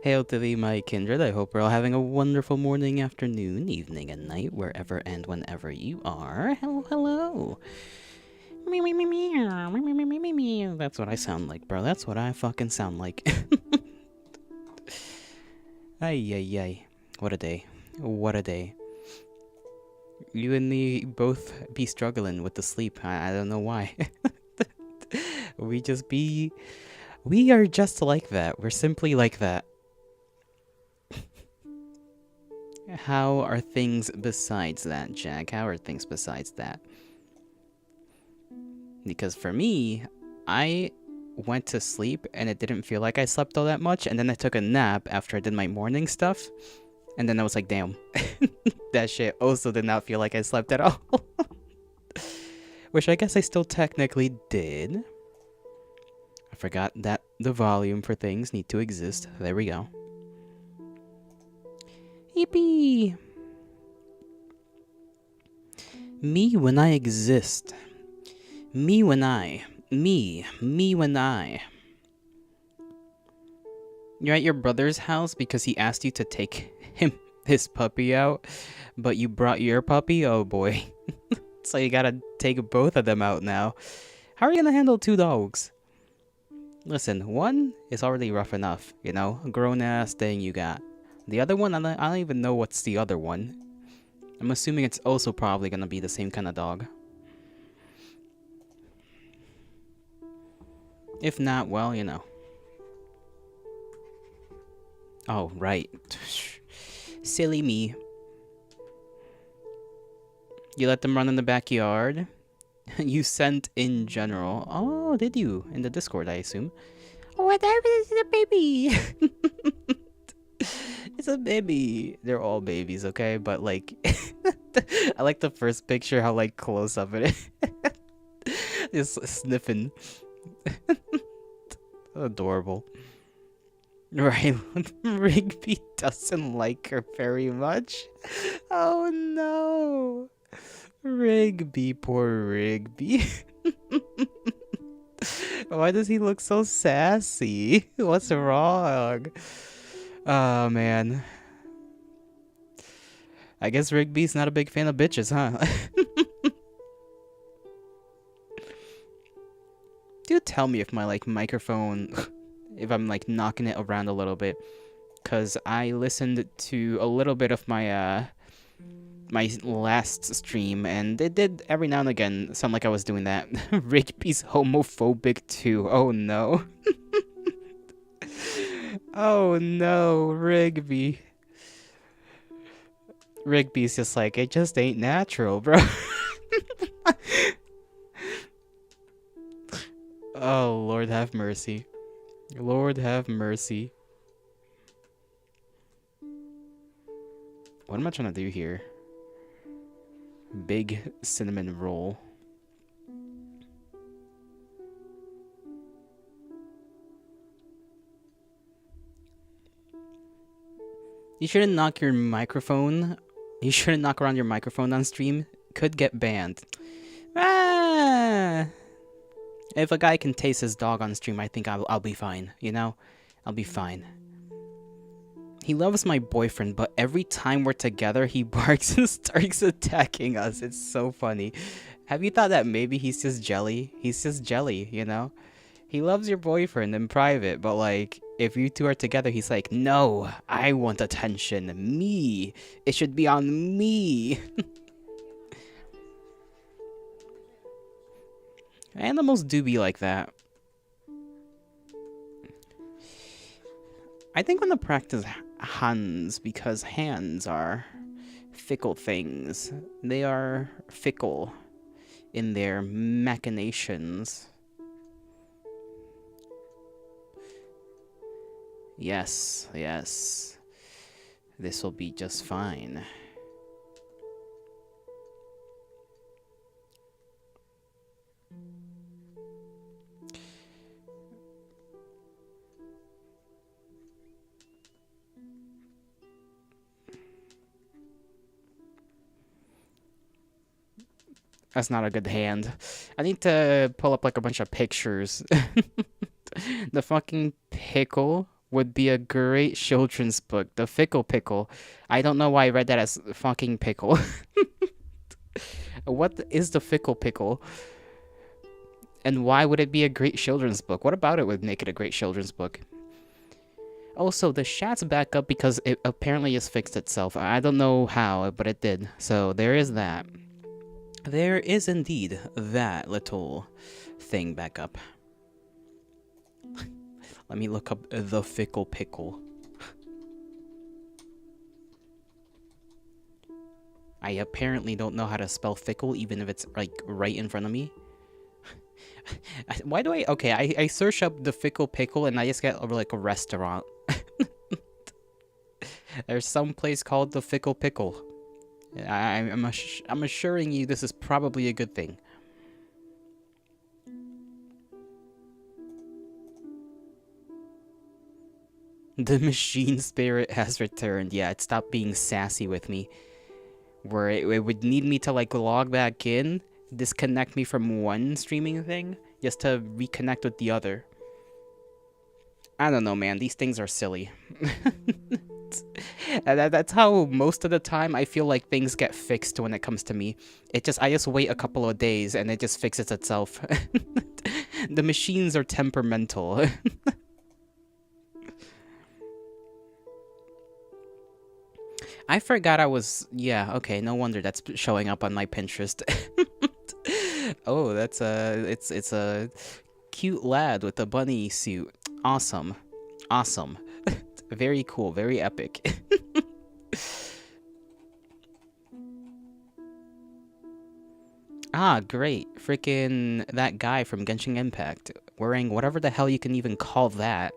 Hail to thee, my kindred. I hope we're all having a wonderful morning, afternoon, evening, and night, wherever and whenever you are. Hello, hello. Me, me, me, me, me, me, me, me, me, me. That's what I sound like, bro. That's what I fucking sound like. Ay, ay, ay. What a day. What a day. You and me both be struggling with the sleep. I don't know why. We are just like that. We're simply like that. How are things besides that, Jack? How are things besides that? Because for me, I went to sleep and it didn't feel like I slept all that much, and then I took a nap after I did my morning stuff, and then I was like, damn, that shit also did not feel like I slept at all. Which I guess I still technically did. I forgot that the volume for things need to exist. There we go. Yippee! Me when I exist. Me when I. Me when I. You're at your brother's house because he asked you to take his puppy out, but you brought your puppy? Oh boy. So you gotta take both of them out now. How are you gonna handle two dogs? Listen, one is already rough enough, you know? A grown-ass thing you got. The other one, I don't even know what's the other one. I'm assuming it's also probably gonna be the same kind of dog. If not, well, you know. Oh, right. Silly me. You let them run in the backyard? You sent in general. Oh, did you? In the Discord, I assume. Oh, what is a baby? It's a baby. They're all babies, okay? But, like, I like the first picture, how, like, close up it is. Just sniffing. Adorable. Right, Rigby doesn't like her very much. Oh no. Rigby, poor Rigby. Why does he look so sassy? What's wrong? Oh man. I guess Rigby's not a big fan of bitches, huh? Do tell me if my like microphone, if I'm like knocking it around a little bit, cause I listened to a little bit of my my last stream, and it did every now and again sound like I was doing that. Rigby's homophobic too. Oh no. Oh no, Rigby. Rigby's just like, it just ain't natural, bro. Oh, Lord have mercy. Lord have mercy. What am I trying to do here? Big cinnamon roll. You shouldn't knock your microphone. You shouldn't knock around your microphone on stream. Could get banned. Ah! If a guy can taste his dog on stream, I think I'll be fine, you know? I'll be fine. He loves my boyfriend, but every time we're together, he barks and starts attacking us. It's so funny. Have you thought that maybe he's just jelly? He's just jelly, you know? He loves your boyfriend in private, but like, if you two are together, he's like, no, I want attention. Me. It should be on me. Animals do be like that. I think I'm gonna practice hands because hands are fickle things. They are fickle in their machinations. Yes, yes. This will be just fine. That's not a good hand. I need to pull up like a bunch of pictures. The fucking Pickle would be a great children's book. The Fickle Pickle. I don't know why I read that as fucking pickle. What is the Fickle Pickle? And why would it be a great children's book? What about it would make it a great children's book? Also, the chat's back up because it apparently has fixed itself. I don't know how, but it did. So there is that. There is indeed that little thing back up. Let me look up the Fickle Pickle. I apparently don't know how to spell fickle, even if it's like right in front of me. Why do I... Okay, I search up the Fickle Pickle and I just get like a restaurant. There's some place called the Fickle Pickle. I'm assuring you this is probably a good thing. The machine spirit has returned. Yeah, it stopped being sassy with me. Where it would need me to like log back in, disconnect me from one streaming thing, just to reconnect with the other. I don't know, man. These things are silly. That's how most of the time I feel like things get fixed when it comes to me. I just wait a couple of days and it just fixes itself. The machines are temperamental. I forgot I was... Yeah, okay, no wonder that's showing up on my Pinterest. Oh, that's it's a cute lad with a bunny suit. Awesome. Awesome. Very cool, very epic. Ah, great. Freaking that guy from Genshin Impact. Wearing whatever the hell you can even call that.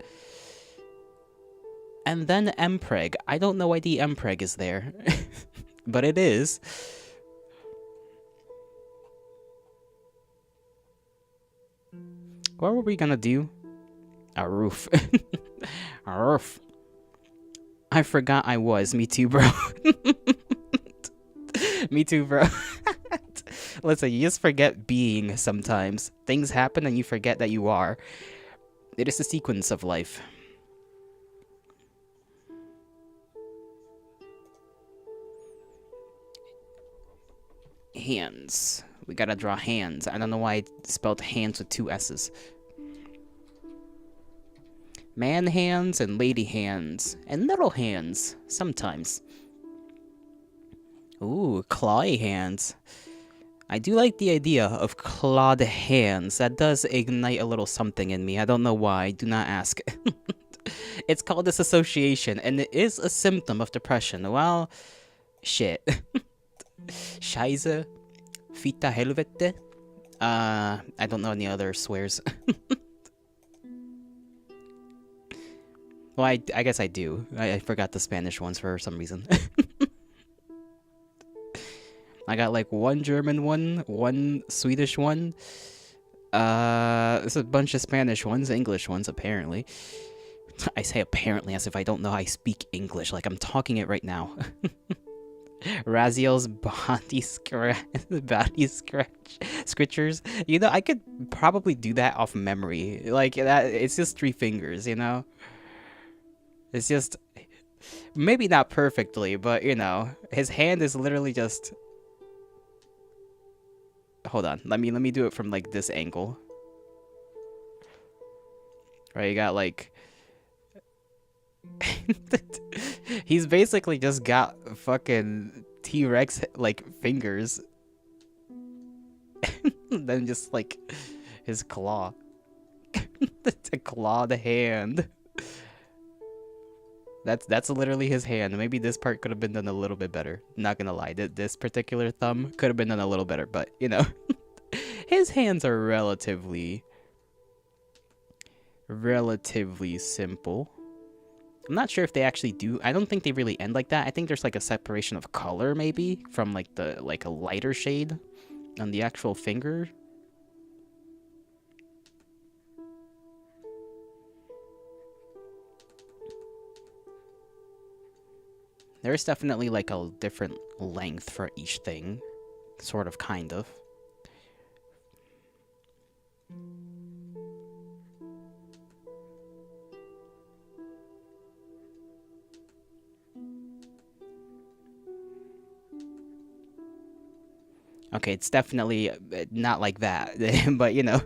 And then Mpreg. I don't know why the Mpreg is there. But it is. What were we gonna do? A roof. A roof. I forgot I was. Me too, bro. Me too, bro. Listen, you just forget being sometimes. Things happen and you forget that you are. It is the sequence of life. Hands. We gotta draw hands. I don't know why I spelled hands with 2 S's. Man hands and lady hands. And little hands. Sometimes. Ooh, clawy hands. I do like the idea of clawed hands. That does ignite a little something in me. I don't know why. Do not ask. It's called disassociation, and it is a symptom of depression. Well, shit. Scheiße. Fita helvete. I don't know any other swears. Well, I guess I do. I forgot the Spanish ones for some reason. I got like 1 German one, 1 Swedish one. There's a bunch of Spanish ones, English ones, apparently. I say apparently as if I don't know how I speak English, like I'm talking it right now. Raziel's body scratchers. You know, I could probably do that off memory. Like that, it's just 3 fingers, you know? It's just maybe not perfectly, but you know, his hand is literally just... Hold on, let me do it from like this angle. Right, you got like he's basically just got fucking T-Rex like fingers. Then just like his claw. To claw the hand. That's literally his hand. Maybe this part could have been done a little bit better. Not gonna lie, this particular thumb could have been done a little better, but you know. His hands are relatively simple. I'm not sure if they actually do. I don't think they really end like that. I think there's like a separation of color maybe from like a lighter shade on the actual finger. There's definitely like a different length for each thing. Sort of, kind of. Okay, it's definitely not like that, but you know,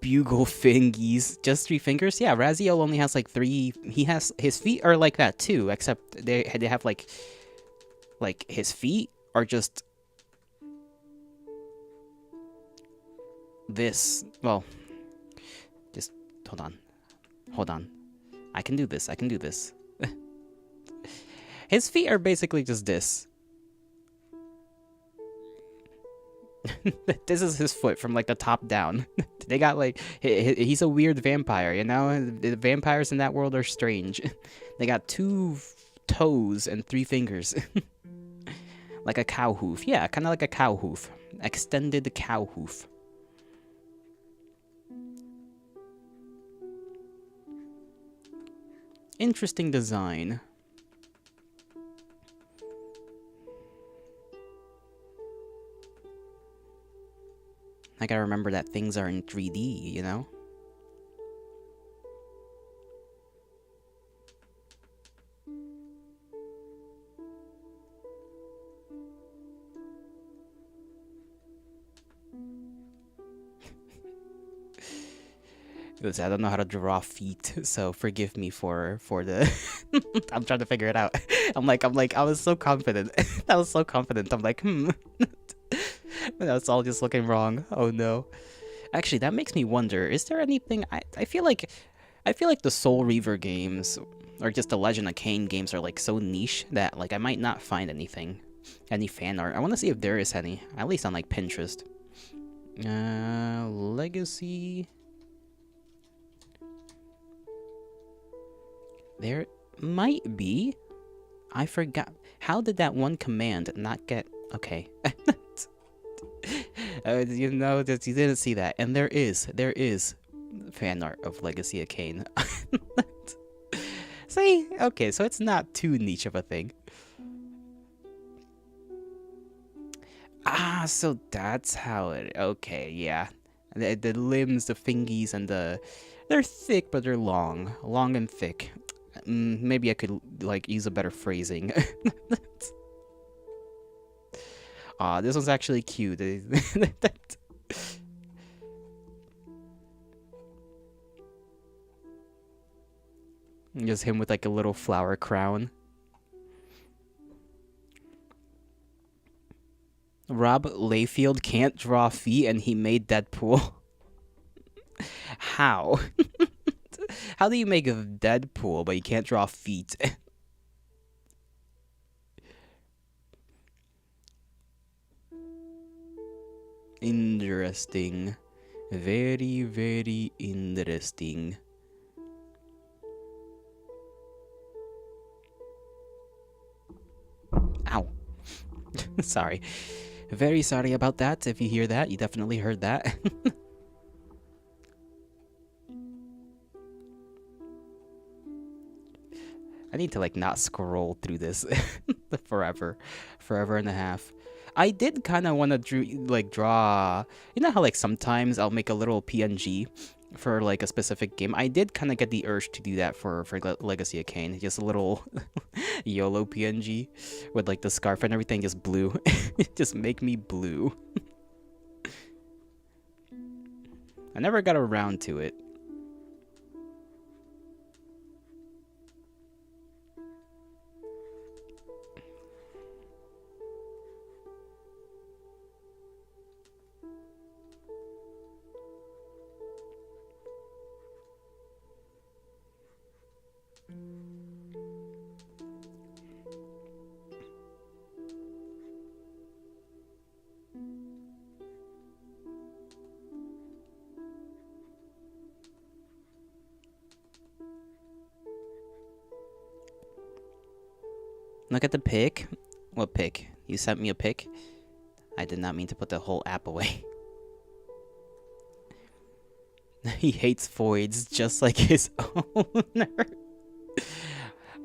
bugle fingies, just 3 fingers. Yeah, Raziel only has like 3. He has his feet are like that too, except they have like his feet are just this. Well, just hold on. I can do this. I can do this. His feet are basically just this. This is his foot from like the top down. They got like he's a weird vampire, you know. The vampires in that world are strange. They got 2 toes and 3 fingers, like a cow hoof. Yeah, kind of like a cow hoof, extended cow hoof. Interesting design. I gotta remember that things are in 3D, you know? Listen, I don't know how to draw feet, so forgive me for the I'm trying to figure it out. I'm like I was so confident. I was so confident. I'm like, That's all just looking wrong. Oh no. Actually, that makes me wonder, is there anything I feel like the Soul Reaver games or just the Legend of Kain games are like so niche that like I might not find any fan art. I want to see if there is any, at least on like Pinterest. Legacy. There might be. I forgot. How did that one command not get... Okay. You know, you didn't see that. And there is fan art of Legacy of Kain. See? Okay, so it's not too niche of a thing. Ah, so that's how it... Okay, yeah. The limbs, the fingies, and the... They're thick, but they're long. Long and thick. Maybe I could, like, use a better phrasing. Aw, this one's actually cute. Just him with, like, a little flower crown. Rob Layfield can't draw feet and he made Deadpool. How? How do you make a Deadpool but you can't draw feet? Interesting. Very, very interesting. Ow. Sorry. Very sorry about that. If you hear that, you definitely heard that. I need to like not scroll through this forever and a half. I did kind of want to draw. You know how like sometimes I'll make a little PNG for like a specific game. I did kind of get the urge to do that for Legacy of Kain. Just a little YOLO PNG with like the scarf and everything, just blue. Just make me blue. I never got around to it. Look at the pic. What pic? You sent me a pic? I did not mean to put the whole app away. He hates voids just like his owner.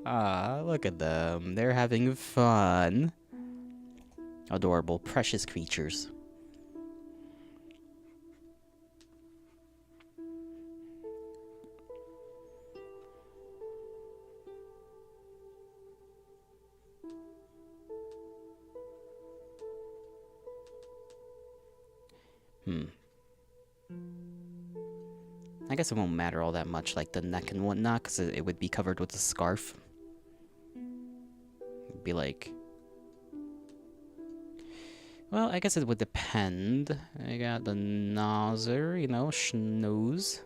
Ah, look at them. They're having fun. Adorable, precious creatures. guess it won't matter all that much, like the neck and whatnot, because it would be covered with a scarf. It'd be like... Well, I guess it would depend. I got the noser, you know, schnoz.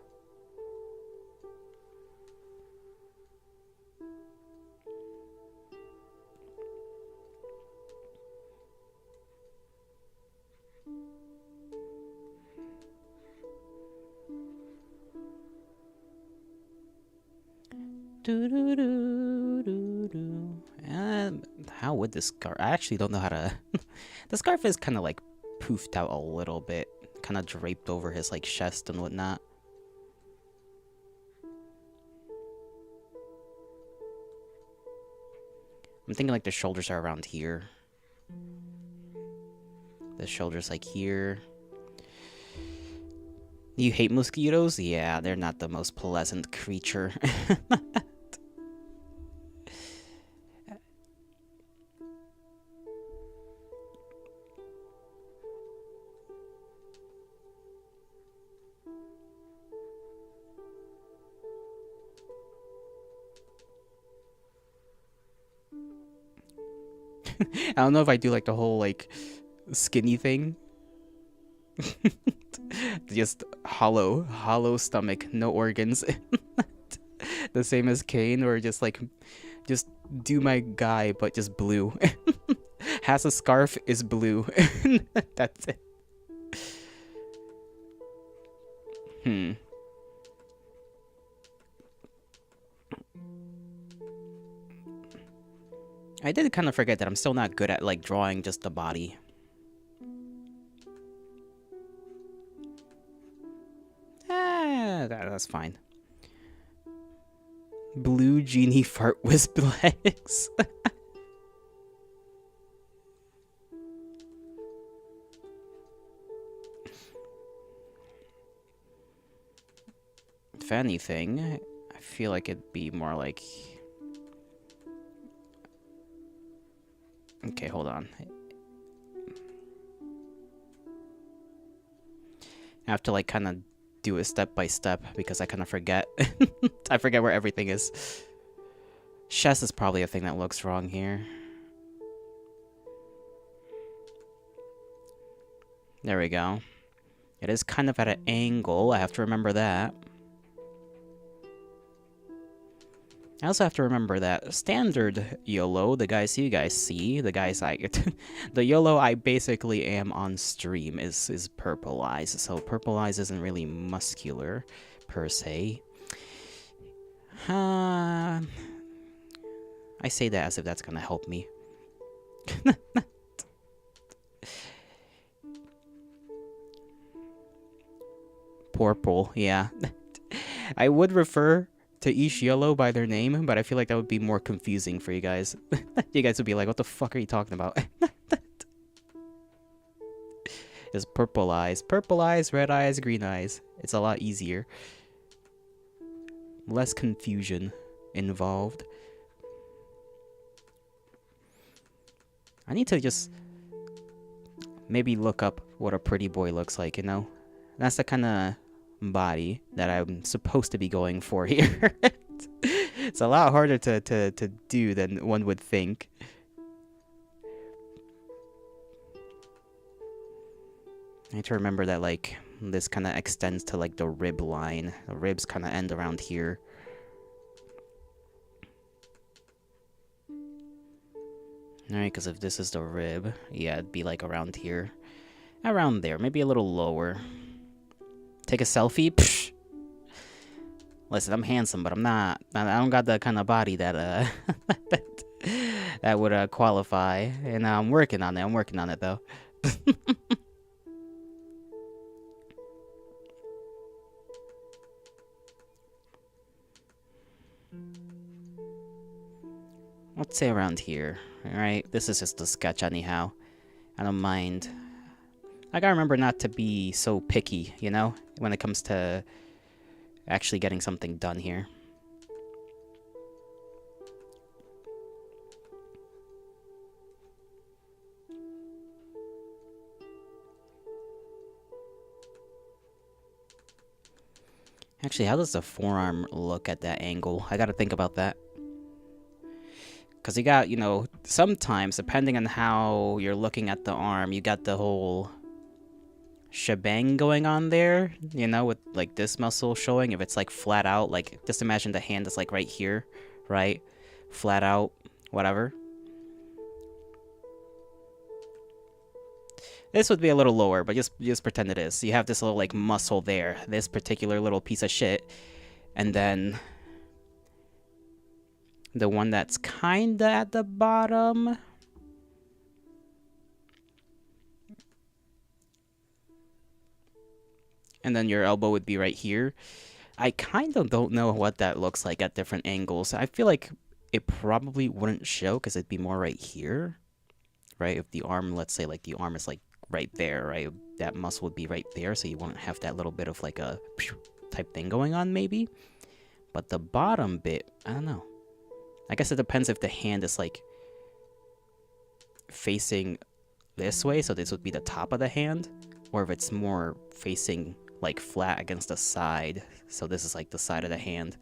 How would this scarf? I actually don't know how to. The scarf is kind of like poofed out a little bit, kind of draped over his like chest and whatnot. I'm thinking like the shoulders are around here. The shoulders like here. You hate mosquitoes? Yeah, they're not the most pleasant creature. I don't know if I do like the whole like skinny thing. Just hollow stomach, no organs. The same as Kane, or just do my guy but just blue. Has a scarf, is blue. That's it. I did kind of forget that I'm still not good at like drawing just the body. That's fine. Blue genie fart wisp legs. If anything, I feel like it'd be more like... Okay, hold on. I have to like kind of do it step by step because I kind of forget. I forget where everything is. Chest is probably a thing that looks wrong here. There we go. It is kind of at an angle. I have to remember that. I also have to remember that standard YOLO, the guys you guys see, the guys I the YOLO I basically am on stream is purple eyes. So purple eyes isn't really muscular per se. I say that as if that's gonna help me. Purple, yeah. I would refer to each YOLO by their name, but I feel like that would be more confusing for you guys. You guys would be like, what the fuck are you talking about? It's purple eyes, red eyes, green eyes. It's a lot easier. Less confusion involved. I need to just maybe look up what a pretty boy looks like, you know? That's the kind of body that I'm supposed to be going for here. It's a lot harder to do than one would think. I need to remember that like this kind of extends to like the rib line. The ribs kind of end around here. Alright, because if this is the rib, yeah, it'd be like around here. Around there, maybe a little lower. Take a selfie? Psh. Listen, I'm handsome, but I'm not. I don't got the kind of body that that would qualify. And I'm working on it. I'm working on it though. Let's say around here. Alright, this is just a sketch anyhow. I don't mind. I gotta remember not to be so picky, you know, when it comes to actually getting something done here. Actually, how does the forearm look at that angle? I gotta think about that. Because you got, sometimes, depending on how you're looking at the arm, you got the whole shebang going on there, with, like, this muscle showing. If it's, like, flat out, like, just imagine the hand is, like, right here, right? Flat out, whatever. This would be a little lower, but just pretend it is. So you have this little, like, muscle there, this particular little piece of shit, and then the one that's kinda at the bottom. And then your elbow would be right here. I kind of don't know what that looks like at different angles. I feel like it probably wouldn't show because it'd be more right here, right? If the arm, let's say, like, the arm is, like, right there, right? That muscle would be right there, so you wouldn't have that little bit of, like, a type thing going on, maybe. But the bottom bit, I don't know. I guess it depends if the hand is, like, facing this way, so this would be the top of the hand, or if it's more facing, like, flat against the side, so this is, like, the side of the hand.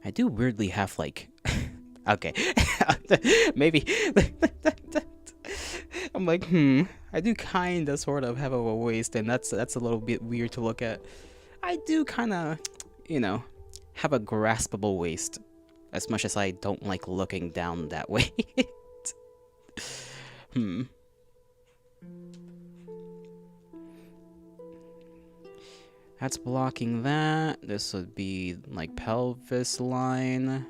I do weirdly have, like, okay, maybe, I'm like, I do kinda sort of have a waist, and that's a little bit weird to look at. I do kinda, have a graspable waist, as much as I don't like looking down that way. That's blocking that. This would be, like, pelvis line.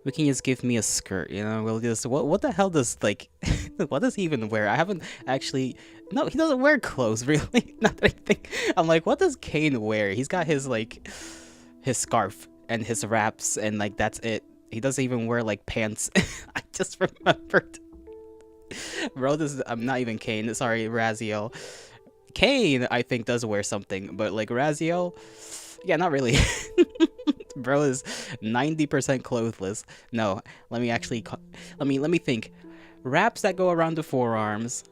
We can just give me a skirt, we'll just, what the hell does, like, what does he even wear? I haven't actually, no, he doesn't wear clothes, really, not that I think. I'm like, what does Kane wear? He's got his, like, his scarf and his wraps, and, like, that's it. He doesn't even wear, like, pants. I just remembered. Bro, I'm not even Kane, sorry, Raziel. Kane, I think, does wear something, but, like, Raziel, yeah, not really. Bro is 90% clothless. No, let me actually let me think. Wraps that go around the forearms,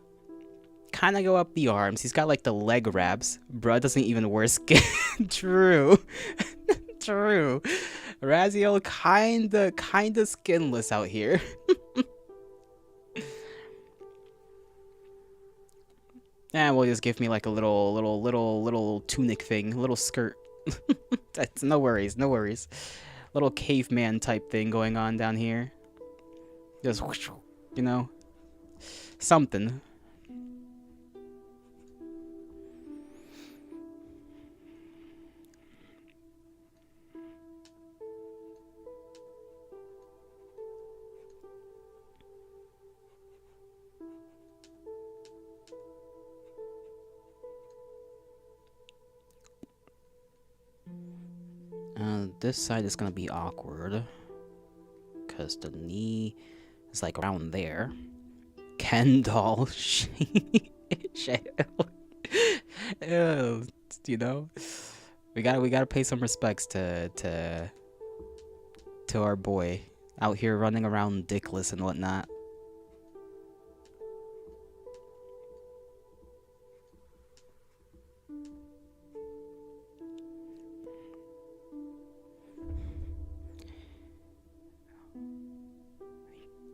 kind of go up the arms. He's got, like, the leg wraps. Bro doesn't even wear skin. True. True. Raziel kinda skinless out here. And we'll just give me, like, a little tunic thing, a little skirt. That's no worries. Little caveman type thing going on down here. Just, something. This side is gonna be awkward because the knee is, like, around there. Ken doll we gotta pay some respects to our boy out here running around dickless and whatnot.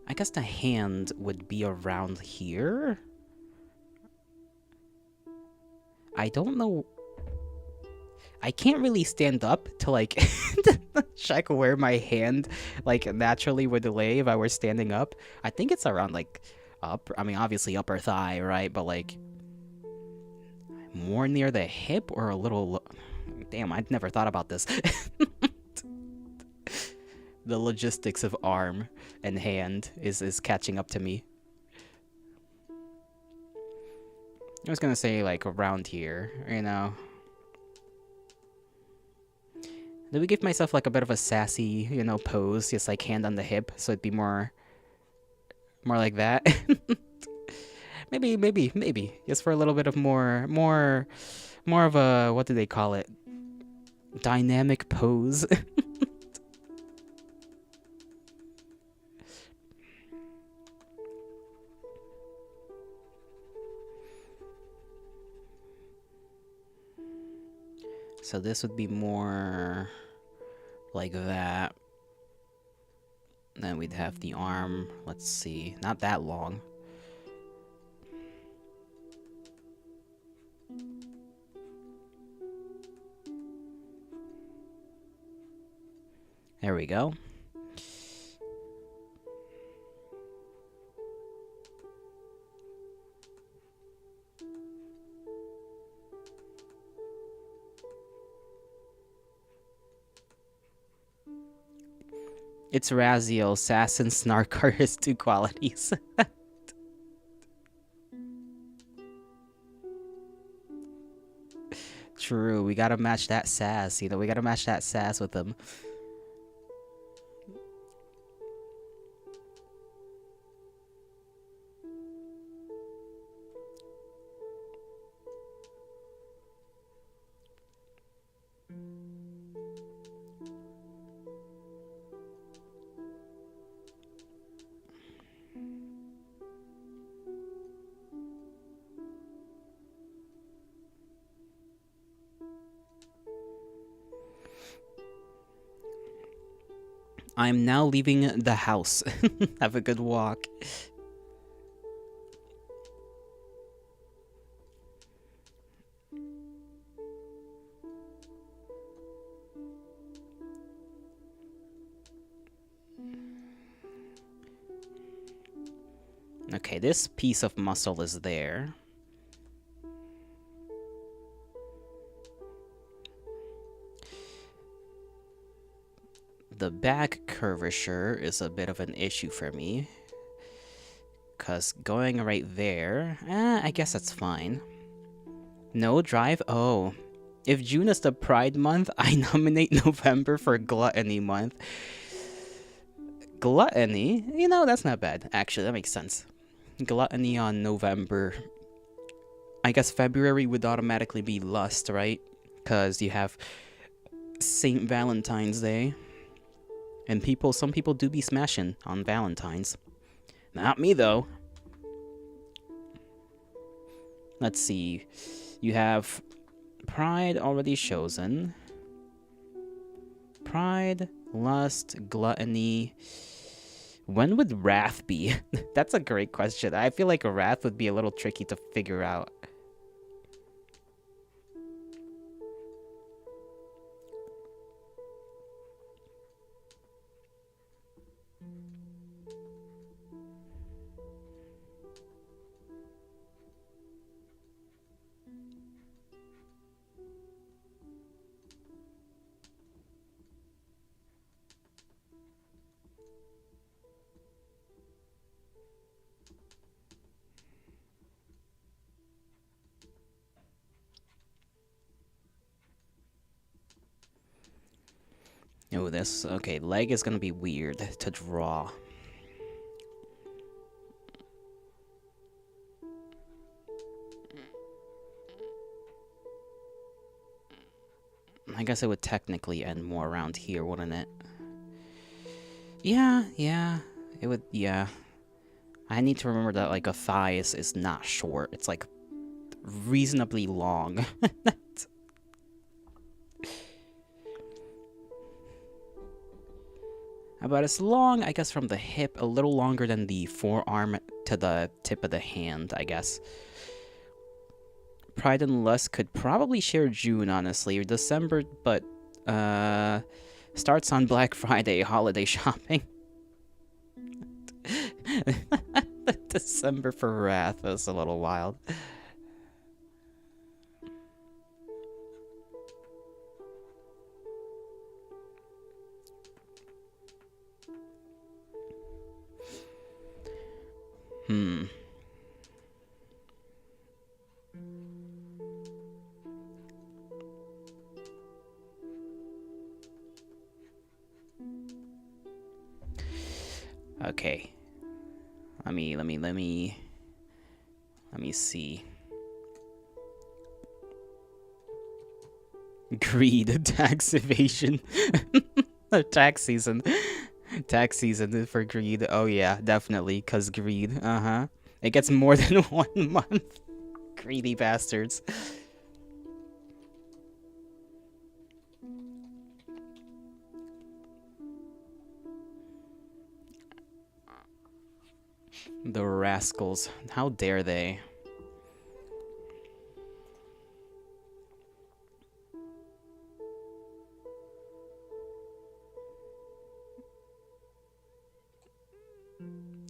I guess the hand would be around here. I don't know. I can't really stand up to, like, check where my hand, like, naturally would lay if I were standing up. I think it's around, like, up. I mean, obviously upper thigh, right? But, like, more near the hip or a little... Damn, I'd never thought about this. The logistics of arm and hand is catching up to me. I was gonna say, like, around here, you know. Did we give myself, like, a bit of a sassy, you know, pose? Just, like, hand on the hip, so it'd be more like that? Maybe. Just for a little bit of more of a, what do they call it? Dynamic pose. So this would be more like that. Then we'd have the arm, let's see, not that long. There we go. It's Raziel, sass and snark are his two qualities. True, we gotta match that sass, you know, we gotta match that sass with him. I'm now leaving the house. Have a good walk. Okay, this piece of muscle is there. The back curvature is a bit of an issue for me. Because going right there, I guess that's fine. No drive? Oh. If June is the Pride Month, I nominate November for Gluttony Month. Gluttony? You know, that's not bad. Actually, that makes sense. Gluttony on November. I guess February would automatically be lust, right? Because you have St. Valentine's Day. And some people do be smashing on Valentine's. Not me, though. Let's see. You have Pride already chosen. Pride, lust, gluttony. When would wrath be? That's a great question. I feel like wrath would be a little tricky to figure out. Oh, this... Okay, leg is gonna be weird to draw. I guess it would technically end more around here, wouldn't it? Yeah. It would, yeah. I need to remember that, like, a thigh is not short. It's, like, reasonably long. About as long, I guess, from the hip, a little longer than the forearm to the tip of the hand, I guess. Pride and Lust could probably share June, honestly, or December, but starts on Black Friday, holiday shopping. December for Wrath is a little wild. Hmm. Okay. Let me see. Greed, tax evasion. Tax season. Tax season for greed. Oh yeah, definitely, cause greed. Uh-huh. It gets more than 1 month. Greedy bastards. The rascals. How dare they?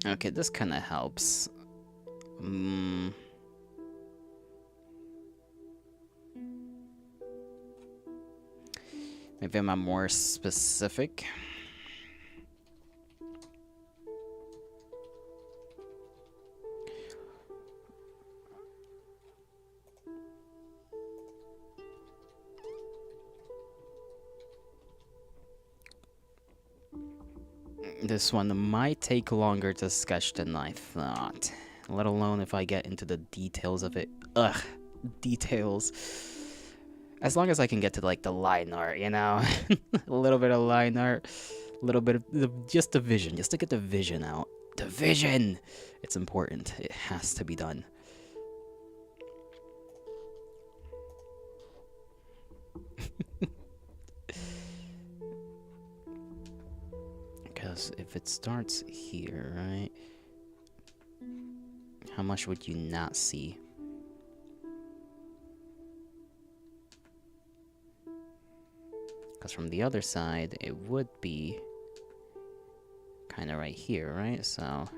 Okay, this kind of helps. Maybe I'm more specific. This one might take longer to sketch than I thought. Let alone if I get into the details of it. Ugh, details. As long as I can get to like the line art, you know? A little bit of line art, a little bit of just the vision, just to get the vision out. The vision! It's important. It has to be done. Because if it starts here, right? How much would you not see? Because from the other side, it would be kind of right here, right? So, I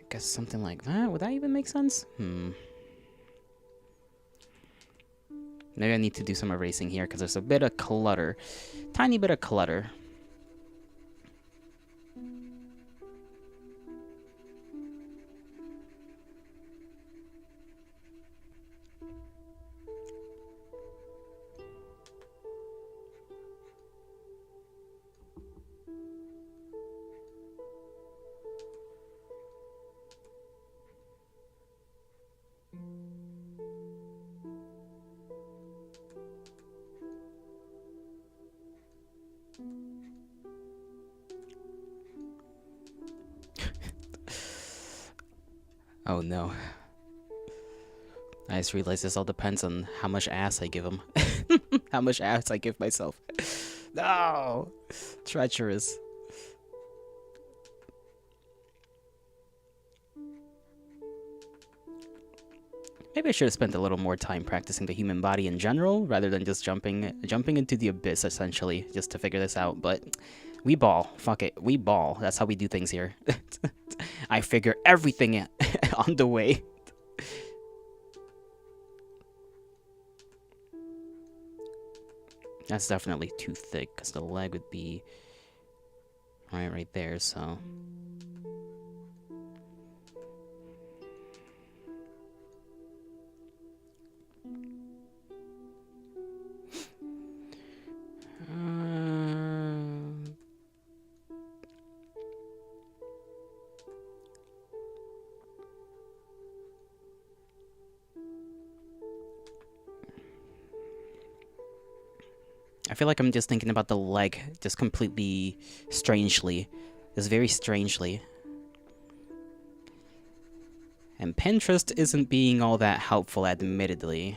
guess something like that. Would that even make sense? Maybe I need to do some erasing here because there's a bit of clutter. Tiny bit of clutter. Oh no. I just realized this all depends on how much ass I give him. How much ass I give myself. No! Treacherous. Maybe I should have spent a little more time practicing the human body in general, rather than just jumping into the abyss, essentially, just to figure this out, but we ball. Fuck it. We ball. That's how we do things here. I figure everything on the way. That's definitely too thick, because the leg would be right there, so... I feel like I'm just thinking about the leg just completely strangely. Just very strangely. And Pinterest isn't being all that helpful, admittedly.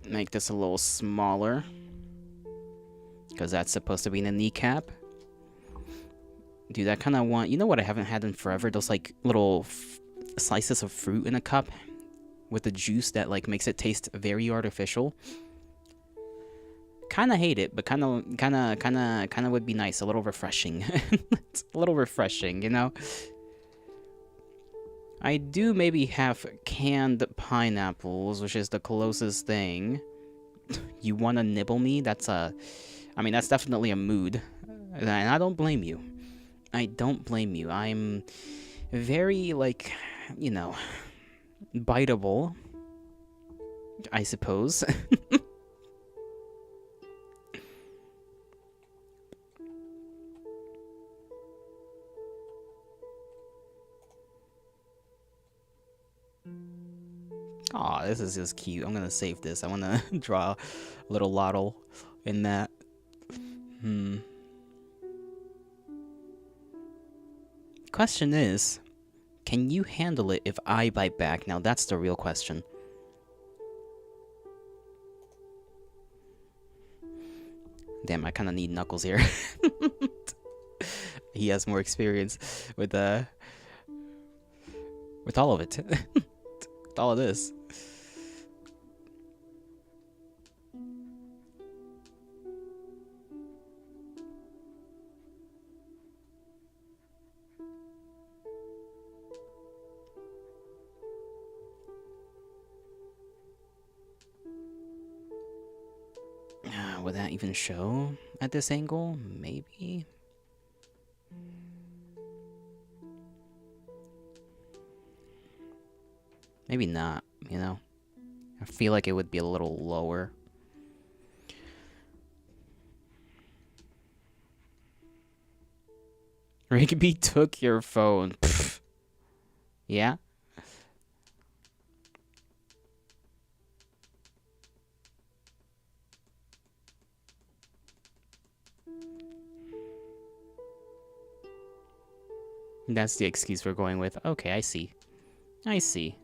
Make this a little smaller. Because that's supposed to be in the kneecap. Dude, I kind of want... You know what I haven't had in forever? Those, like, little slices of fruit in a cup. With the juice that, like, makes it taste very artificial. Kind of hate it, but kind of would be nice. A little refreshing. It's a little refreshing, you know? I do maybe have canned pineapples, which is the closest thing. You wanna nibble me? That's a... I mean, that's definitely a mood. And I don't blame you. I don't blame you. I'm very, like, you know, biteable, I suppose. Aw, this is just cute. I'm gonna save this. I wanna draw a little Lottle in that. Question is, can you handle it if I bite back? Now that's the real question. Damn, I kinda need Knuckles here. He has more experience with all of it. With all of this. Would that even show at this angle? Maybe? Maybe not, you know? I feel like it would be a little lower. Rigby took your phone. Pfft. Yeah? That's the excuse we're going with. Okay, I see. I see.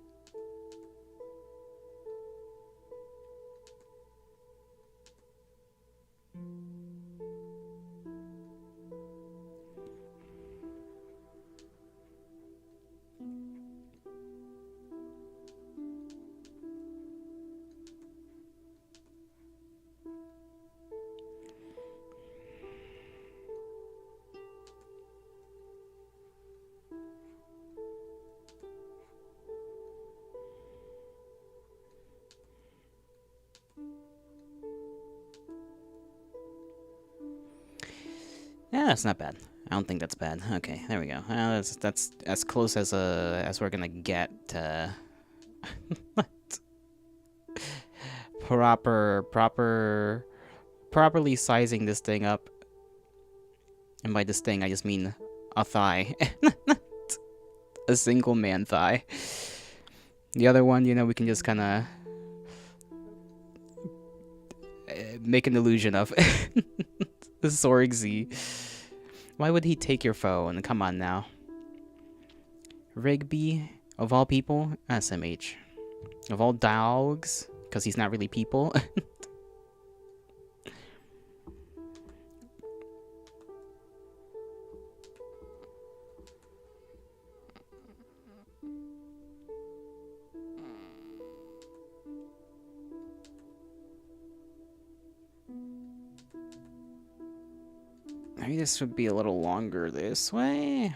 Yeah, that's not bad. I don't think that's bad. Okay, there we go. That's as close as we're gonna get. Properly sizing this thing up. And by this thing, I just mean a thigh. A single man thigh. The other one, you know, we can just kind of make an illusion of. Sorgsy. Why would he take your phone? Come on now. Rigby, of all people, SMH. Of all dogs, because he's not really people. Maybe this would be a little longer this way.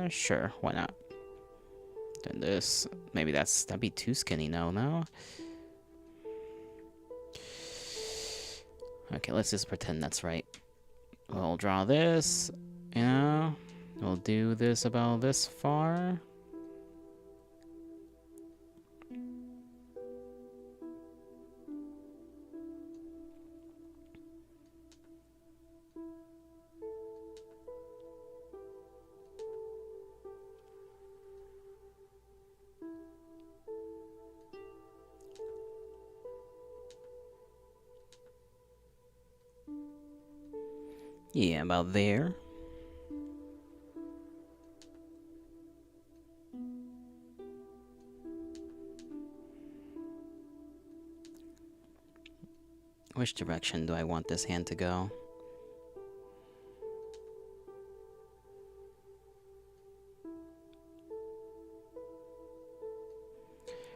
Sure, why not? Then this, maybe that'd be too skinny. No. Okay, let's just pretend that's right. We'll draw this, you know. We'll do this about this far. Yeah, about there. Which direction do I want this hand to go?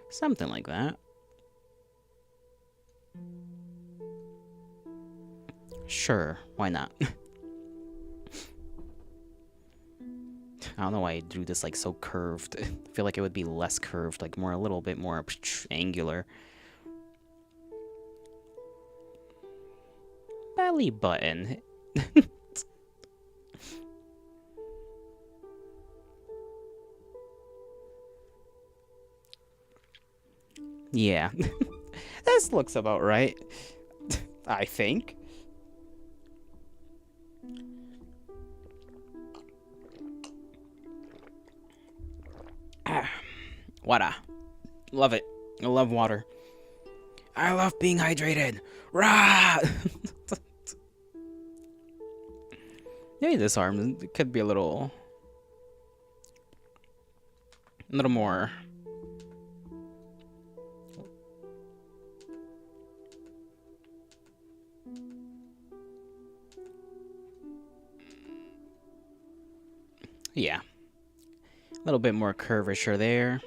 Something like that. Sure, why not? I don't know why I drew this like so curved. I feel like it would be less curved, like a little bit more angular. Belly button. Yeah. This looks about right. I think. Water. Love it. I love water. I love being hydrated. Rah! Maybe this arm could be a little more. Yeah. A little bit more curvature there.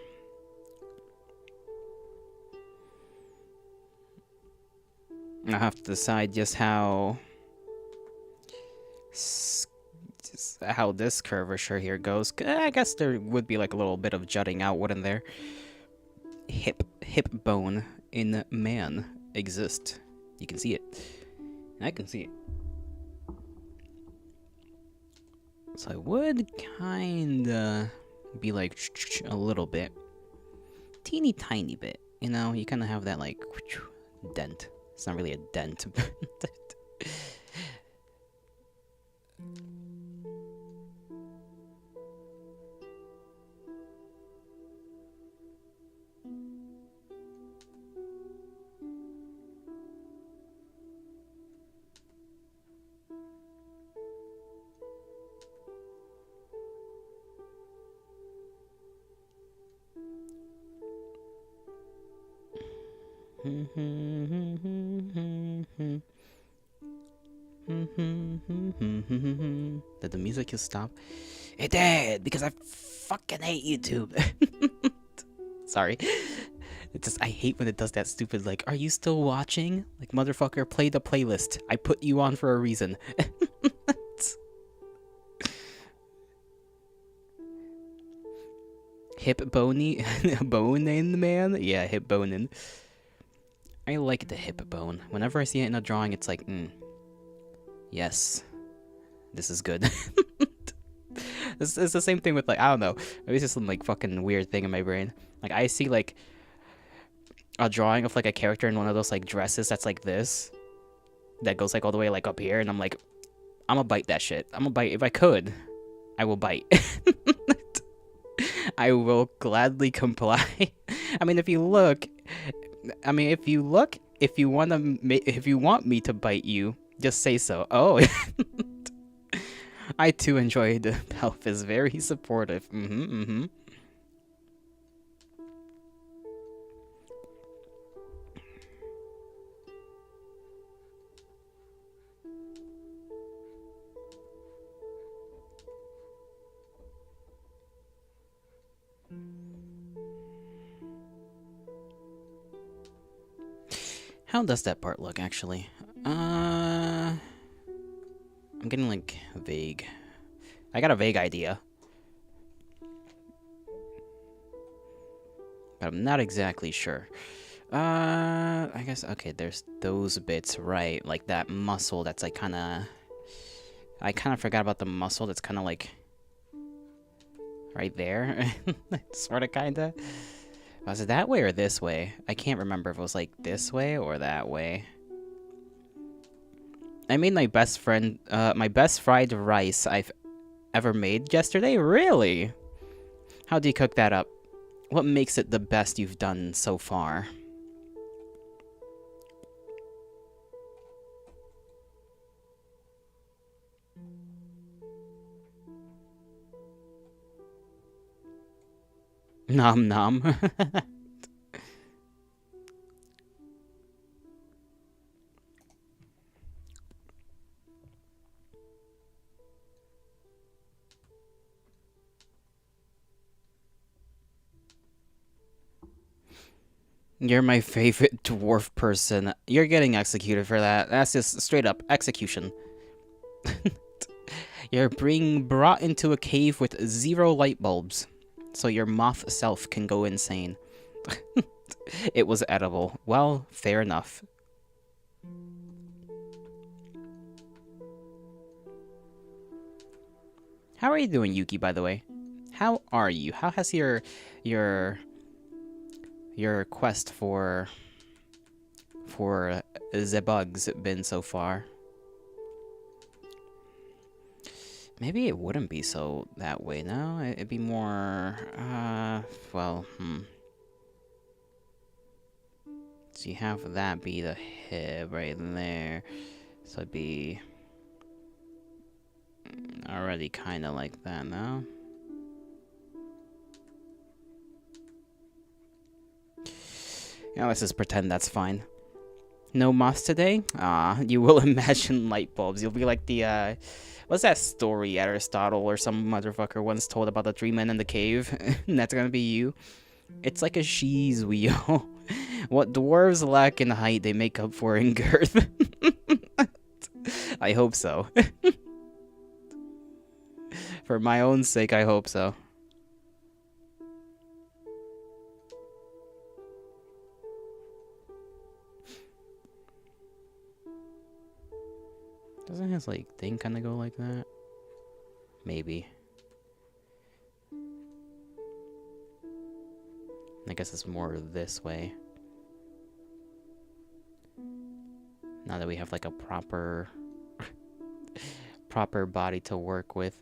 I have to decide just how this curvature here goes. I guess there would be like a little bit of jutting out, wouldn't there? Hip bone in man exist. You can see it. I can see it. So I would kinda be like a little bit. Teeny tiny bit. You know, you kinda have that like dent. It's not really a dent. Did the music just stop? It did, because I fucking hate YouTube. Sorry. It just, I hate when it does that stupid, like, are you still watching? Like, motherfucker, play the playlist. I put you on for a reason. Hip bony? Bonin, man? Yeah, hip bonin. I like the hip bone. Whenever I see it in a drawing, it's like, yes, this is good. It's the same thing with, like, I don't know. Maybe it's just some, like, fucking weird thing in my brain. Like, I see, like, a drawing of, like, a character in one of those, like, dresses that's like this. That goes, like, all the way, like, up here. And I'm like, I'm gonna bite that shit. I'm gonna bite. If I could, I will bite. I will gladly comply. I mean, if you look... if you want me to bite you, just say so. Oh, I too enjoyed Pelf is very supportive. How does that part look, actually? I'm getting, like, vague. I got a vague idea. But I'm not exactly sure. I guess, okay, there's those bits, right? Like, that muscle that's, like, kinda... I kinda forgot about the muscle that's kinda, like... right there. Sorta, kinda. Was it that way or this way? I can't remember if it was like this way or that way. I made my best fried rice I've ever made yesterday? Really? How do you cook that up? What makes it the best you've done so far? Nom nom. You're my favorite dwarf person. You're getting executed for that. That's just straight up execution. You're being brought into a cave with 0 light bulbs, so your moth self can go insane. It was edible. Well, fair enough. How are you doing, Yuki, by the way? How are you? How has your quest for the bugs been so far? Maybe it wouldn't be so that way, no? It'd be more, well, So you have that be the hip right there. So it'd be already kind of like that, no? Yeah, let's just pretend that's fine. No moths today? You will imagine light bulbs. You'll be like the, what's that story Aristotle or some motherfucker once told about the 3 men in the cave? And that's gonna be you. It's like a cheese wheel. What dwarves lack in height, they make up for in girth. I hope so. For my own sake, I hope so. Doesn't his, like, thing kind of go like that? Maybe. I guess it's more this way. Now that we have, like, a proper body to work with.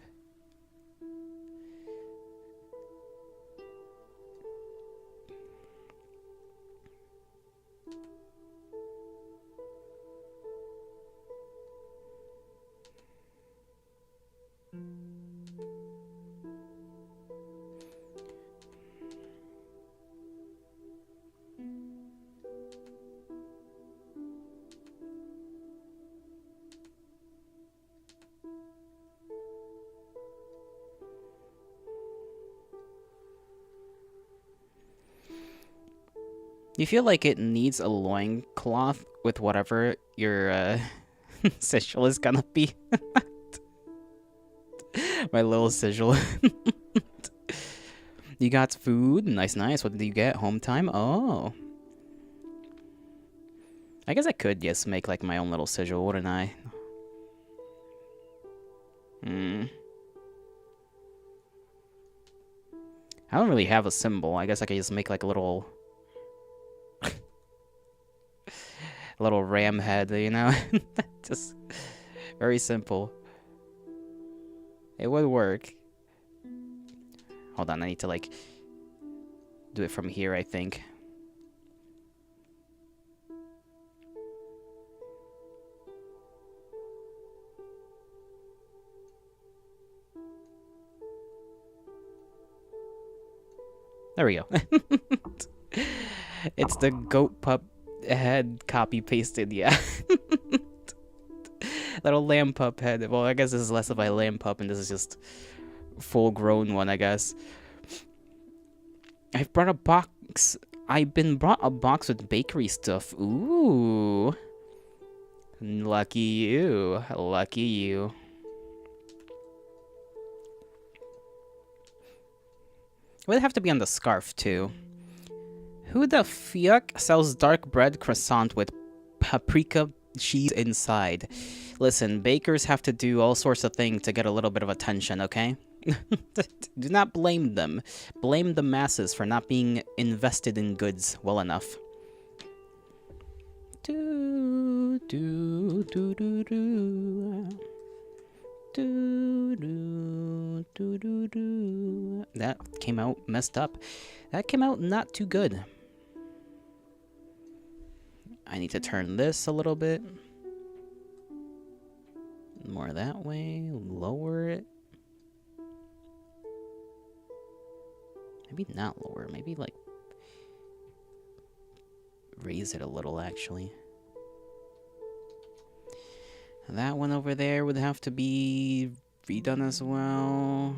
You feel like it needs a loincloth with whatever your sigil is gonna be. My little sigil. You got food? Nice, nice. What did you get? Home time? Oh. I guess I could just make like my own little sigil, wouldn't I? I don't really have a symbol. I guess I could just make like a little ram head, you know? Just very simple. It would work. Hold on, I need to like do it from here, I think. There we go. It's the goat pup head copy pasted, yeah. Little lamb pup head. Well, I guess this is less of a lamb pup and this is just full grown one, I guess. I've brought a box. I've been brought a box with bakery stuff. Ooh. Lucky you. Lucky you. It would have to be on the scarf, too. Who the fuck sells dark bread croissant with paprika cheese inside? Listen, bakers have to do all sorts of things to get a little bit of attention, okay? Do not blame them. Blame the masses for not being invested in goods well enough. Do, do, do, do, do. Do, do, do, do, do. That came out messed up. That came out not too good. I need to turn this a little bit. More that way. Lower it. Maybe not lower. Maybe like raise it a little, actually. That one over there would have to be redone as well.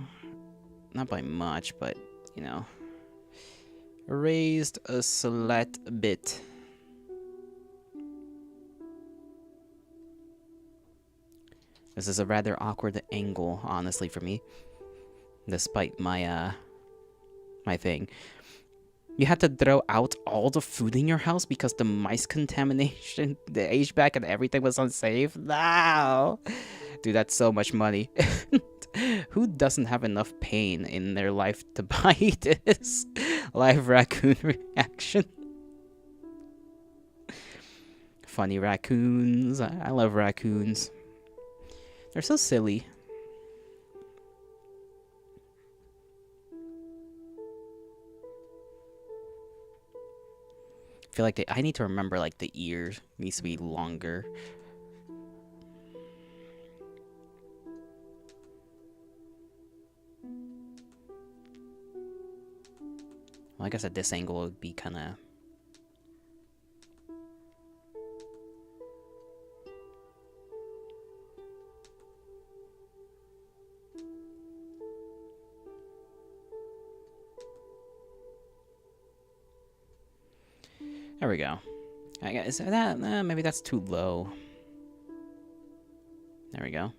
Not by much, but, you know. Raised a slight bit. This is a rather awkward angle, honestly, for me. Despite my, my thing. You had to throw out all the food in your house because the mice contamination, the HVAC and everything was unsafe? No! Dude, that's so much money. Who doesn't have enough pain in their life to buy this? Live raccoon reaction. Funny raccoons. I love raccoons. They're so silly. I feel like I need to remember, like, the ear needs to be longer. Well, I guess at this angle it would be kind of... There we go. I guess that maybe that's too low. There we go.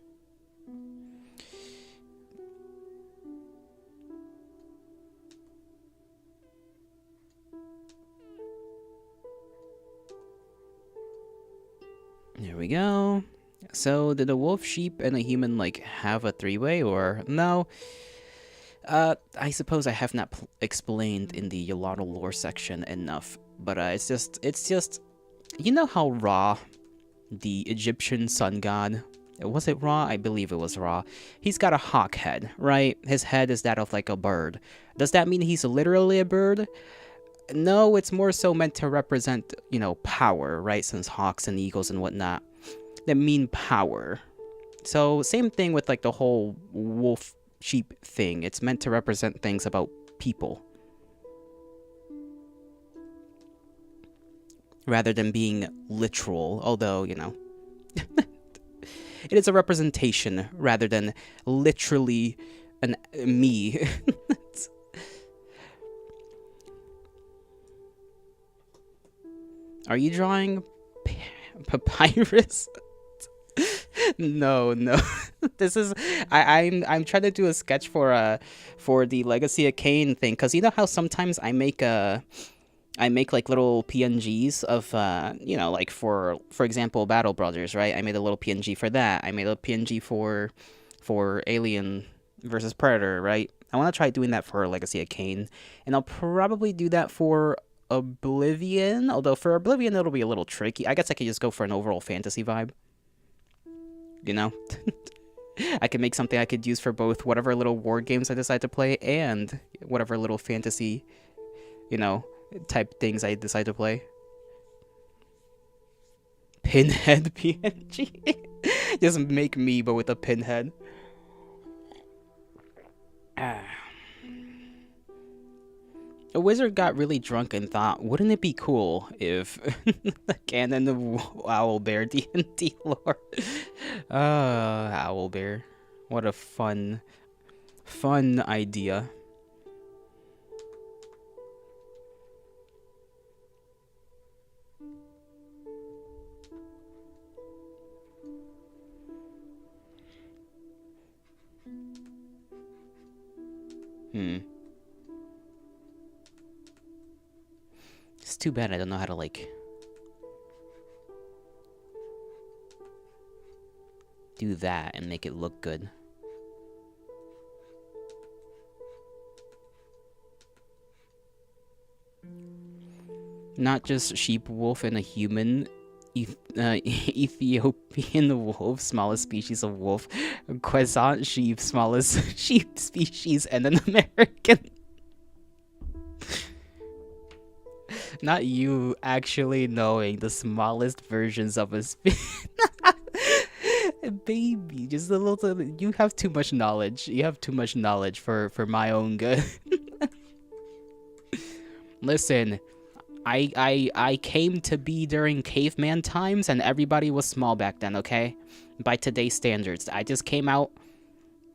There we go. So did a wolf, sheep, and a human like have a three-way or no? I suppose I have not explained in the Yolotl lore section enough, but it's just, you know how Ra, the Egyptian sun god, was it Ra? I believe it was Ra. He's got a hawk head, right? His head is that of like a bird. Does that mean he's literally a bird? No, it's more so meant to represent, you know, power, right? Since hawks and eagles and whatnot, that mean power. So same thing with like the whole wolf sheep thing. It's meant to represent things about people rather than being literal, although, you know, it is a representation rather than literally an me. Are you drawing papyrus? No. This is I'm trying to do a sketch for the Legacy of Kain thing, because you know how sometimes I make like little PNGs of you know, like for example Battle Brothers, right? I made a little PNG for that. I made a PNG for Alien versus Predator, right? I want to try doing that for Legacy of Kain, and I'll probably do that for Oblivion, although for Oblivion it'll be a little tricky. I guess I could just go for an overall fantasy vibe, you know. I could make something I could use for both whatever little war games I decide to play and whatever little fantasy, you know, type things I decide to play. Pinhead PNG. Just make me but with a pinhead. A wizard got really drunk and thought, wouldn't it be cool if canon of Owlbear D&D lore? Owlbear. What a fun idea. It's too bad I don't know how to, like, do that and make it look good. Not just sheep wolf and a human. Ethiopian wolf, smallest species of wolf. Quezant sheep, smallest sheep species, and an American. Not you actually knowing the smallest versions of a species. Baby, just a little. You have too much knowledge. You have too much knowledge for my own good. Listen, I came to be during caveman times, and everybody was small back then. Okay, by today's standards, I just came out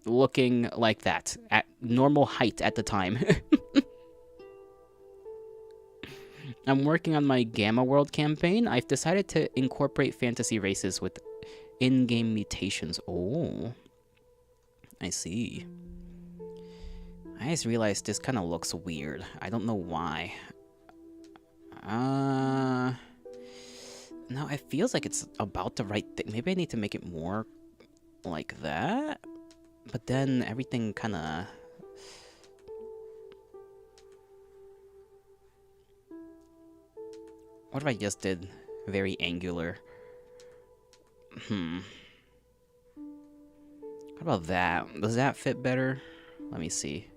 looking like that at normal height at the time. I'm working on my Gamma World campaign. I've decided to incorporate fantasy races with In-game mutations. Oh, I see. I just realized this kind of looks weird. I don't know why. No, it feels like it's about the right thing. Maybe I need to make it more like that. But then everything kind of... What if I just did very angular? How about that? Does that fit better? Let me see.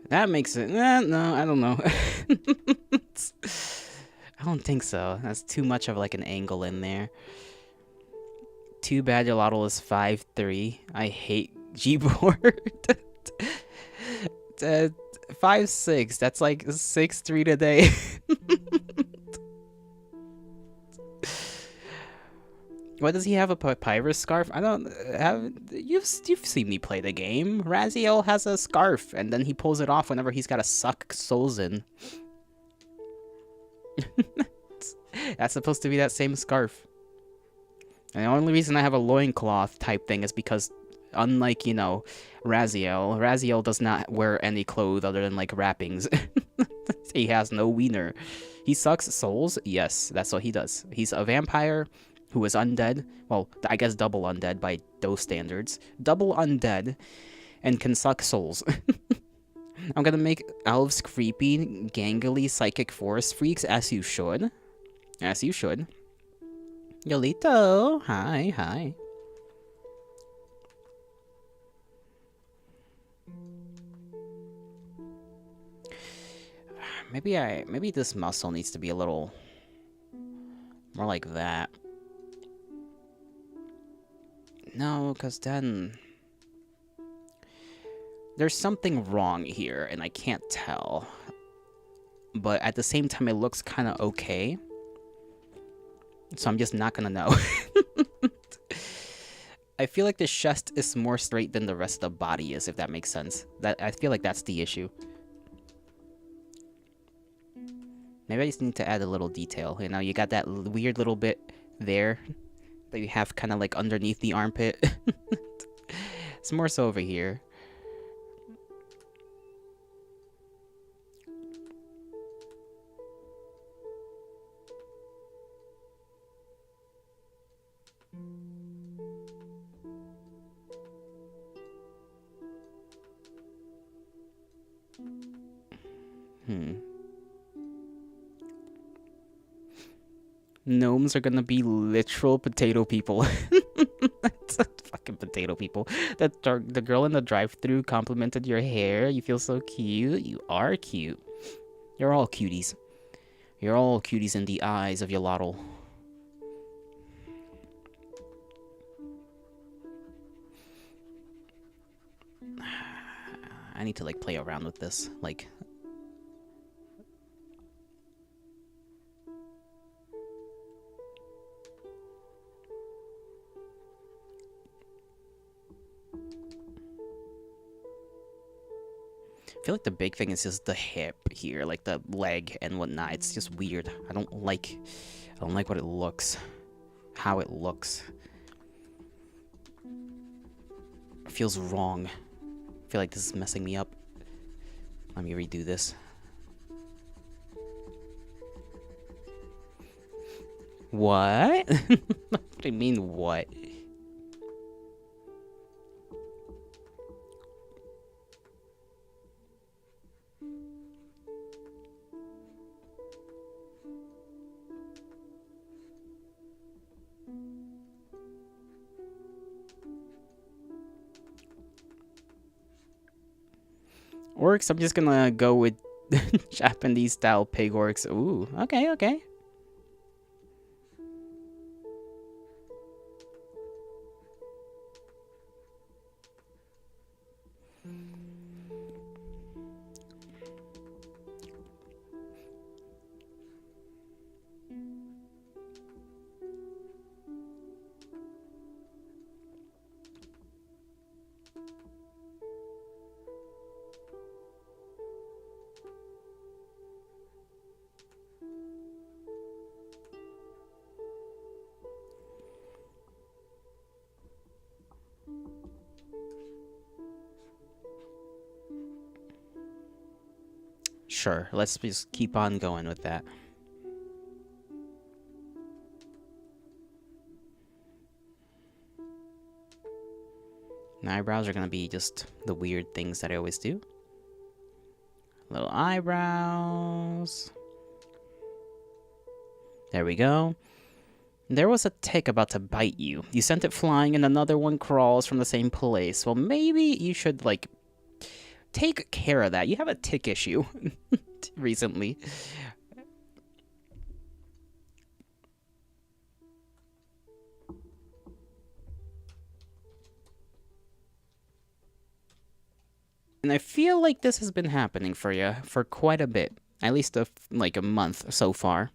That makes it... no, I don't know. I don't think so. That's too much of like an angle in there. Too bad your lotto is 5'3". I hate Gboard. 5'6". That's like 6'3" today. Why does he have a papyrus scarf? I don't have. You've seen me play the game. Raziel has a scarf, and then he pulls it off whenever he's got to suck souls in. That's supposed to be that same scarf. And the only reason I have a loincloth type thing is because, unlike, you know, Raziel does not wear any clothes other than, like, wrappings. He has no wiener. He sucks souls? Yes, that's what he does. He's a vampire who is undead. Well, I guess double undead by those standards. Double undead and can suck souls. I'm gonna make elves creepy, gangly, psychic forest freaks, as you should. As you should. Yolito! Hi, hi. Maybe this muscle needs to be a little more like that. No, because then there's something wrong here, and I can't tell. But at the same time, it looks kind of okay. So I'm just not gonna know. I feel like the chest is more straight than the rest of the body is, if that makes sense. I feel like that's the issue. Maybe I just need to add a little detail. You know, you got that weird little bit there that you have kind of like underneath the armpit. It's more so over here. Gnomes are gonna be literal potato people. That's fucking potato people. The girl in the drive-thru complimented your hair. You feel so cute. You are cute. You're all cuties. You're all cuties in the eyes of your lotto. I need to like play around with this. Like, I feel like the big thing is just the hip here, like the leg and whatnot. It's just weird. I don't like what it looks. How it looks. It feels wrong. I feel like this is messing me up. Let me redo this. What? What do you mean, what? Orcs, I'm just gonna go with Japanese style pig orcs. Ooh, okay, okay. Sure, let's just keep on going with that. My eyebrows are gonna be just the weird things that I always do. Little eyebrows. There we go. There was a tick about to bite you. You sent it flying and another one crawls from the same place. Well, maybe you should, like, take care of that. You have a tick issue recently. And I feel like this has been happening for you for quite a bit. At least like a month so far.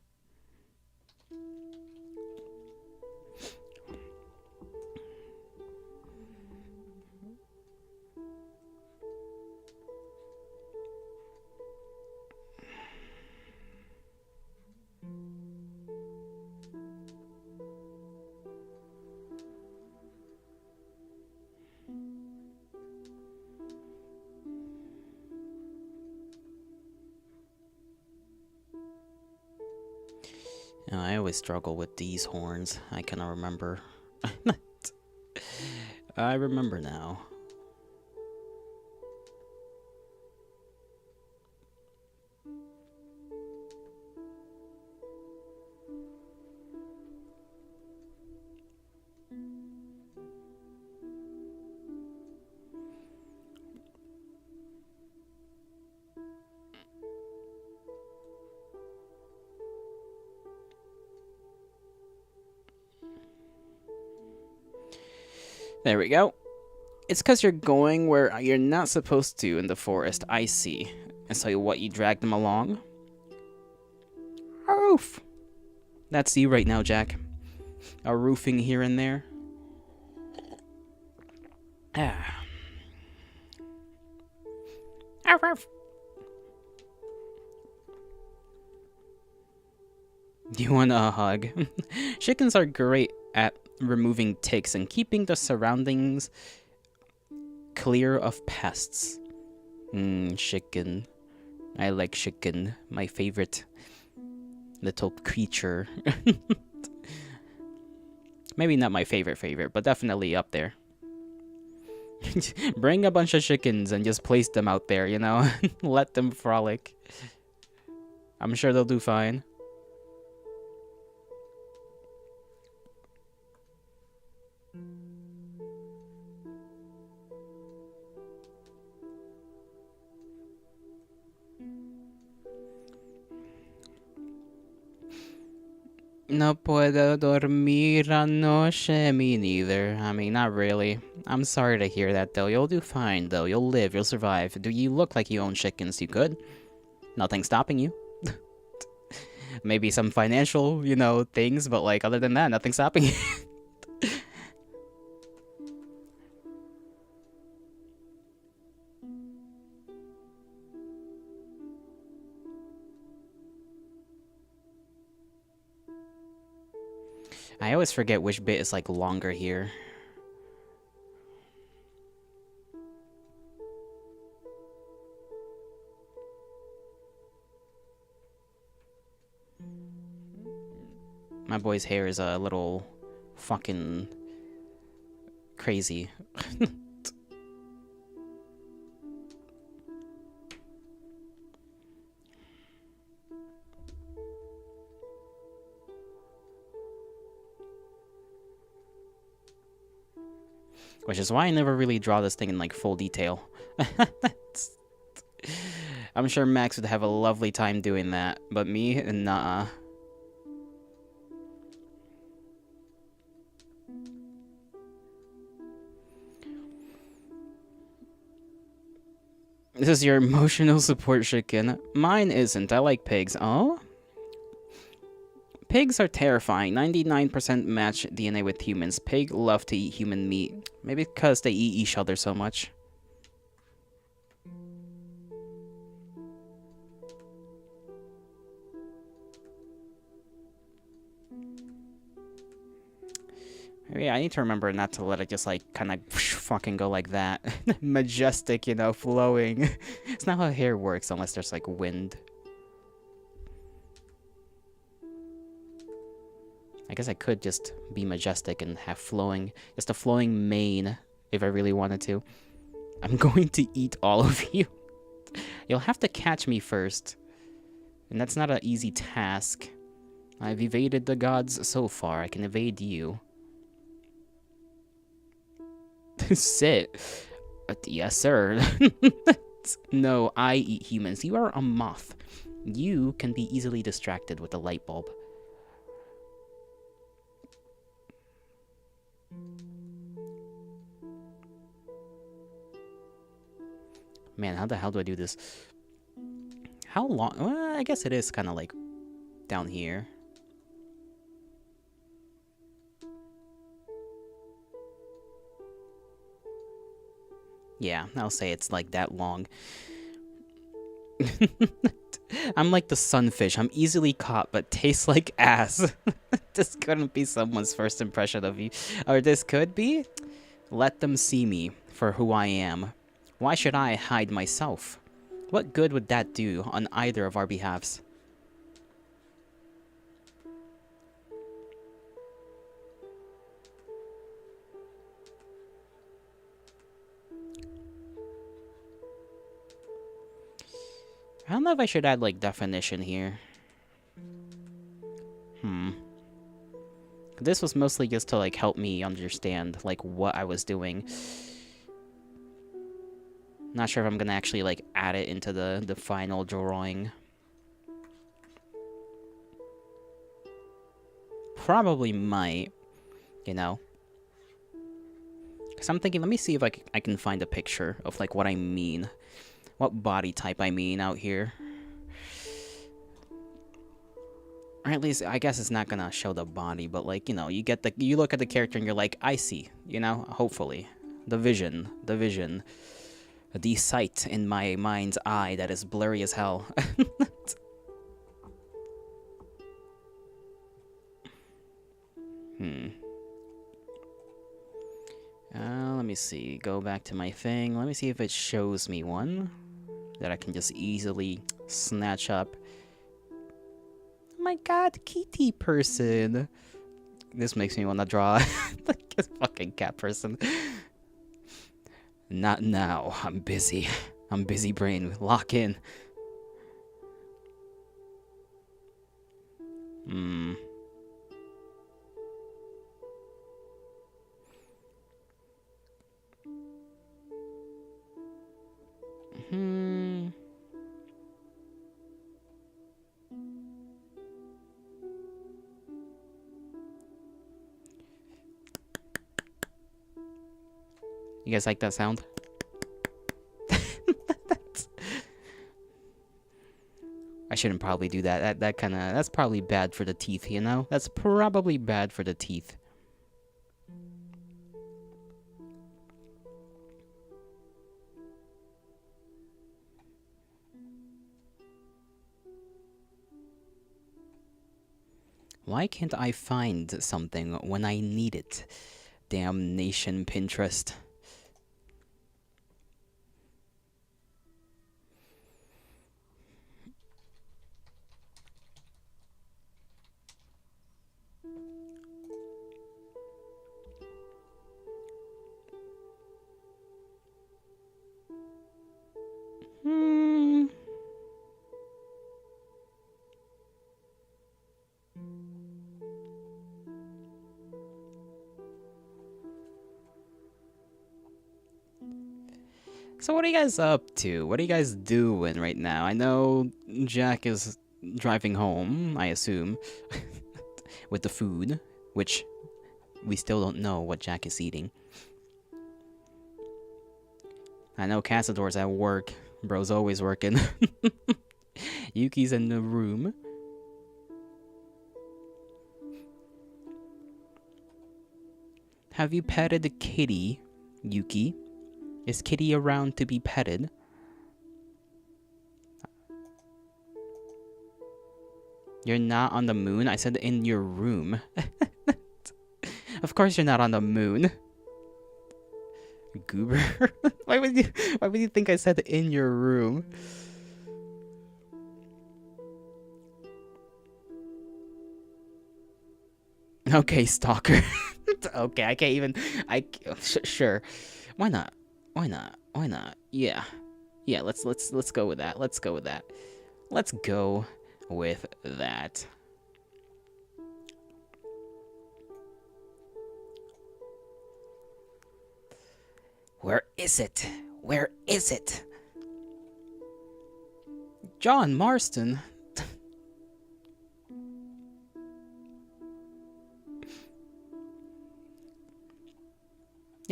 I always struggle with these horns. I cannot remember. I remember now. There we go. It's because you're going where you're not supposed to in the forest, I see. And so what, you dragged them along? Oof. That's you right now, Jack. A roofing here and there. Ah. Arf. Do you want a hug? Chickens are great at removing ticks and keeping the surroundings clear of pests. Chicken. I like chicken. My favorite little creature. Maybe not my favorite, but definitely up there. Bring a bunch of chickens and just place them out there, you know? Let them frolic. I'm sure they'll do fine. No puedo dormir anoche. Me neither. I mean, not really. I'm sorry to hear that, though. You'll do fine, though. You'll live. You'll survive. Do you look like you own chickens? You could. Nothing stopping you. Maybe some financial, you know, things, but, like, other than that, nothing stopping you. I always forget which bit is, like, longer here. My boy's hair is a little fucking crazy. Which is why I never really draw this thing in, like, full detail. I'm sure Max would have a lovely time doing that, but me, nah. This is your emotional support chicken. Mine isn't. I like pigs. Oh? Pigs are terrifying. 99% match DNA with humans. Pig love to eat human meat. Maybe because they eat each other so much. Yeah, I need to remember not to let it just, like, kind of fucking go like that. Majestic, you know, flowing. It's not how hair works unless there's, like, wind. I guess I could just be majestic and have flowing, just a flowing mane if I really wanted to. I'm going to eat all of you. You'll have to catch me first. And that's not an easy task. I've evaded the gods so far, I can evade you. Sit. Yes, sir. No, I eat humans. You are a moth. You can be easily distracted with a light bulb. Man, how the hell do I do this? How long? Well, I guess it is kind of like down here. Yeah, I'll say it's like that long. I'm like the sunfish. I'm easily caught, but tastes like ass. This couldn't be someone's first impression of you. Or this could be? Let them see me for who I am. Why should I hide myself? What good would that do on either of our behalves? I don't know if I should add, like, definition here. This was mostly just to, like, help me understand, like, what I was doing. Not sure if I'm gonna actually, like, add it into the final drawing. Probably might, you know. Because I'm thinking, let me see if I can find a picture of, like, what I mean. What body type I mean out here. Or at least, I guess it's not gonna show the body, but, like, you know, you look at the character and you're like, I see, you know, hopefully. The vision. The sight in my mind's eye that is blurry as hell. Let me see. Go back to my thing. Let me see if it shows me one that I can just easily snatch up. Oh my god, kitty person. This makes me want to draw like a fucking cat person. Not now. I'm busy. I'm busy brain. Lock in. You guys like that sound? I shouldn't probably do that. That's probably bad for the teeth, you know? That's probably bad for the teeth. Why can't I find something when I need it? Damnation Pinterest. So what are you guys up to? What are you guys doing right now? I know Jack is driving home, I assume, with the food, which we still don't know what Jack is eating. I know Casador's at work. Bro's always working. Yuki's in the room. Have you petted the kitty, Yuki? Is Kitty around to be petted? You're not on the moon? I said in your room. Of course you're not on the moon. Goober. Why would you think I said in your room? Okay, stalker. Okay, I can't even. Sure. Why not? Why not? Why not? Yeah. Yeah. Let's go with that. Let's go with that. Let's go with that. Where is it? Where is it? John Marston.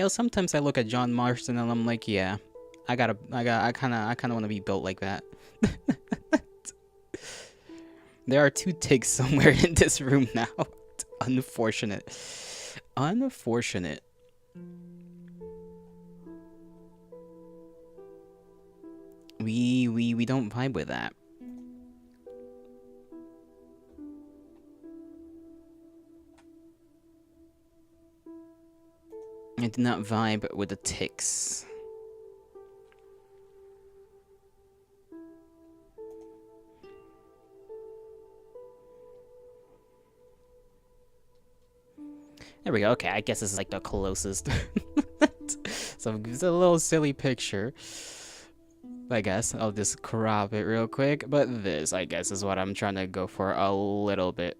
Sometimes I look at John Marston and I'm like, yeah, I kind of want to be built like that. There are 2 ticks somewhere in this room now. Unfortunate. Unfortunate. We don't vibe with that. I do not vibe with the ticks. There we go. Okay, I guess this is like the closest. So it's a little silly picture. I guess I'll just crop it real quick. But this, I guess, is what I'm trying to go for a little bit.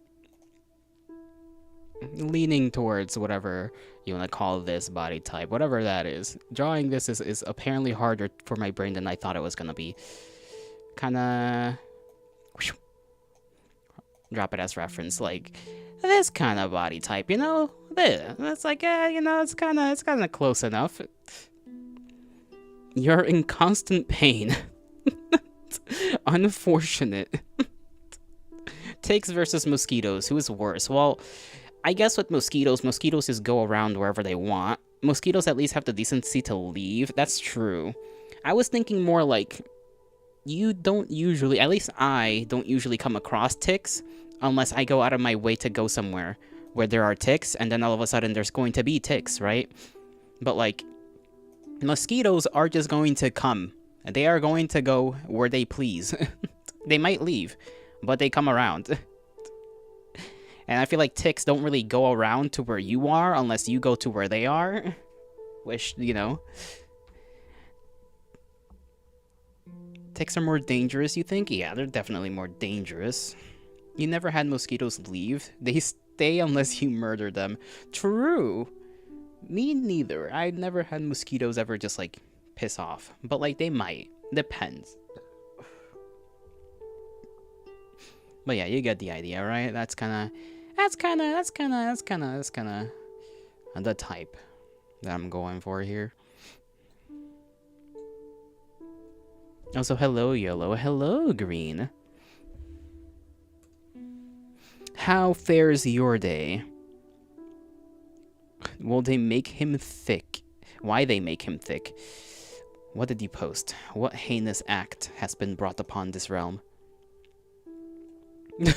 Leaning towards whatever you want to call this body type, whatever that is. Drawing this is apparently harder for my brain than I thought it was gonna be. Kinda drop it as reference, like this kind of body type, you know? That's like, you know, it's kind of close enough. You're in constant pain. Unfortunate. Ticks versus mosquitoes. Who is worse? Well, I guess with mosquitoes just go around wherever they want. Mosquitoes at least have the decency to leave. That's true. I was thinking more like, you don't usually, at least I don't usually come across ticks unless I go out of my way to go somewhere where there are ticks, and then all of a sudden there's going to be ticks, right? But like, mosquitoes are just going to come. They are going to go where they please. They might leave, but they come around. And I feel like ticks don't really go around to where you are unless you go to where they are. Which, you know. Ticks are more dangerous, you think? Yeah, they're definitely more dangerous. You never had mosquitoes leave. They stay unless you murder them. True. Me neither. I never had mosquitoes ever just, like, piss off. But, like, they might. Depends. But yeah, you get the idea, right? That's kind of the type that I'm going for here. Also, hello, yellow. Hello, green. How fares your day? Will they make him thick? Why they make him thick? What did you post? What heinous act has been brought upon this realm? You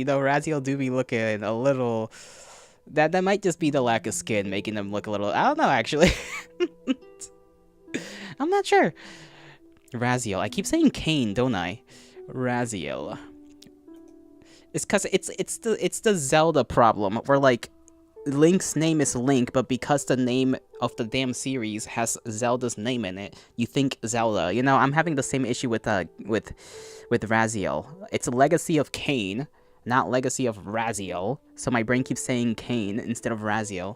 know, Raziel do be looking a little... That might just be the lack of skin making them look a little... I don't know, actually. I'm not sure. Raziel. I keep saying Kane, don't I? Raziel. It's because it's the Zelda problem, where, like, Link's name is Link, but because the name of the damn series has Zelda's name in it, you think Zelda. You know, I'm having the same issue with Raziel. It's a legacy of Kane, not legacy of Raziel. So my brain keeps saying Kane instead of Raziel.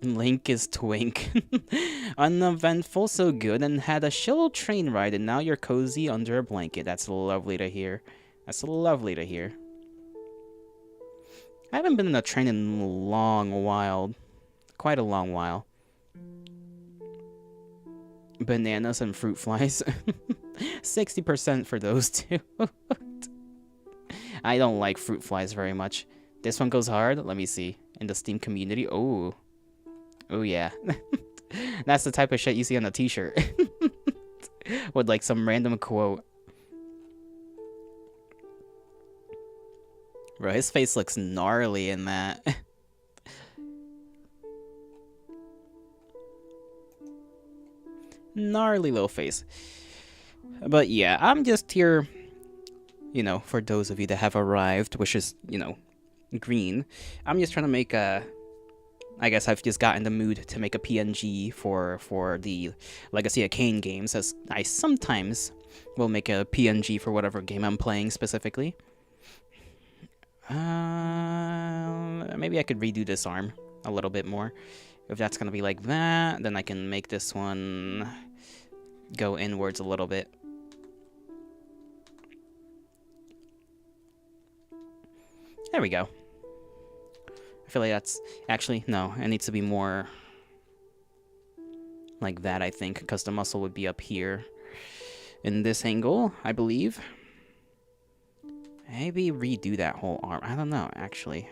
Link is Twink. Uneventful, so good, and had a chill train ride, and now you're cozy under a blanket. That's lovely to hear. That's lovely to hear. I haven't been in a train in a long while. Quite a long while. Bananas and fruit flies. 60% for those two. I don't like fruit flies very much. This one goes hard. Let me see. In the Steam community. Oh. Oh, yeah. That's the type of shit you see on a t-shirt. With like some random quote. Bro, his face looks gnarly in that. Gnarly little face. But yeah, I'm just here, you know, for those of you that have arrived, which is, you know, green. I'm just trying to make a... I guess I've just got in the mood to make a PNG for the Legacy of Kain games, as I sometimes will make a PNG for whatever game I'm playing specifically. Maybe I could redo this arm a little bit more. If that's gonna be like that, then I can make this one go inwards a little bit. There we go. I feel like that's... Actually, no. It needs to be more like that, I think, because the muscle would be up here in this angle, I believe. Maybe redo that whole arm. I don't know, actually.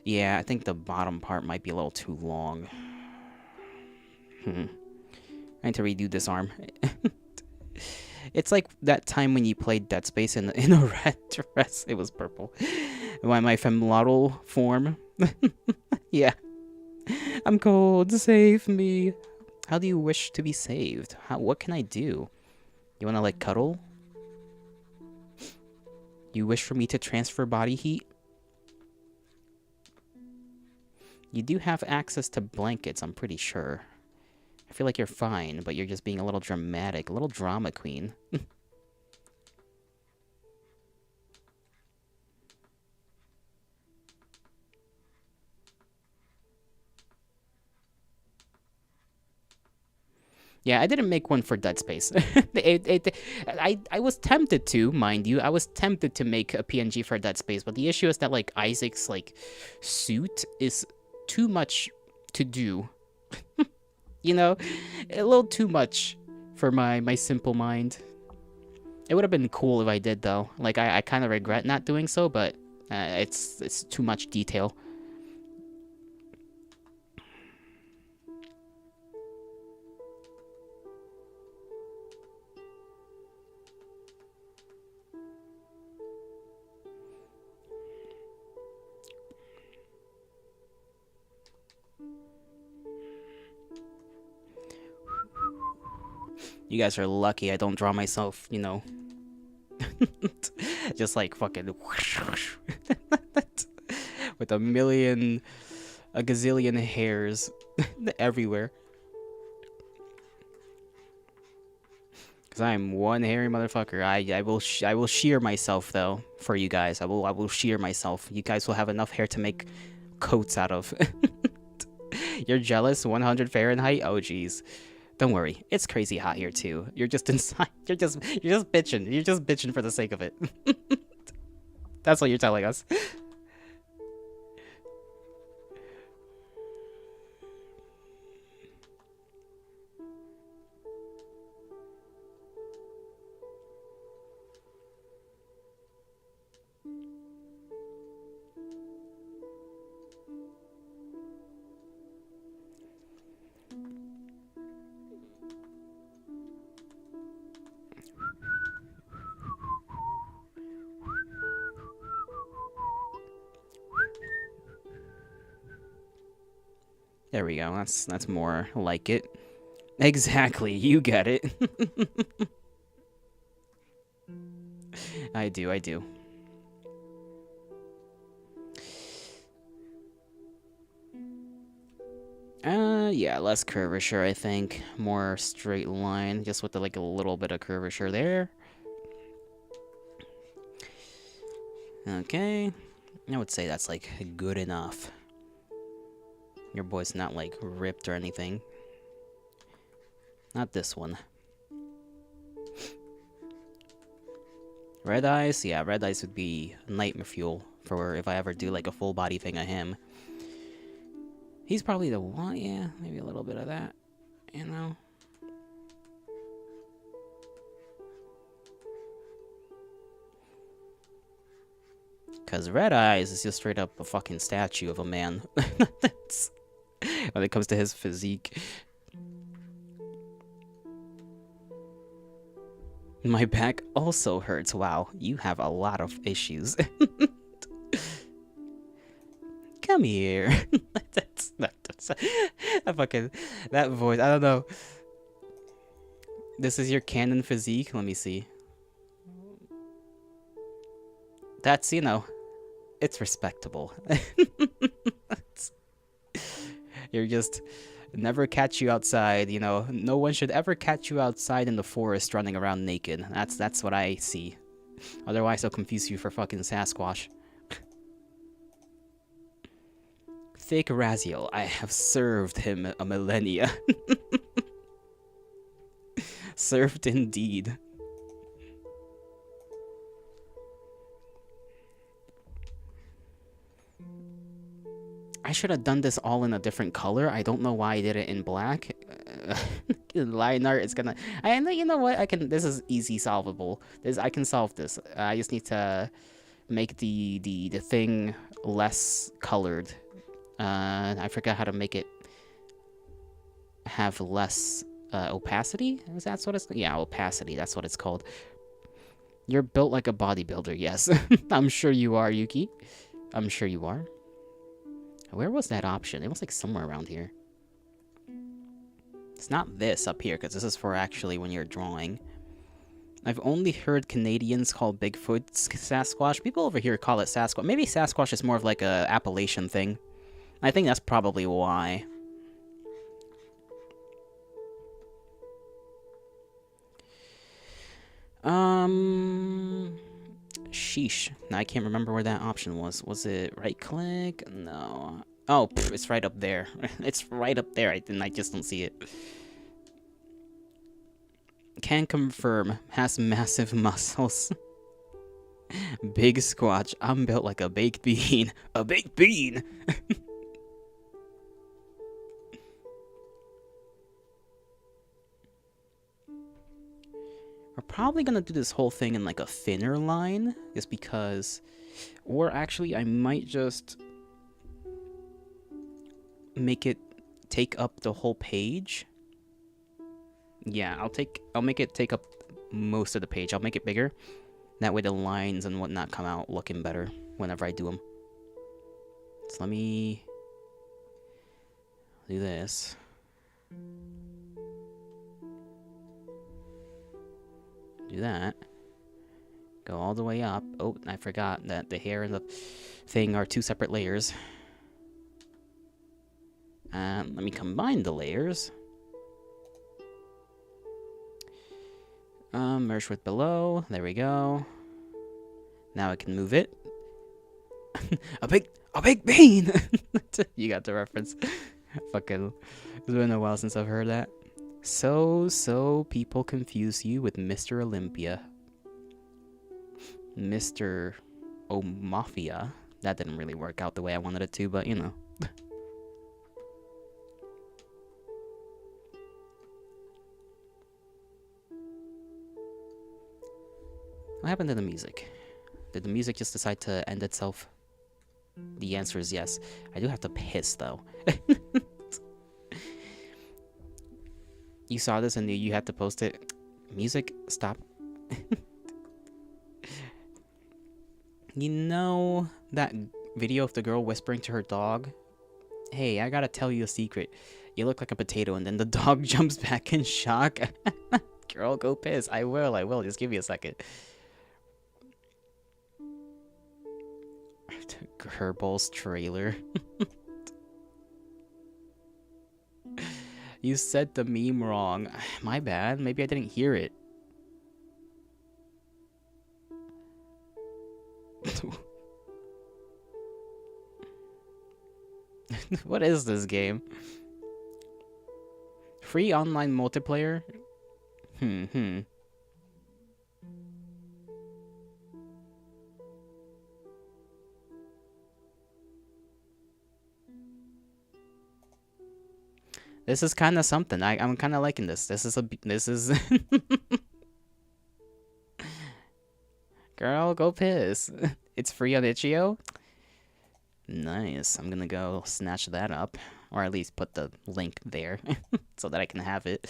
Yeah, I think the bottom part might be a little too long. I need to redo this arm. It's like that time when you played Dead Space in a red dress. It was purple. My femoral form. Yeah. I'm cold. Save me. How do you wish to be saved? What can I do? You want to, like, cuddle? You wish for me to transfer body heat? You do have access to blankets, I'm pretty sure. I feel like you're fine, but you're just being a little dramatic. A little drama queen. Yeah, I didn't make one for Dead Space. I was tempted to, mind you. I was tempted to make a PNG for Dead Space, but the issue is that, like, Isaac's, like, suit is too much to do. You know? A little too much for my simple mind. It would have been cool if I did, though. Like, I kind of regret not doing so, but it's too much detail. You guys are lucky I don't draw myself, you know. Just like fucking with a gazillion hairs everywhere. Cause I'm one hairy motherfucker. I will shear myself though for you guys. I will shear myself. You guys will have enough hair to make coats out of. You're jealous? 100 Fahrenheit? Oh jeez. Don't worry, it's crazy hot here too. You're just inside. You're just bitching. You're just bitching for the sake of it. That's what you're telling us. There we go. That's more like it. Exactly. You get it. I do. Yeah, less curvature, I think. More straight line, just with like a little bit of curvature there. Okay. I would say that's like good enough. Your boy's not like ripped or anything. Not this one. Red Eyes? Yeah, Red Eyes would be nightmare fuel for if I ever do like a full body thing of him. He's probably the one, yeah, maybe a little bit of that, you know? Because Red Eyes is just straight up a fucking statue of a man. When it comes to his physique. My back also hurts. Wow, you have a lot of issues. Come here. that's I fucking that voice. I don't know. This is your canon physique. Let me see. That's, you know, it's respectable. You're just never catch you outside, you know. No one should ever catch you outside in the forest running around naked. That's what I see. Otherwise, I'll confuse you for fucking Sasquatch. Fake Raziel, I have served him a millennia. Served indeed. I should have done this all in a different color. I don't know why I did it in black. Line art is gonna. I know. You know what? I can. This is easy solvable. I can solve this. I just need to make the thing less colored. I forgot how to make it have less opacity. Is that what it's? Yeah, opacity. That's what it's called. You're built like a bodybuilder. Yes, I'm sure you are, Yuki. I'm sure you are. Where was that option? It was like somewhere around here. It's not this up here, because this is for actually when you're drawing. I've only heard Canadians call Bigfoot Sasquatch. People over here call it Sasquatch. Maybe Sasquatch is more of like a Appalachian thing. I think that's probably why. Sheesh. Now I can't remember where that option was. Was it right click? No. Oh, it's right up there. It's right up there. I just don't see it. Can confirm. Has massive muscles. Big Squatch. I'm built like a baked bean. A baked bean! We're probably gonna do this whole thing in like a thinner line, just because, or actually I might just make it take up the whole page. Yeah, I'll make it take up most of the page. I'll make it bigger. That way the lines and whatnot come out looking better whenever I do them. So let me do this. Do that. Go all the way up. Oh, I forgot that the hair and the thing are two separate layers. Let me combine the layers. Merge with below. There we go. Now I can move it. a big bean! You got the reference. Fucking, it's been a while since I've heard that. So people confuse you with Mr. Olympia. Mr. Omafia. That didn't really work out the way I wanted it to, but you know. What happened to the music? Did the music just decide to end itself? The answer is yes. I do have to piss, though. You saw this and you had to post it. Music, stop. You know that video of the girl whispering to her dog? Hey, I gotta tell you a secret. You look like a potato, and then the dog jumps back in shock. Girl, go piss. I will. Just give me a second. Gerbil's trailer. You said the meme wrong. My bad. Maybe I didn't hear it. What is this game? Free online multiplayer? This is kind of something. I'm kind of liking this. This is Girl, go piss. It's free on itch.io? Nice. I'm gonna go snatch that up. Or at least put the link there so that I can have it.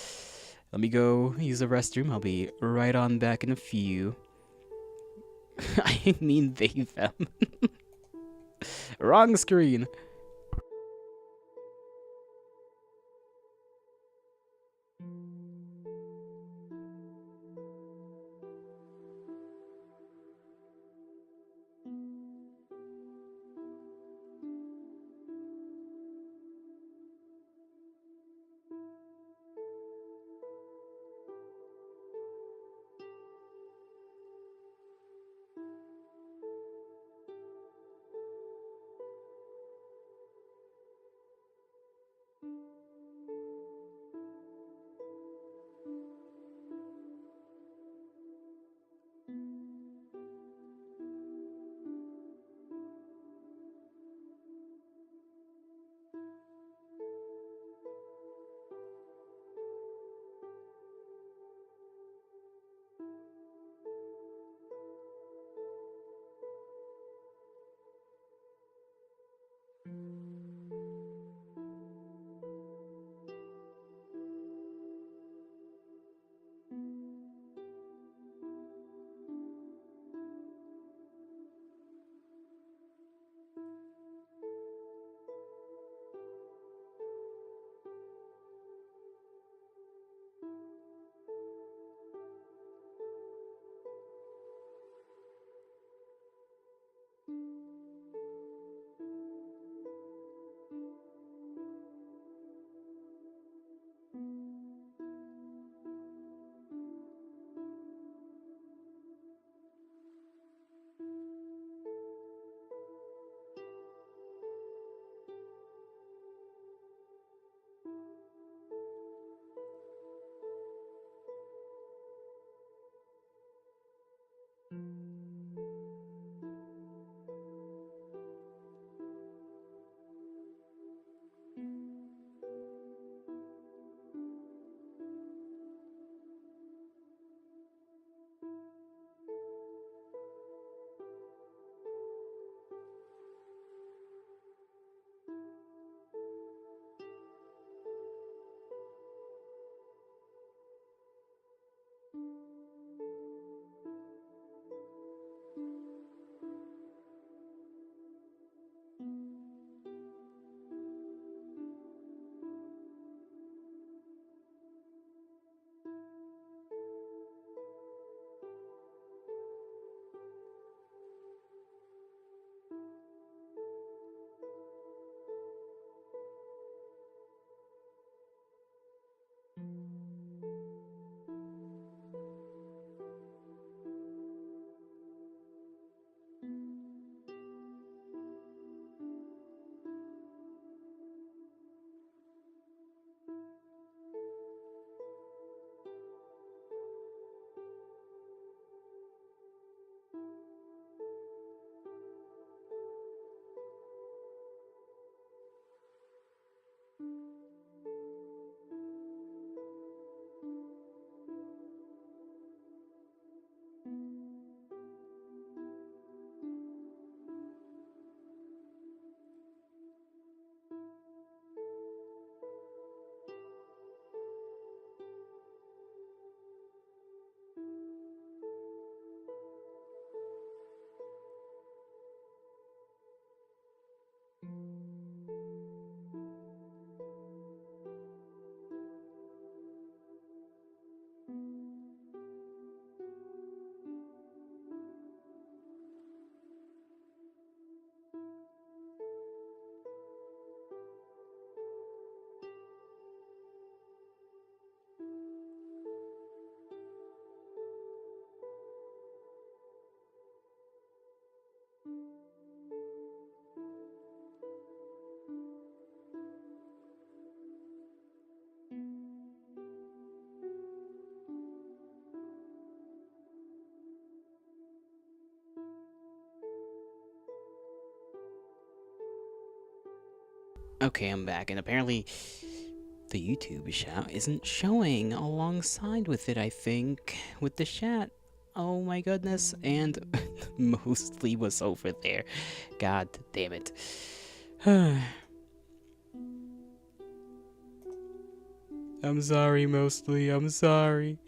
Let me go use the restroom. I'll be right on back in a few. I mean they, them. Wrong screen. Okay, I'm back, and apparently the YouTube shout isn't showing alongside with it, I think, with the chat. Oh my goodness, and mostly was over there. God damn it. I'm sorry, mostly. I'm sorry.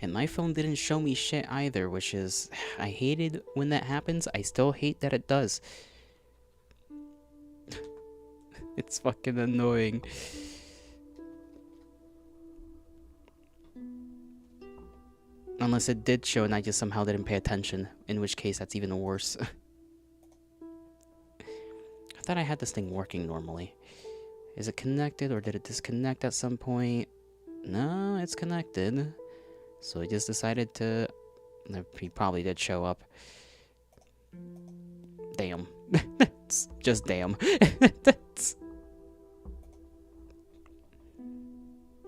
And my phone didn't show me shit either, which is... I hated when that happens. I still hate that it does. It's fucking annoying. Unless it did show and I just somehow didn't pay attention. In which case, that's even worse. I thought I had this thing working normally. Is it connected or did it disconnect at some point? No, it's connected. So I just decided to... He probably did show up. Damn. Just damn.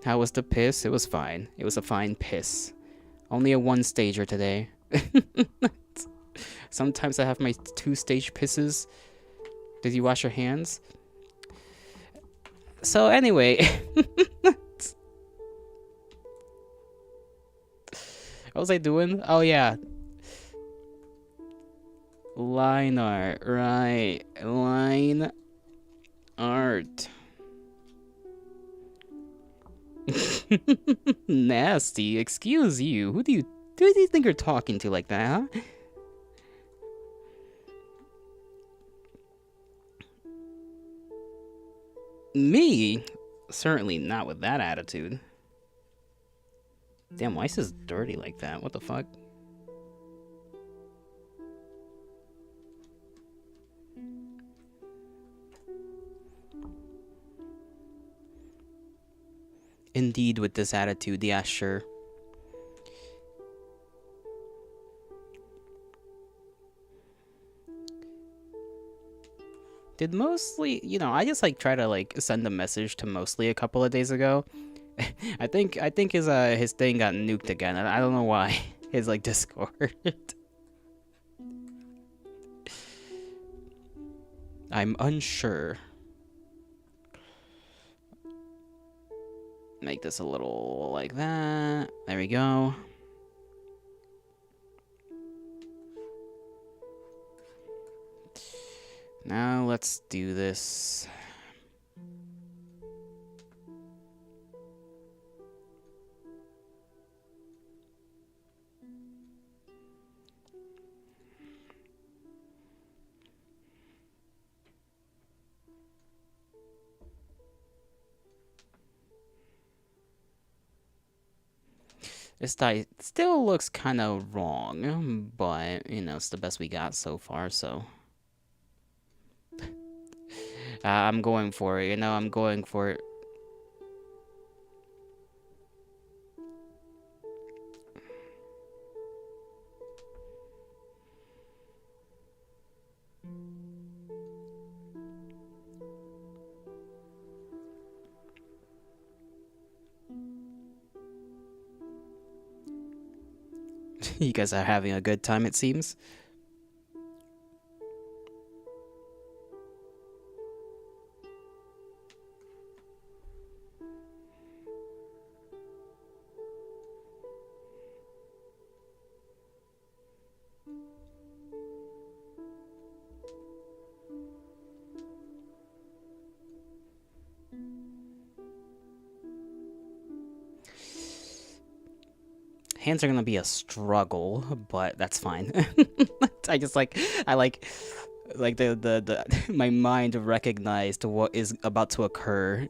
How was the piss? It was fine. It was a fine piss. Only a one-stager today. Sometimes I have my two-stage pisses. Did you wash your hands? So anyway... What was I doing? Oh, yeah. Line art. Right. Line art. Nasty. Excuse you. Who do you think you're talking to like that, huh? Me? Certainly not with that attitude. Damn, why is this dirty like that? What the fuck? Indeed, with this attitude, yeah, sure. Did mostly, I just like try to like send a message to mostly a couple of days ago. I think his thing got nuked again. I don't know why. His like Discord. I'm unsure. Make this a little like that. There we go. Now let's do this. This die still looks kind of wrong, but, it's the best we got so far, so. I'm going for it, I'm going for it. You guys are having a good time, it seems. Hands are gonna be a struggle, but that's fine. I like the my mind recognized what is about to occur.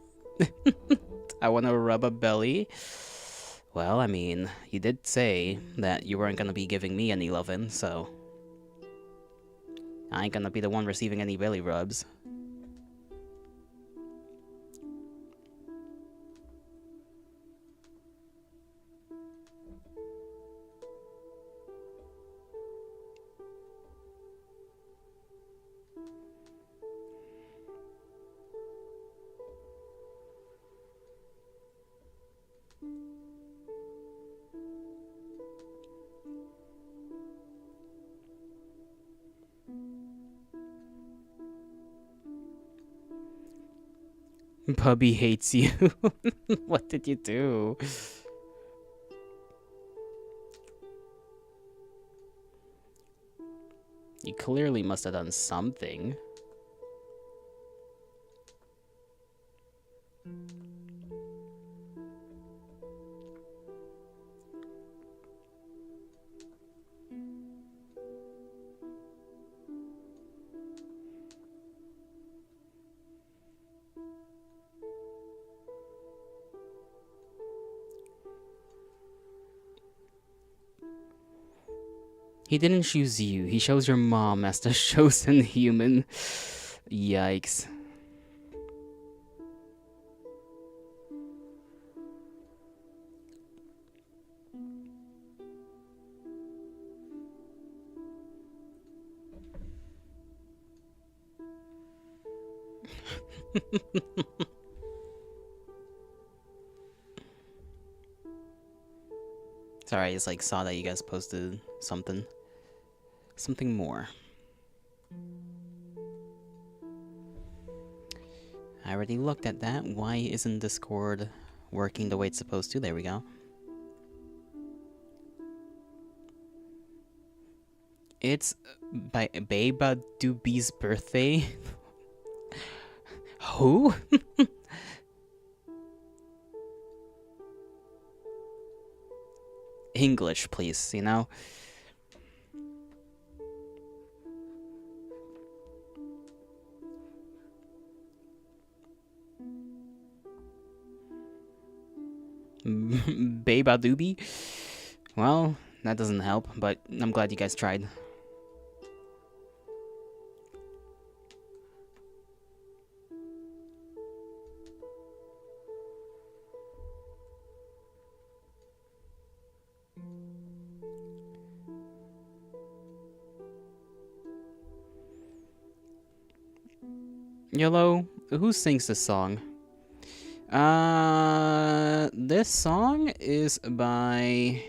I want to rub a belly. Well, I mean, you did say that you weren't gonna be giving me any lovin', so I ain't gonna be the one receiving any belly rubs. Puppy hates you. What did you do? You clearly must have done something. He didn't choose you. He chose your mom as the chosen human. Yikes. Sorry, I just like saw that you guys posted something more. I already looked at that. Why isn't Discord working the way it's supposed to? There we go. It's by Beba Doobie's birthday. Who? English, please, you know? Beba Doobie? Well, that doesn't help, but I'm glad you guys tried. Yellow, who sings this song? This song is by...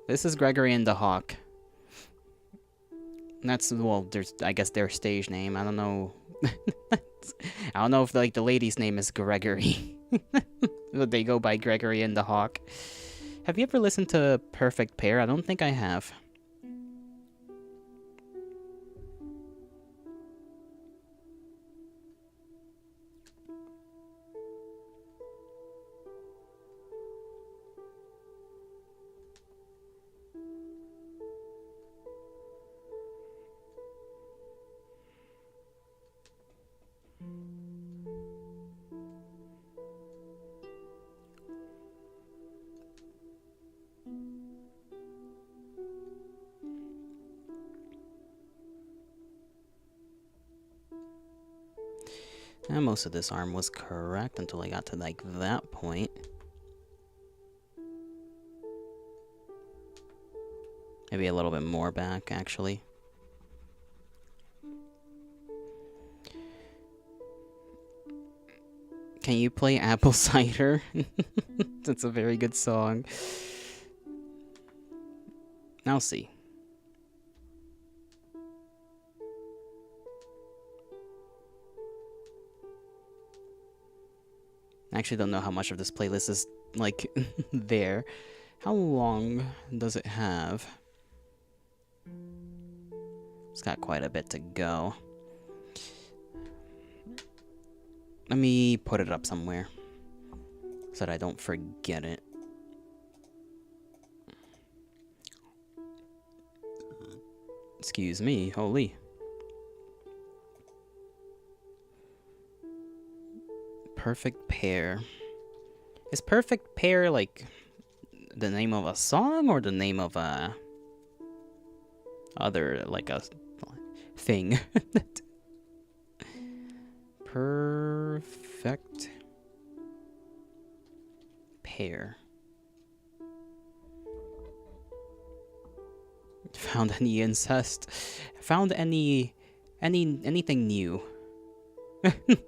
This is Gregory and the Hawk. That's, well, there's, I guess, their stage name. I don't know. I don't know if, like, the lady's name is Gregory. But they go by Gregory and the Hawk. Have you ever listened to Perfect Pair? I don't think I have. And most of this arm was correct until I got to, like, that point. Maybe a little bit more back, actually. Can you play Apple Cider? That's a very good song. I'll see. I actually don't know how much of this playlist is, like, there. How long does it have? It's got quite a bit to go. Let me put it up somewhere so that I don't forget it. Excuse me, holy. Perfect Pair. Is Perfect Pair like the name of a song or the name of a other, like, a thing? Perfect Pair. Found any incest? Found anything new?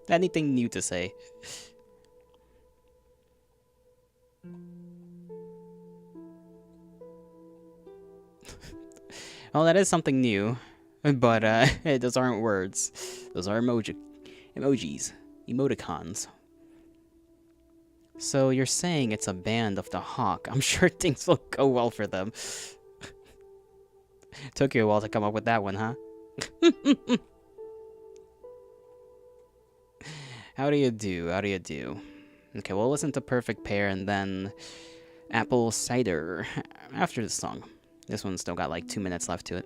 Anything new to say? Well, that is something new, but those aren't words. Those are emojis, emoticons. So you're saying it's a band of the Hawk. I'm sure things will go well for them. Took you a while to come up with that one, huh? How do you do? How do you do? Okay, we'll listen to Perfect Pair and then Apple Cider after this song. This one's still got like 2 minutes left to it.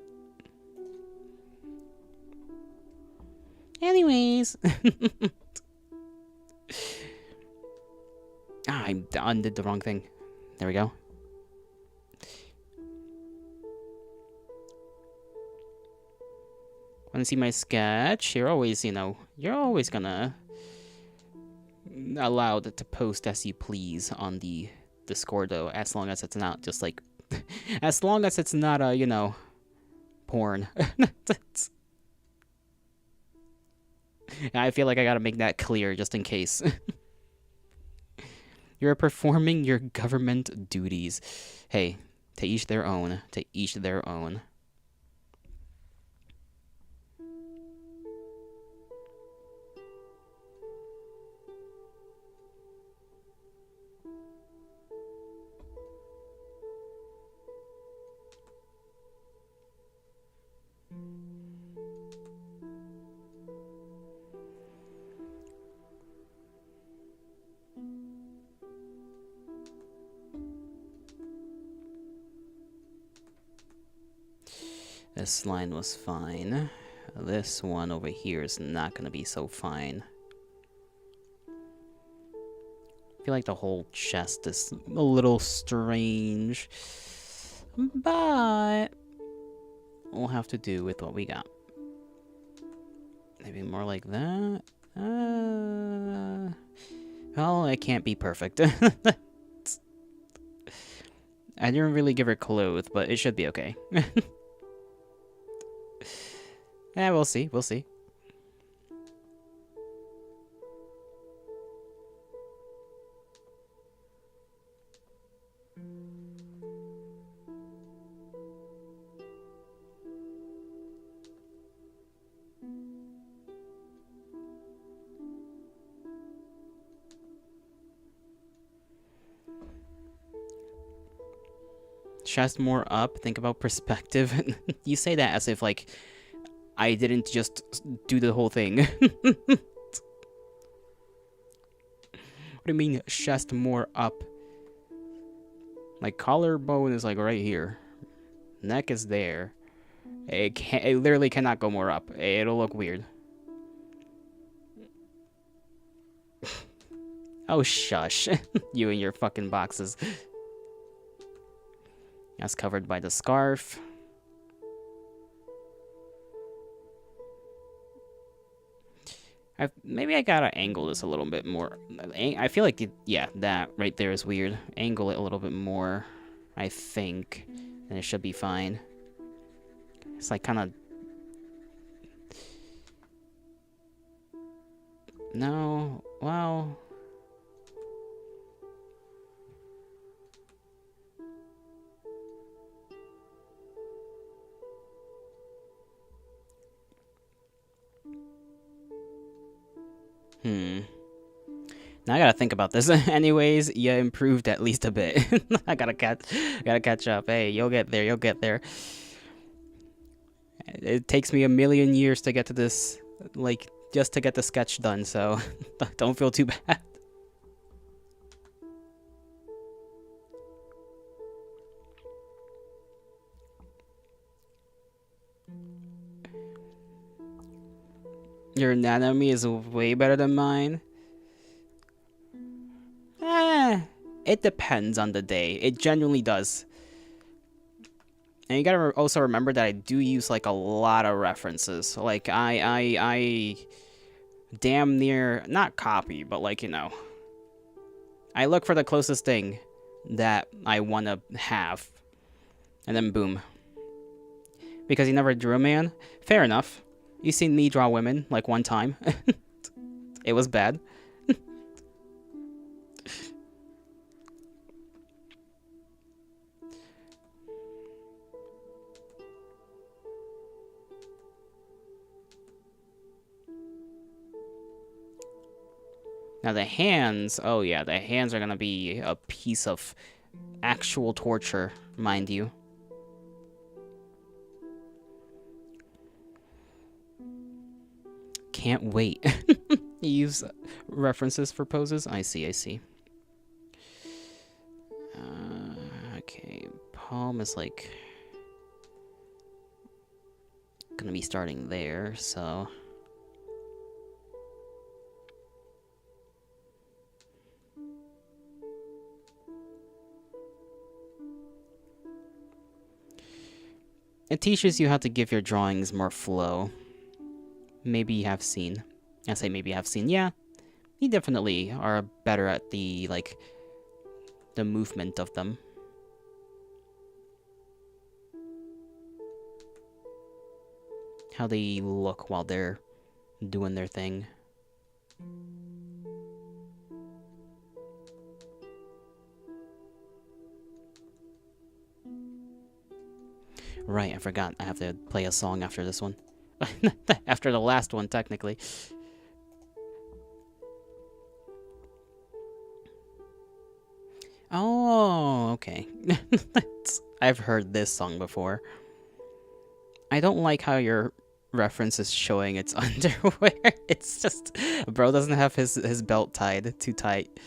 Anyways. I undid the wrong thing. There we go. Want to see my sketch? You're always, you're always gonna allowed to post as you please on the Discord, though, as long as it's not just like, as long as it's not porn. I feel like I gotta make that clear just in case. You're performing your government duties. Hey, to each their own. To each their own. This line was fine. This one over here is not gonna be so fine. I feel like the whole chest is a little strange. But we'll have to do with what we got. Maybe more like that. Well, it can't be perfect. I didn't really give her clothes, but it should be okay. Yeah, we'll see. We'll see. Chest more up. Think about perspective. You say that as if, like, I didn't just do the whole thing. What do you mean, chest more up? Like, collarbone is, like, right here. Neck is there. It literally cannot go more up. It'll look weird. Oh, shush. You and your fucking boxes. That's covered by the scarf. Maybe I gotta angle this a little bit more. I feel like, yeah, that right there is weird. Angle it a little bit more, I think, and it should be fine. It's like kind of... No, well... Now I gotta think about this. Anyways, you improved at least a bit. I gotta catch up. Hey, you'll get there. You'll get there. It takes me a million years to get to this, like, just to get the sketch done. So don't feel too bad. Your anatomy is way better than mine. It depends on the day. It genuinely does. And you gotta also remember that I do use, like, a lot of references. Like, I damn near, not copy, but, like, I look for the closest thing that I want to have. And then boom. Because you never drew a man? Fair enough. You seen me draw women, like, one time. It was bad. Now the hands, oh yeah, the hands are gonna be a piece of actual torture, mind you. can't wait. You use references for poses? I see, I see. Okay, palm is like gonna be starting there, so it teaches you how to give your drawings more flow. Maybe you have seen. I say maybe you have seen. Yeah, you definitely are better at the, like, the movement of them. How they look while they're doing their thing. Right, I forgot. I have to play a song after this one. After the last one, technically. Oh, okay. I've heard this song before. I don't like how your reference is showing its underwear. It's just... Bro doesn't have his belt tied too tight.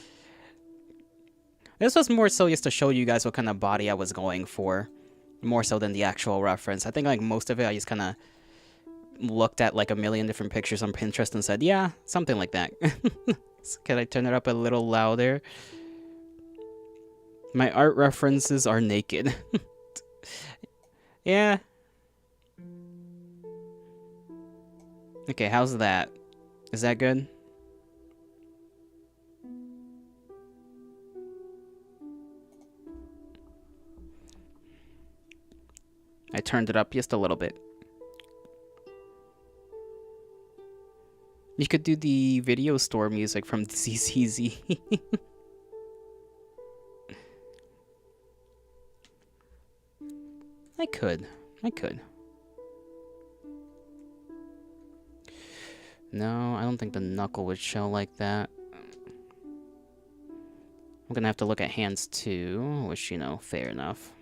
This was more so just to show you guys what kind of body I was going for. More so than the actual reference. I think, like, most of it I just kind of looked at, like, a million different pictures on Pinterest and said, yeah, something like that. Can I turn it up a little louder? My art references are naked. Yeah. Okay, how's that? Is that good? I turned it up just a little bit. You could do the video store music from CCZ. I could. No, I don't think the knuckle would show like that. I'm gonna have to look at hands too, which, you know, fair enough.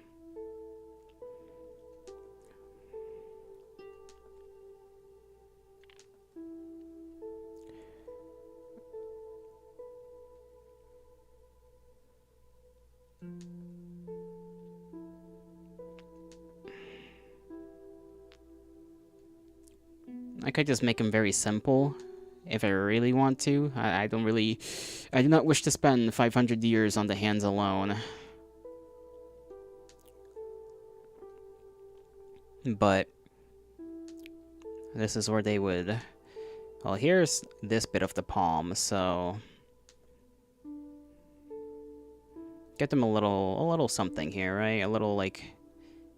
I could just make them very simple if I really want to. I do not wish to spend 500 years on the hands alone. But this is where they would... Well, here's this bit of the palm, so... Get them a little something here, right? A little, like,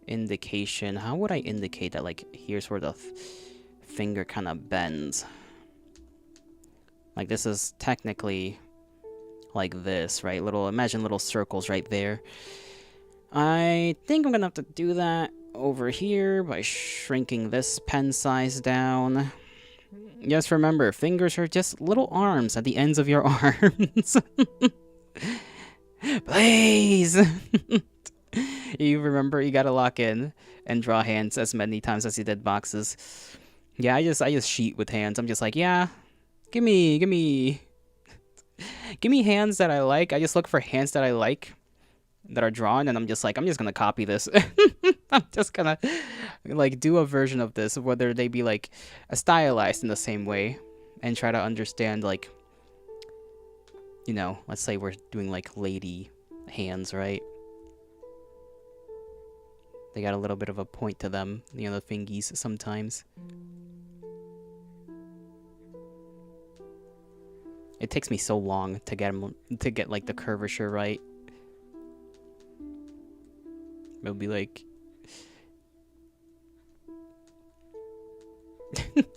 indication. How would I indicate that? Like, here's where the finger kind of bends. Like, this is technically like this, right? Imagine little circles right there. I think I'm gonna have to do that over here by shrinking this pen size down. Just remember, fingers are just little arms at the ends of your arms. Please! You remember, you gotta lock in and draw hands as many times as you did boxes. Yeah, I just cheat with hands. I'm just like, yeah, give me hands that I like. I just look for hands that I like that are drawn, and I'm just gonna copy this. I'm just gonna, like, do a version of this, whether they be, like, stylized in the same way, and try to understand, like, you know, let's say we're doing, like, lady hands, right? They got a little bit of a point to them, you know, the fingies sometimes. It takes me so long to get like the curvature right. It'll be like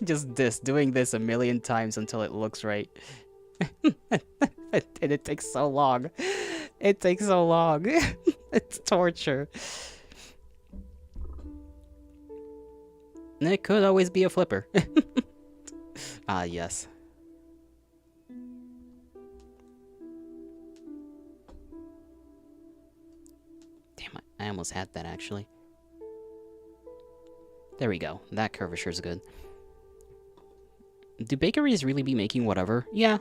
just doing this a million times until it looks right. And it takes so long. It takes so long. It's torture. And it could always be a flipper. Ah, yes. Damn it, I almost had that, actually. There we go. That curvature is good. Do bakeries really be making whatever? Yeah.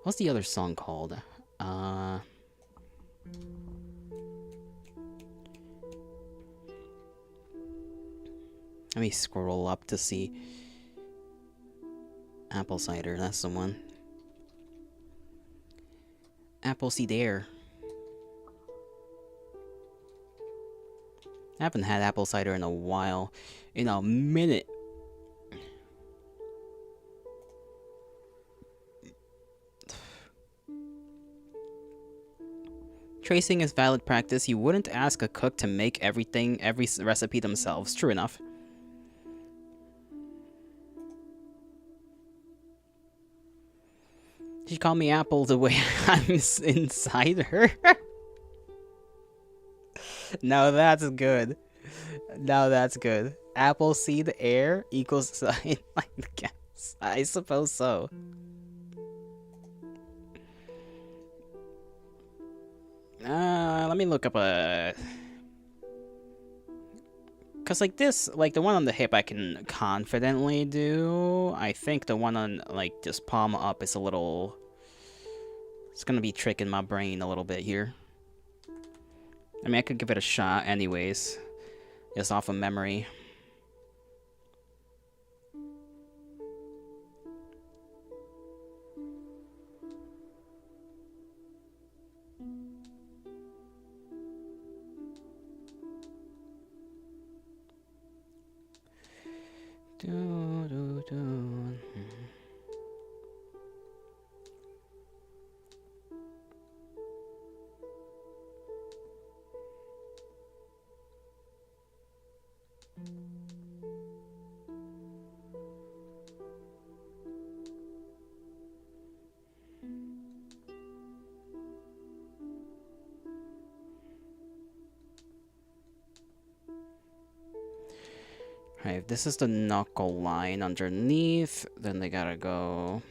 What's the other song called? Let me scroll up to see. Apple cider, that's the one. Apple cider. I haven't had apple cider in a while. In a minute. Tracing is valid practice. You wouldn't ask a cook to make every recipe themselves. True enough. She called me Apple the way I'm inside her. Now that's good. Now that's good. Appleseed air equals sign. I guess. I suppose so. Let me look up a... Because, like, this, like, the one on the hip I can confidently do. I think the one on, like, just palm up is a little... It's gonna be tricking my brain a little bit here. I mean, I could give it a shot anyways. Just off of memory. Alright, if this is the knuckle line underneath, then they gotta go...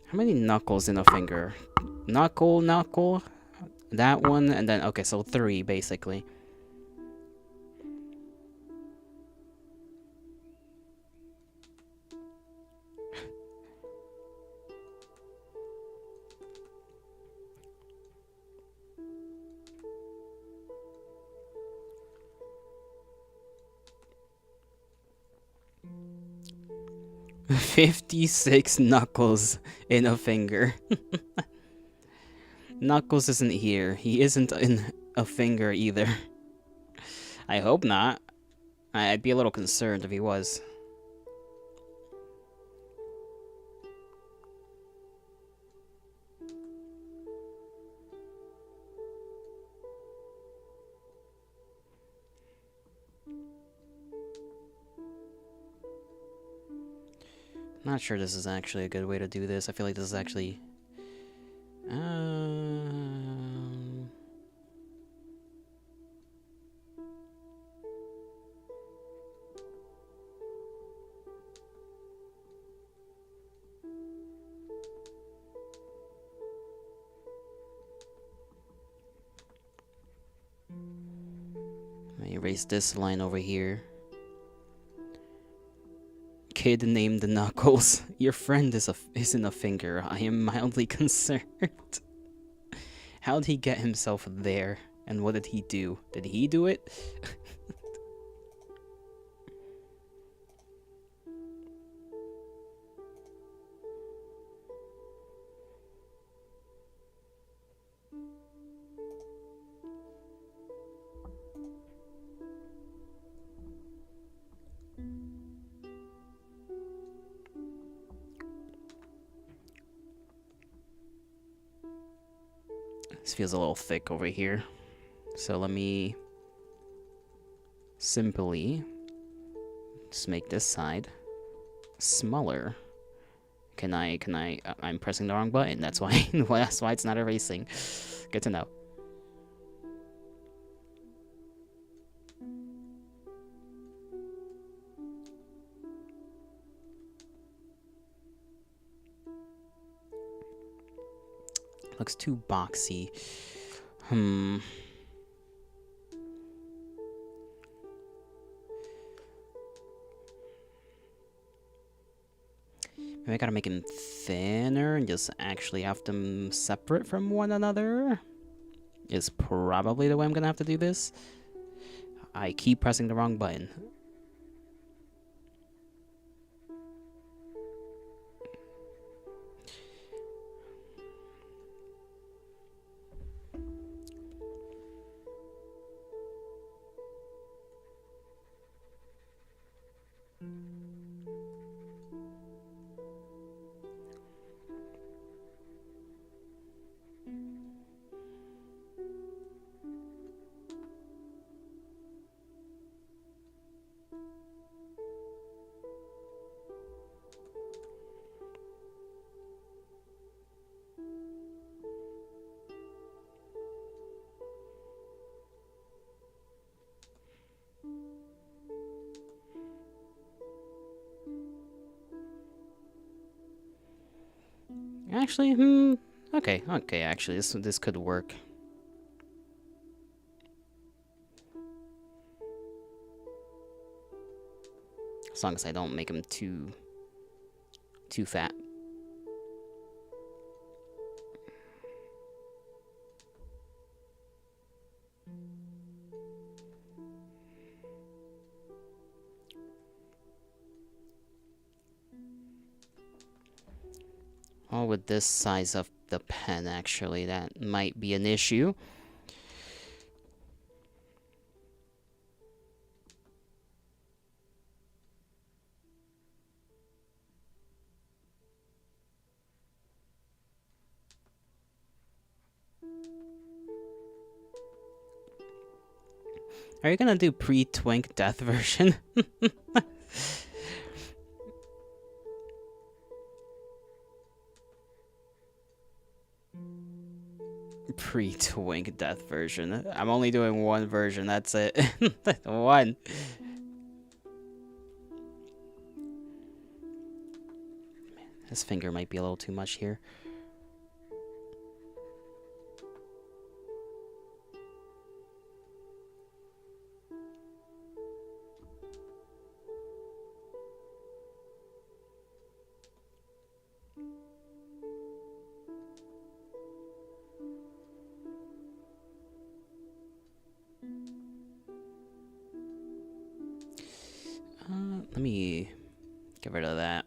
How many knuckles in a finger? Knuckle, that one, and then, okay, so 3, basically. "56 knuckles in a finger." Knuckles isn't here. He isn't in a finger either. I hope not. I'd be a little concerned if he was. Not sure this is actually a good way to do this. I feel like this is actually... Let me erase this line over here. Kid named Knuckles. Your friend isn't a finger. I am mildly concerned. How'd he get himself there? And what did he do? Did he do it? This feels a little thick over here. So let me simply just make this side smaller. I'm pressing the wrong button. That's why that's why it's not erasing. Good to know. Looks too boxy. Maybe I gotta make him thinner and just actually have them separate from one another. Is probably the way I'm gonna have to do this. I keep pressing the wrong button. Actually, okay, actually, this could work. As long as I don't make him too fat. Oh, with this size of the pen, actually, that might be an issue. Are you gonna do pre-twink death version? Pre-twink death version. I'm only doing one version, that's it. One. Man, his finger might be a little too much here. Let me get rid of that.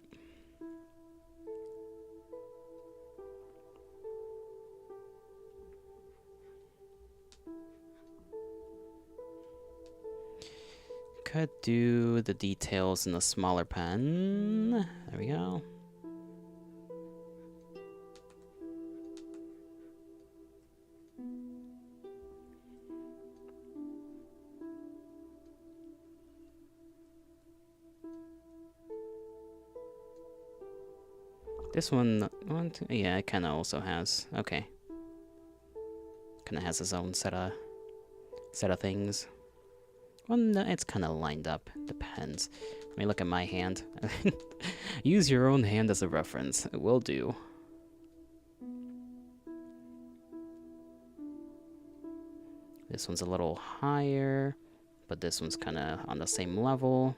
Could do the details in a smaller pen. There we go. This one, yeah, it kind of also has. Okay, kind of has its own set of things. Well, no, it's kind of lined up. Depends. Let me look at my hand. Use your own hand as a reference. It will do. This one's a little higher, but this one's kind of on the same level.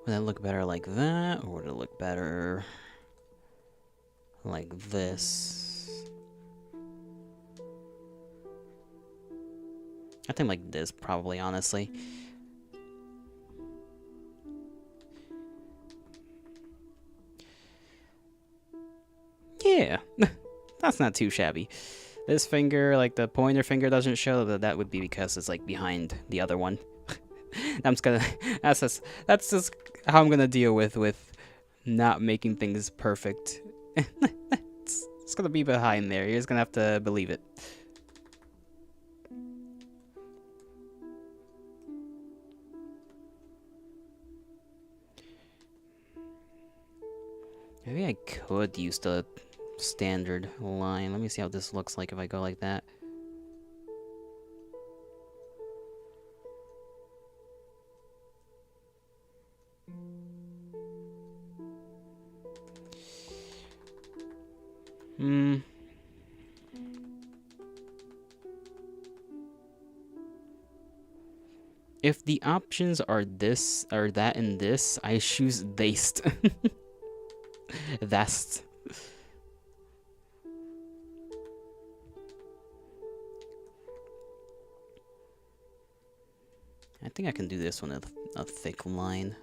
Would that look better like that, or would it look better like this? I think like this, probably, honestly. Yeah, that's not too shabby. This finger, like the pointer finger doesn't show, but that would be because it's like behind the other one. I'm just gonna, that's just how I'm gonna deal with not making things perfect. It's gonna be behind there. You're just gonna have to believe it. Maybe I could use the standard line. Let me see how this looks like if I go like that. If the options are this or that and this, I choose thast. Thast. I think I can do this one with a thick line.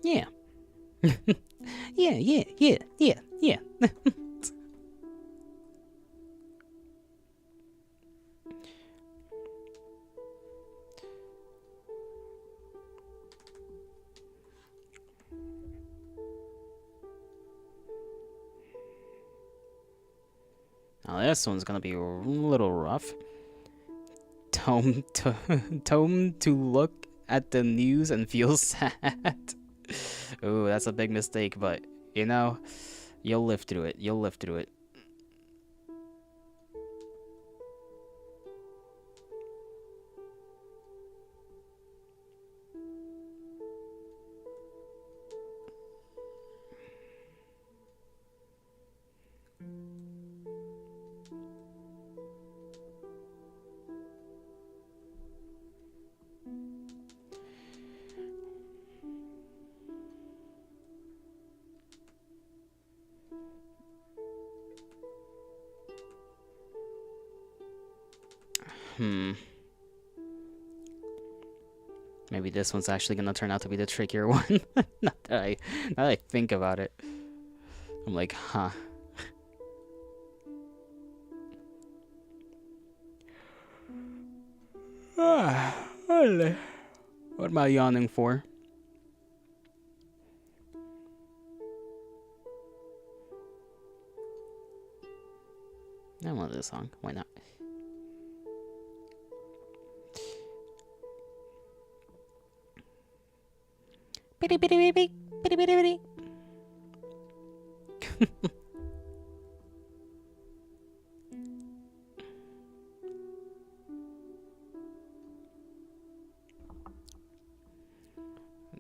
Yeah. Yeah. Now this one's gonna be a little rough. Tome to look at the news and feel sad. Ooh, that's a big mistake, but you know, you'll live through it. You'll live through it. Maybe this one's actually gonna turn out to be the trickier one. now that I think about it, I'm like, huh. What am I yawning for? I want this song. Why not? Bitty bitty bitty bitty bitty bitty.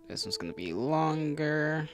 This one's gonna be longer.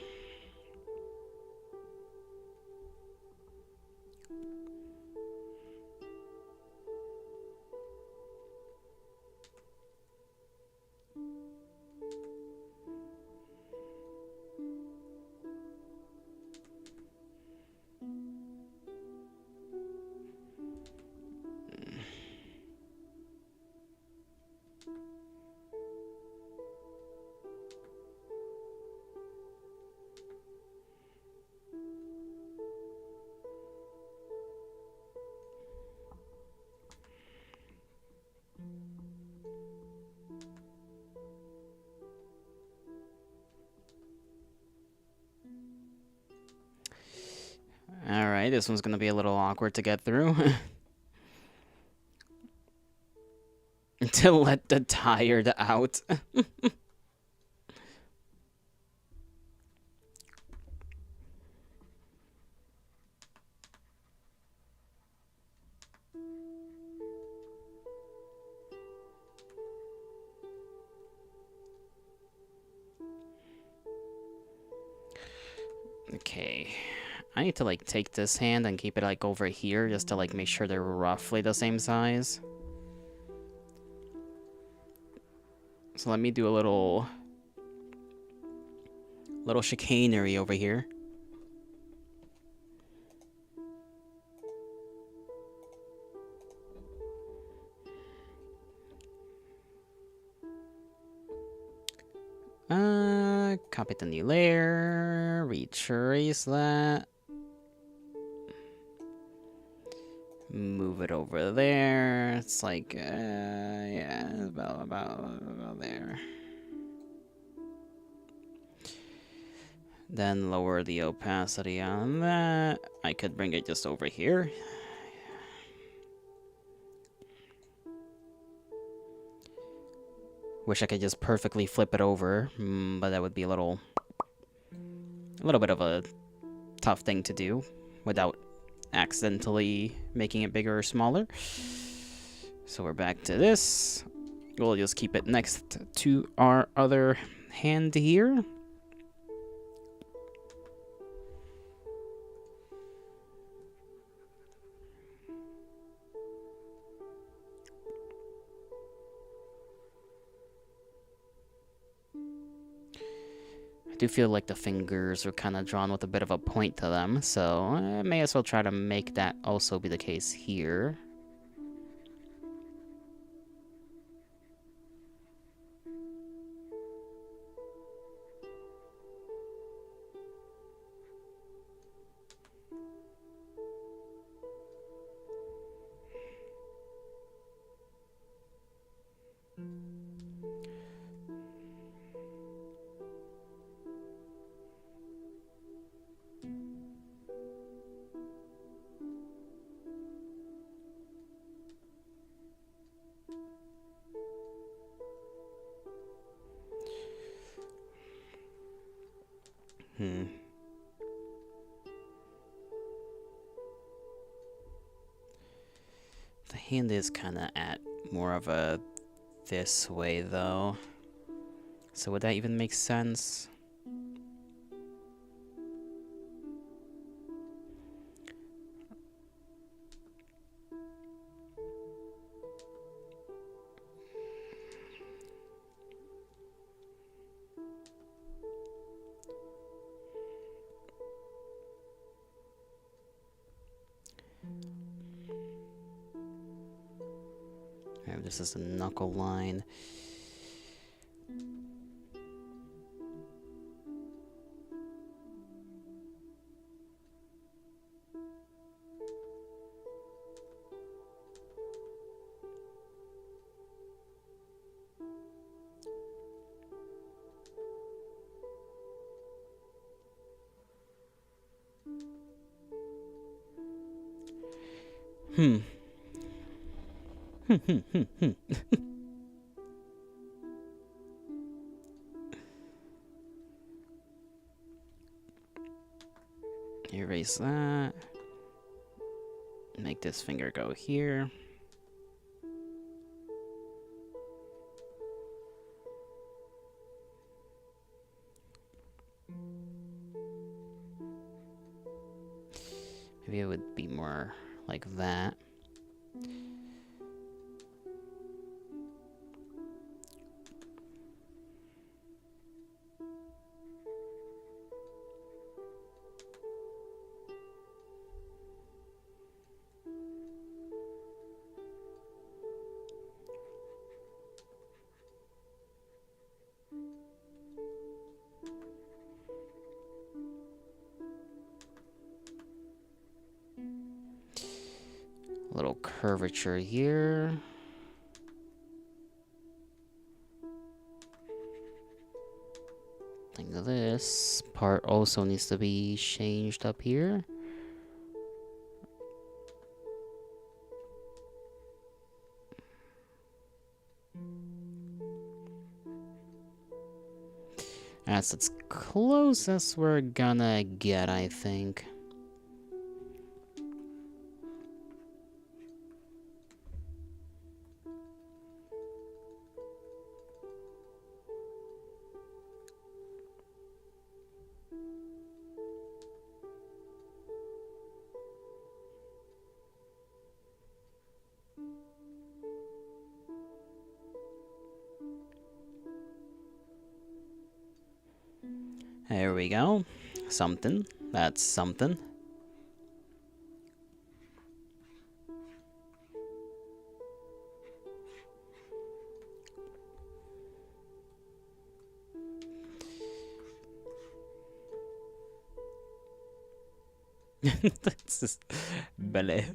Alright, this one's gonna be a little awkward to get through. To let the tired out. Okay. I need to like take this hand and keep it like over here just to like make sure they're roughly the same size. So let me do a little chicanery over here. Copy the new layer, retrace that. Move it over there. It's like, yeah, about there. Then lower the opacity on that. I could bring it just over here. Wish I could just perfectly flip it over, but that would be a little bit of a tough thing to do without accidentally making it bigger or smaller. So we're back to this. We'll just keep it next to our other hand here. I do feel like the fingers are kind of drawn with a bit of a point to them, so I may as well try to make that also be the case here. The hand is kind of at more of a this way, though. So would that even make sense? Alright, this is a knuckle line. Erase that. Make this finger go here. Maybe it would be more like that. A little curvature here. I think this part also needs to be changed up here. That's as close as we're gonna get, I think. There we go. Something. That's something. That's just belly.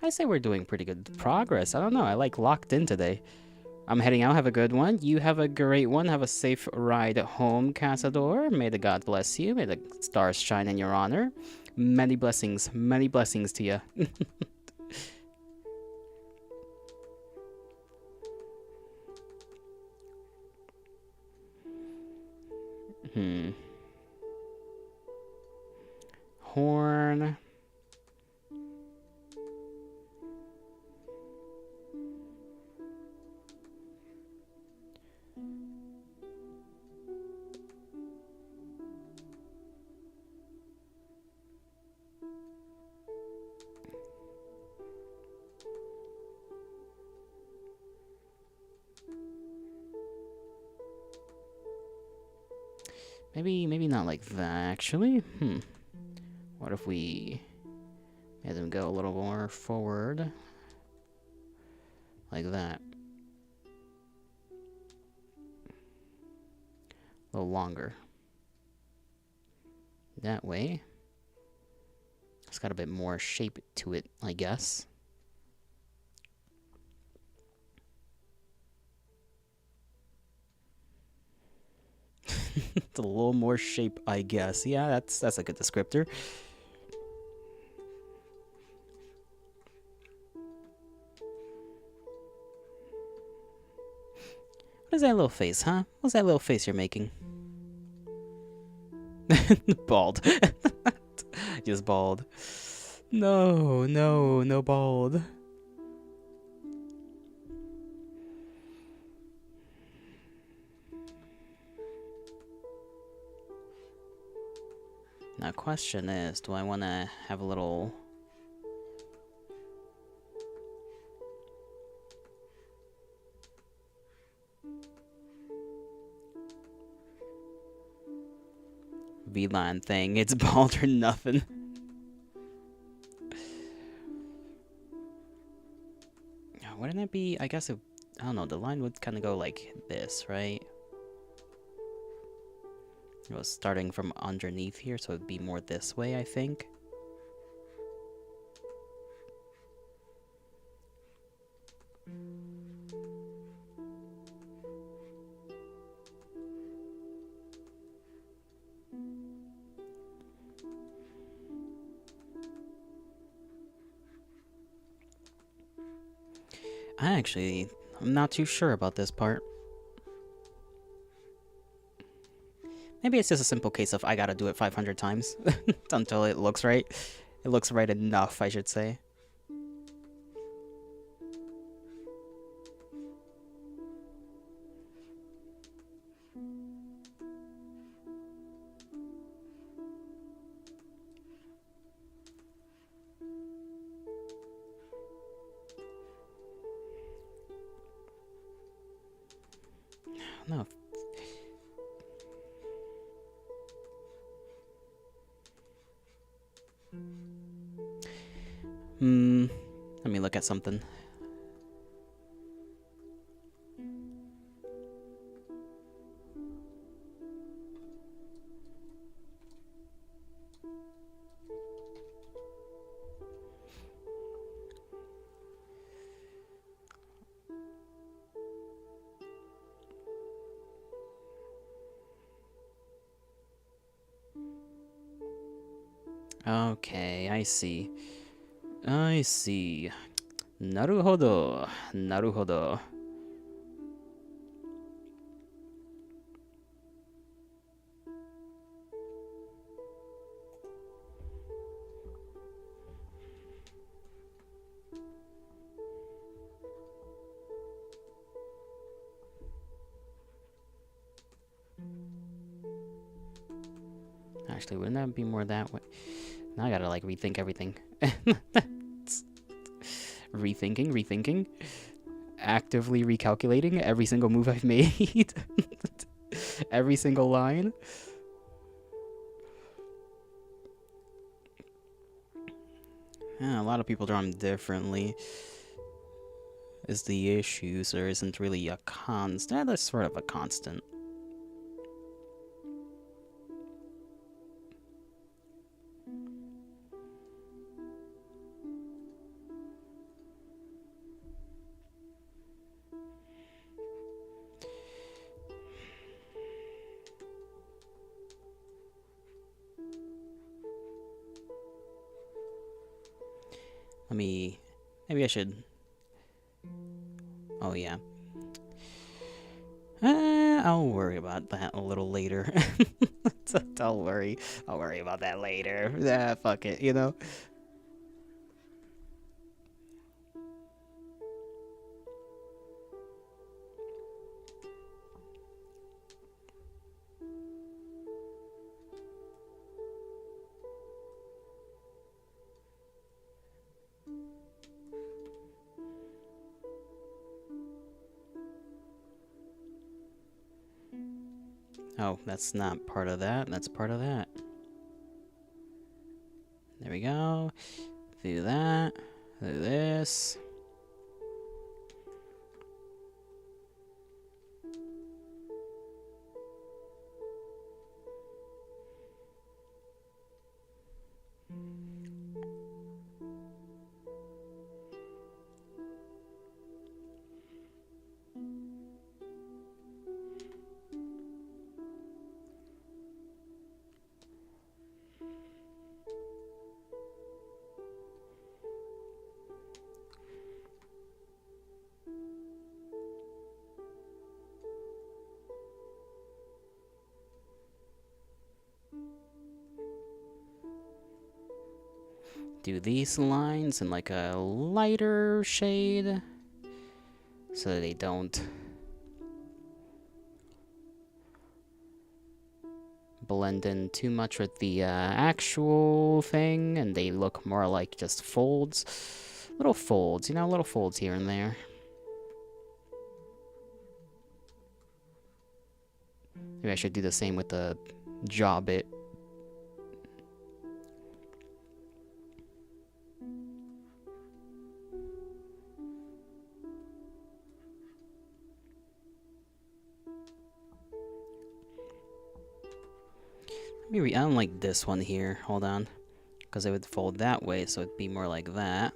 I say we're doing pretty good progress. I don't know. I like locked in today. I'm heading out. Have a good one. You have a great one. Have a safe ride home, Cazador. May the God bless you. May the stars shine in your honor. Many blessings to you. Horn. Maybe not like that, actually. What if we made them go a little more forward? Like that. A little longer. That way. It's got a bit more shape to it, I guess. It's a little more shape, I guess. Yeah, that's a good descriptor. What is that little face, huh? What's that little face you're making? Bald. Just bald. No bald. Now, question is, do I want to have a little... V-line thing? It's bald or nothing. Wouldn't it be... I guess it... I don't know, the line would kind of go like this, right? It was starting from underneath here, so it'd be more this way, I think. I'm not too sure about this part. Maybe it's just a simple case of I gotta do it 500 times until it looks right. It looks right enough, I should say. No. Let me look at something. Okay, I see. I see. Naruhodo. Naruhodo. Actually, wouldn't that be more that way? Now I gotta, like, rethink everything. Rethinking. Actively recalculating every single move I've made. Every single line. Yeah, a lot of people draw them differently. Is the issue, so there isn't really a constant. That's sort of a constant. Maybe I should. Oh yeah. I'll worry about that a little later. Don't worry. I'll worry about that later. Fuck it, you know? Oh, that's not part of that. That's part of that. There we go. Do that. Do this. Do these lines in like a lighter shade so they don't blend in too much with the actual thing, and they look more like just folds. Little folds, you know, little folds here and there. Maybe I should do the same with the jaw bit. Maybe I don't like this one here. Hold on. Because it would fold that way, so it'd be more like that.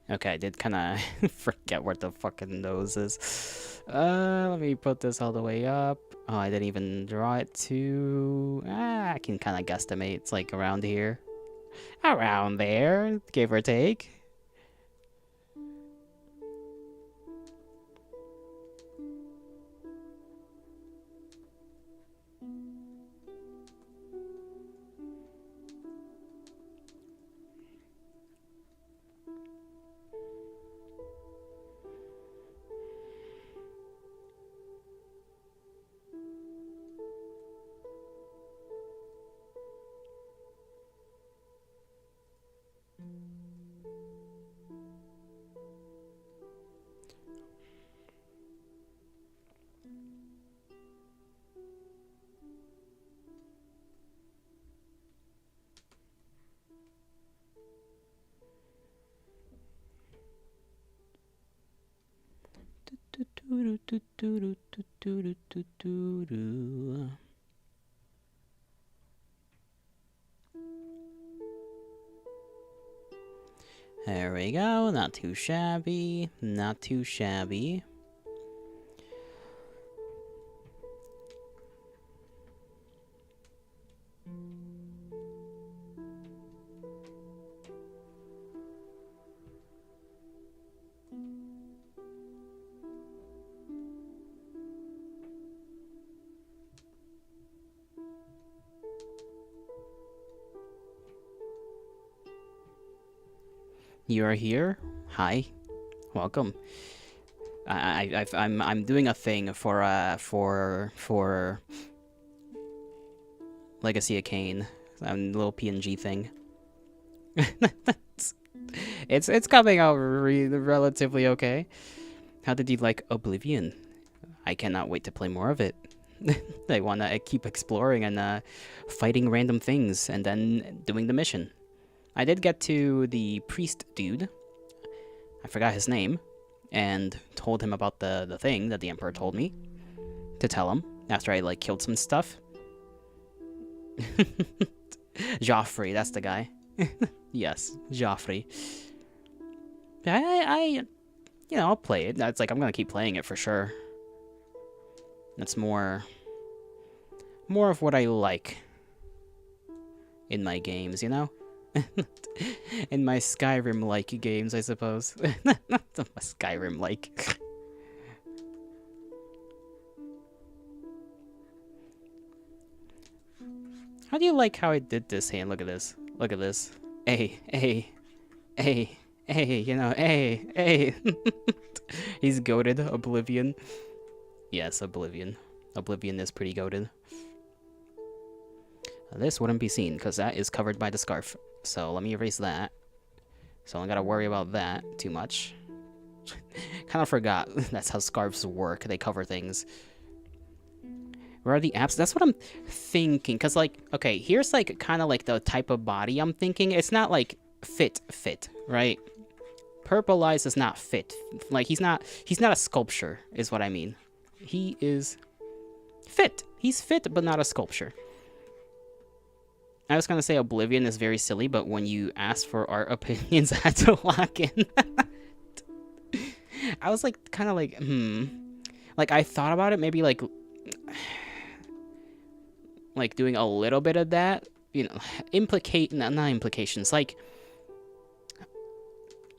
Okay, I did kind of forget where the fucking nose is. Let me put this all the way up. Oh, I didn't even draw it to... I can kind of guesstimate. It's like around here. Around there, give or take. There we go. Not too shabby. Not too shabby. You are here? Hi. Welcome. I'm doing a thing for Legacy of Kain. A little PNG thing. it's coming out relatively okay. How did you like Oblivion? I cannot wait to play more of it. I wanna keep exploring and fighting random things and then doing the mission. I did get to the priest dude. I forgot his name. And told him about the thing that the Emperor told me to tell him after I, like, killed some stuff. Joffrey, that's the guy. Yes, Joffrey. You know, I'll play it. It's like, I'm gonna keep playing it for sure. That's more of what I like in my games, you know? In my Skyrim-like games, I suppose. Skyrim-like. How do you like how I did this hand? Look at this. Look at this. Hey, you know, hey. He's goated. Oblivion. Yes, Oblivion. Oblivion is pretty goated. This wouldn't be seen, because that is covered by the scarf. So let me erase that. So I don't gotta worry about that too much. Kind of forgot that's how scarves work. They cover things. Where are the apps? That's what I'm thinking. Because, like, okay, here's, like, kind of, like, the type of body I'm thinking. It's not, like, fit, right? Purple Eyes is not fit. Like, he's not a sculpture, is what I mean. He is fit. He's fit, but not a sculpture. I was gonna say Oblivion is very silly, but when you asked for our opinions, I had to lock in. I was like, kind of like, Like, I thought about it, maybe like doing a little bit of that, you know, not implications, like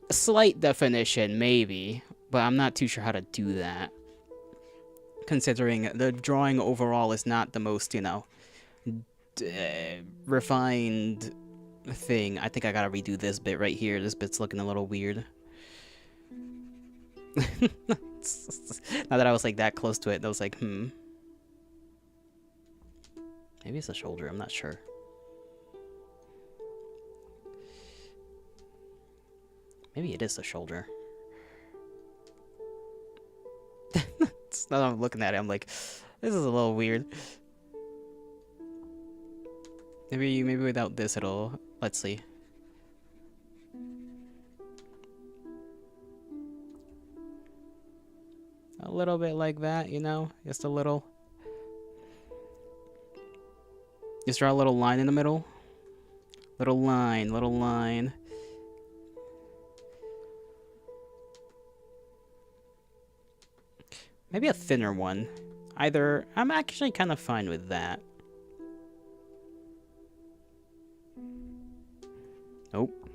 a slight definition, maybe, but I'm not too sure how to do that. Considering the drawing overall is not the most, you know, refined thing. I think I gotta redo this bit right here. This bit's looking a little weird. Now that I was like that close to it, I was like, Maybe it's a shoulder, I'm not sure. Maybe it is the shoulder. Now that I'm looking at it, I'm like, this is a little weird. Maybe without this it'll... Let's see. A little bit like that, you know? Just a little. Just draw a little line in the middle. Little line. Maybe a thinner one. Either... I'm actually kind of fine with that. Nope.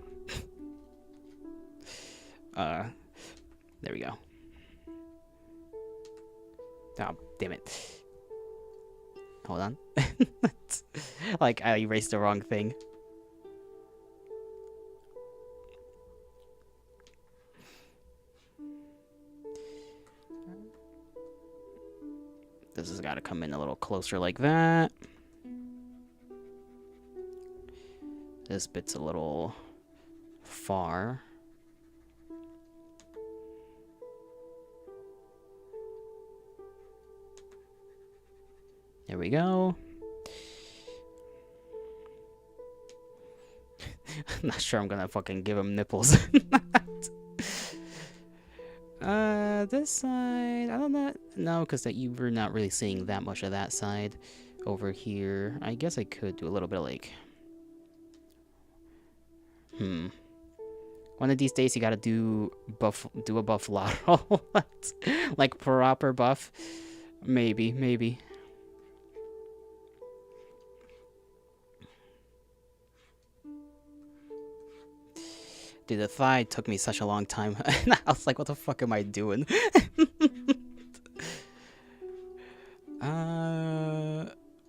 There we go. Oh, damn it. Hold on. Like, I erased the wrong thing. This has got to come in a little closer like that. This bit's a little far. There we go. I'm not sure I'm gonna fucking give him nipples. This side, I don't know. No, because that you were not really seeing that much of that side. Over here, I guess I could do a little bit of like, one of these days you gotta do a buff lateral, like proper buff. Maybe. Dude, the thigh took me such a long time. I was like, what the fuck am I doing?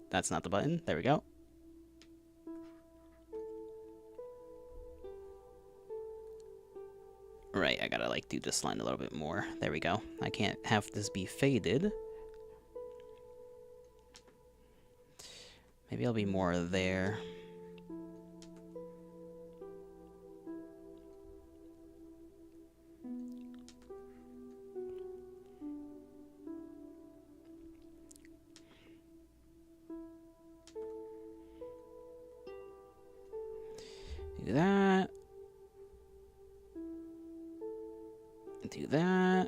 That's not the button. There we go. Right, I gotta like do this line a little bit more. There we go. I can't have this be faded. Maybe I'll be more there. Do that. Do that.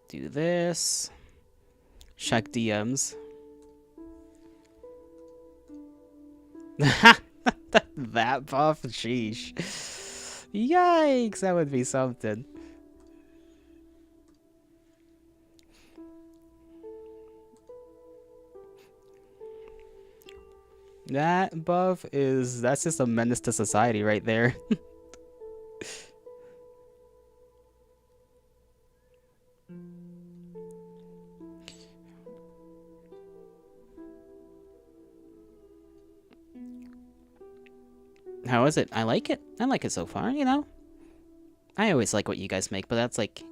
Do this. Check DMs. That buff? Sheesh. Yikes, that would be something. That buff that's just a menace to society right there. How is it? I like it. I like it so far, you know? I always like what you guys make, but that's like...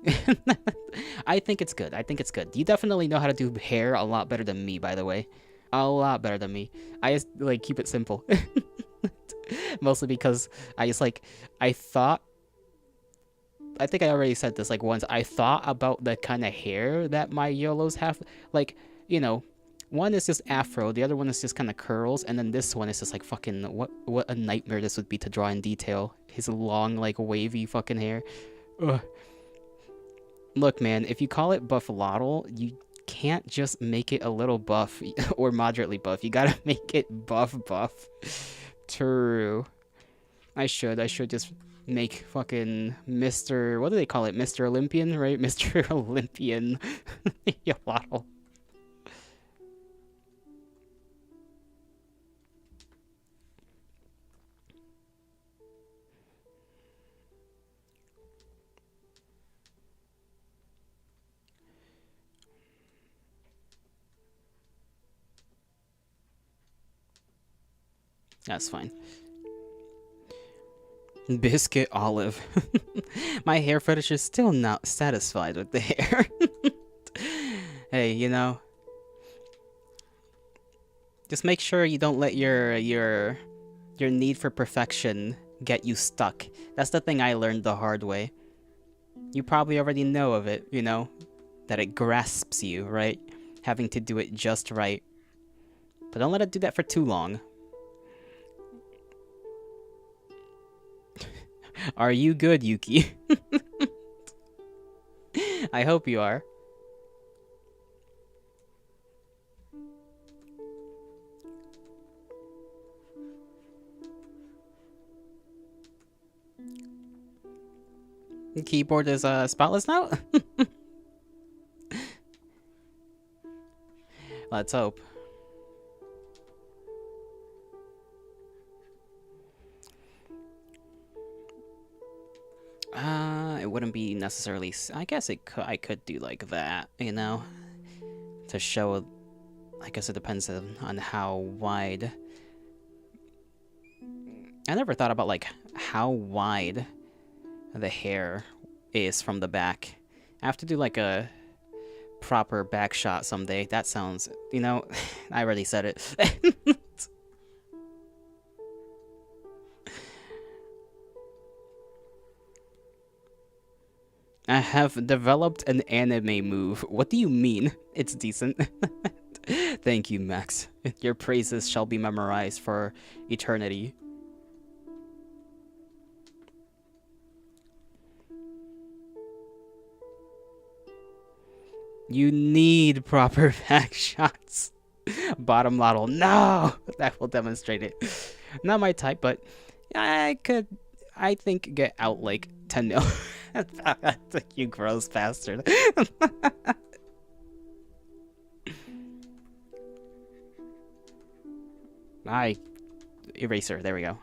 I think it's good. I think it's good. You definitely know how to do hair a lot better than me, by the way. A lot better than me. I just, like, keep it simple. Mostly because I just, like... I think I already said this, like, once. I thought about the kind of hair that my YOLOs have. Like, you know... One is just afro, the other one is just kind of curls, and then this one is just like fucking what a nightmare this would be to draw in detail. His long, like, wavy fucking hair. Ugh. Look, man, if you call it buffalotl, you can't just make it a little buff or moderately buff. You gotta make it buff. True. I should just make fucking Mr. What do they call it? Mr. Olympian, right? Mr. Olympian Yolotl. That's fine. Biscuit olive. My hair fetish is still not satisfied with the hair. Hey, you know, just make sure you don't let your need for perfection get you stuck. That's the thing I learned the hard way. You probably already know of it, you know, that it grasps you, right? Having to do it just right. But don't let it do that for too long. Are you good, Yuki? I hope you are. The keyboard is spotless now? Let's hope. It wouldn't be necessarily... I guess I could do like that, you know? To show... I guess it depends on how wide... I never thought about, like, how wide the hair is from the back. I have to do, like, a proper back shot someday. That sounds... You know, I already said it. I have developed an anime move. What do you mean? It's decent. Thank you, Max. Your praises shall be memorized for eternity. You need proper back shots. Bottom model, no! That will demonstrate it. Not my type, but I could, I think, get out like 10 mil. You gross bastard. Eraser, there we go.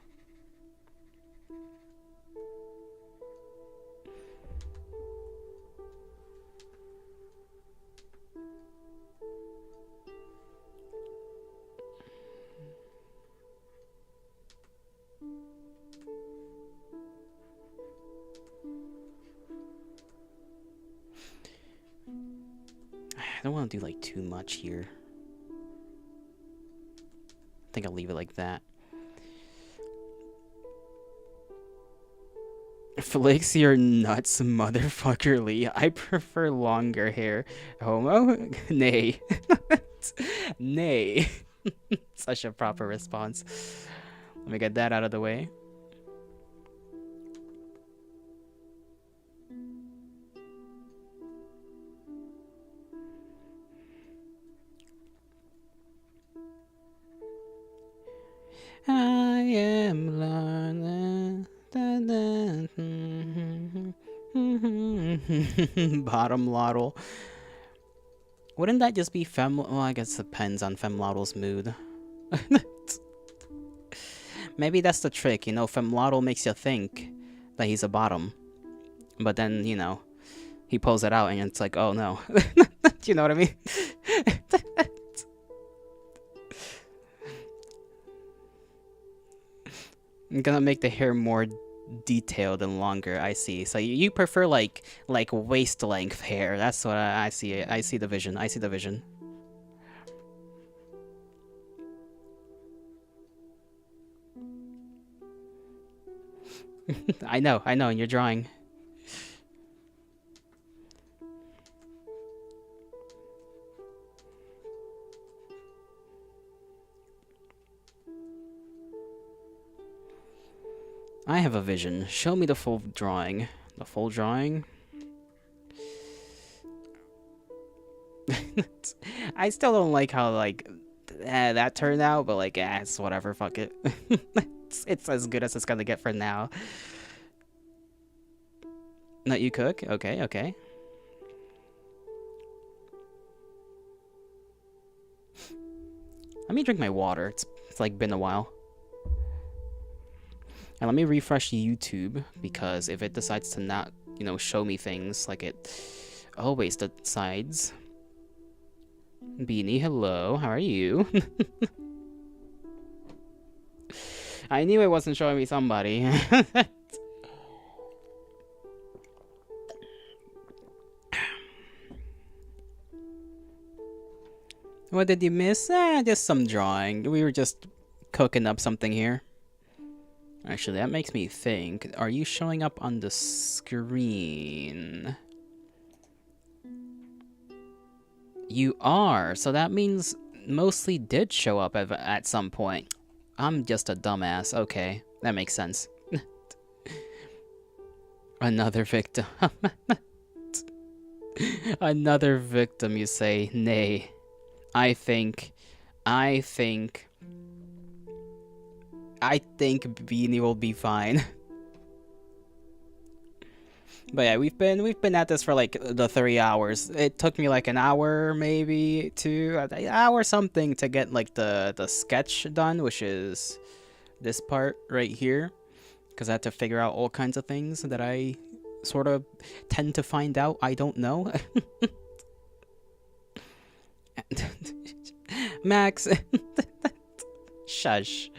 I don't want to do like too much here. I think I'll leave it like that. Flicks your nuts, motherfuckerly. I prefer longer hair. Homo? Nay. Nay. Such a proper response. Let me get that out of the way. I am learning. Bottom lottle. Wouldn't that just be fem? Well, I guess it depends on femlottle's mood. Maybe that's the trick, you know, femlottle makes you think that he's a bottom. But then, you know, he pulls it out and it's like, oh no. Do you know what I mean? I'm gonna make the hair more detailed and longer. I see. So you prefer like waist length hair. That's what I see. I see the vision. I see the vision. I know, and you're drawing. I have a vision. Show me the full drawing. The full drawing? I still don't like how, like, that turned out, but, like, it's whatever, fuck it. It's as good as it's gonna get for now. Let you cook? Okay, okay. Let me drink my water. It's like been a while. And let me refresh YouTube, because if it decides to not, you know, show me things like it always decides. Beanie, hello, how are you? I knew it wasn't showing me somebody. What did you miss? Just some drawing. We were just cooking up something here. Actually, that makes me think. Are you showing up on the screen? You are. So that means mostly did show up at some point. I'm just a dumbass. Okay, that makes sense. Another victim. Another victim, you say? Nay. I think Beanie will be fine. But yeah, we've been at this for like the 3 hours. It took me like an hour, maybe 2 hour something to get like the sketch done, which is this part right here, because I had to figure out all kinds of things that I sort of tend to find out I don't know. Max. Shush.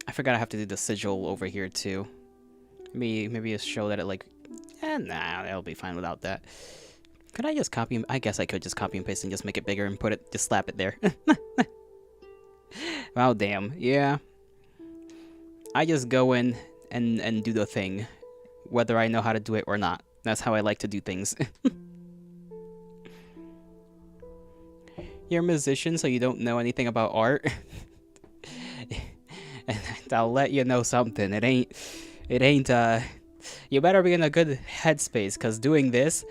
I forgot I have to do the sigil over here too. Maybe just show that it like... nah, that'll be fine without that. Could I just copy... I guess I could just copy and paste and just make it bigger and put it... Just slap it there. Oh, damn. Yeah. I just go in and do the thing. Whether I know how to do it or not. That's how I like to do things. You're a musician, so you don't know anything about art? And I'll let you know something. It ain't, you better be in a good headspace, because doing this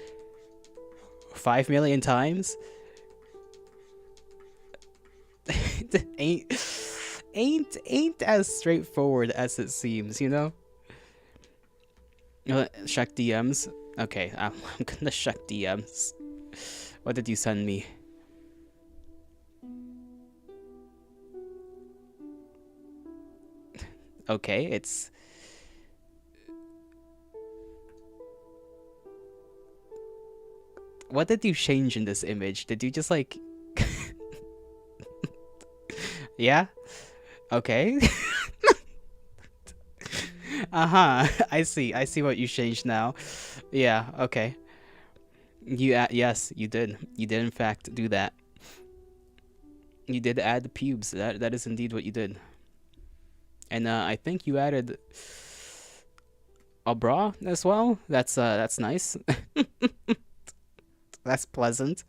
5 million times? ain't ain't as straightforward as it seems, you know? Check DMs. Okay, I'm gonna check DMs. What did you send me? Okay, it's... What did you change in this image? Did you just like... Yeah? Okay. Uh-huh. I see what you changed now. Yeah, okay. Yes, you did. You did in fact do that. You did add the pubes. That is indeed what you did. And I think you added a bra as well. That's nice. That's pleasant.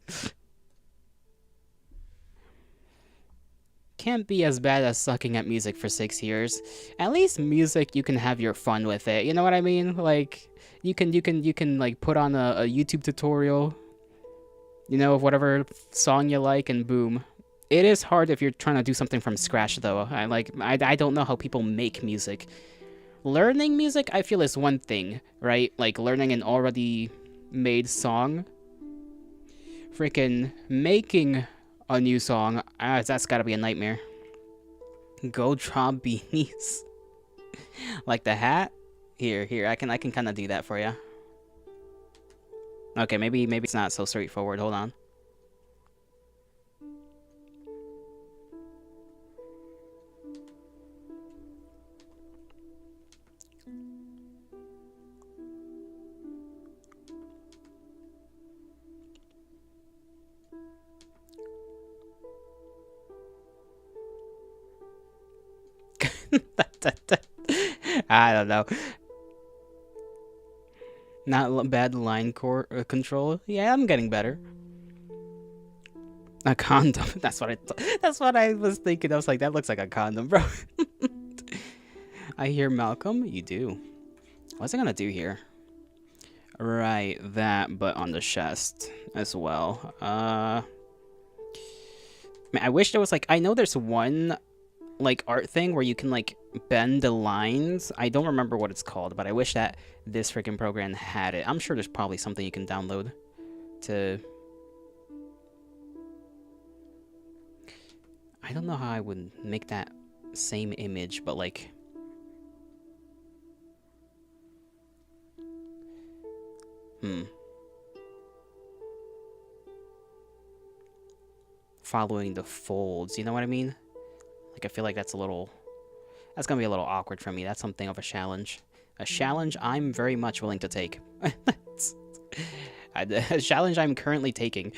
Can't be as bad as sucking at music for 6 years. At least music, you can have your fun with it. You know what I mean? Like, you can like put on a YouTube tutorial, you know, of whatever song you like, and boom. It is hard if you're trying to do something from scratch, though. I don't know how people make music. Learning music, I feel, is one thing, right? Like learning an already made song. Freaking making a new song, that's gotta be a nightmare. Go draw beanies. Like the hat? Here, I can kind of do that for you. Okay, maybe it's not so straightforward. Hold on. I don't know. Not bad line control. Yeah, I'm getting better. A condom. That's what I was thinking. I was like, that looks like a condom, bro. I hear Malcolm. You do. What's I gonna do here? Right, that, but on the chest as well. Man, I wish there was like, I know there's one like art thing where you can like bend the lines. I don't remember what it's called, but I wish that this freaking program had it. I'm sure there's probably something you can download to... I don't know how I would make that same image, but like... Following the folds, you know what I mean? Like, I feel like that's gonna be a little awkward for me. That's something of a challenge. A challenge I'm very much willing to take. A challenge I'm currently taking.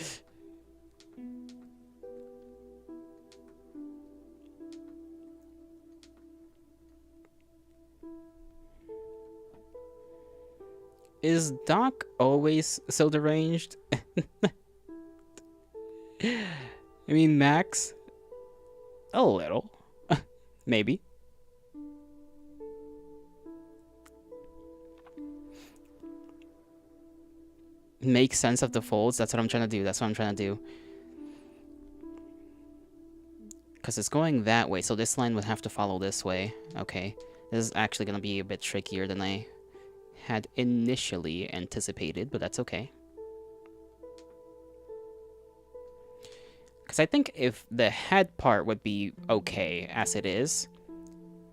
Is Doc always so deranged? I mean, Max? A little. Maybe. Make sense of the folds. That's what I'm trying to do. Because it's going that way, so this line would have to follow this way. Okay. This is actually going to be a bit trickier than I had initially anticipated, but that's okay. Because I think if the head part would be okay as it is,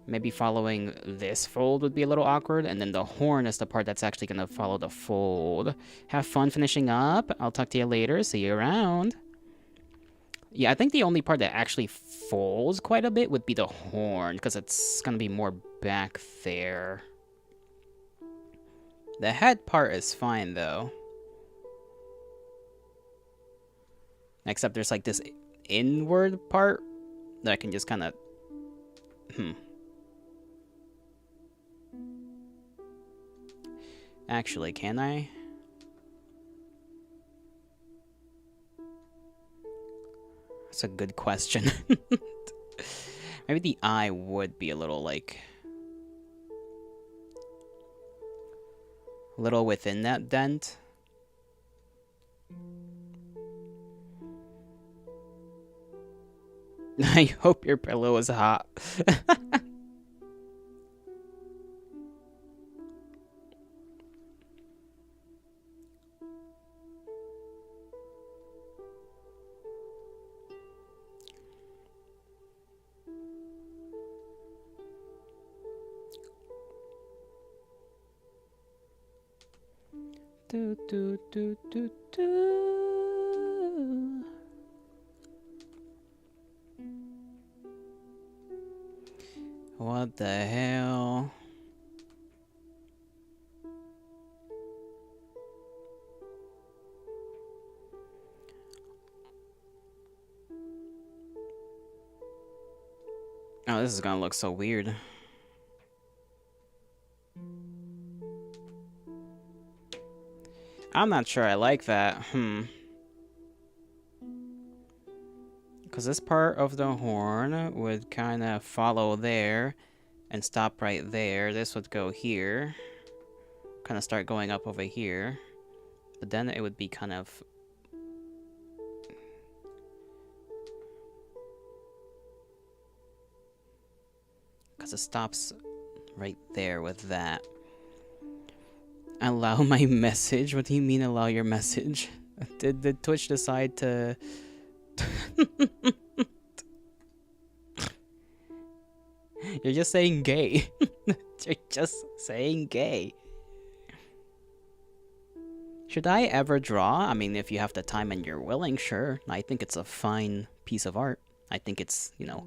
maybe following this fold would be a little awkward, and then the horn is the part that's actually going to follow the fold. Have fun finishing up. I'll talk to you later. See you around. Yeah, I think the only part that actually folds quite a bit would be the horn, because it's going to be more back there. The head part is fine, though. Except there's like this inward part that I can just kind of... Actually, can I? That's a good question. Maybe the eye would be a little, like... a little within that dent. I hope your pillow is hot. Do, do, do, do, do. What the hell? Oh, this is gonna look so weird. I'm not sure I like that. Because this part of the horn would kind of follow there and stop right there. This would go here. Kind of start going up over here. But then it would be kind of... Because it stops right there with that. Allow my message? What do you mean allow your message? Did Twitch decide to... You're just saying gay. You're just saying gay. Should I ever draw? I mean, if you have the time and you're willing, sure. I think it's a fine piece of art. I think it's, you know...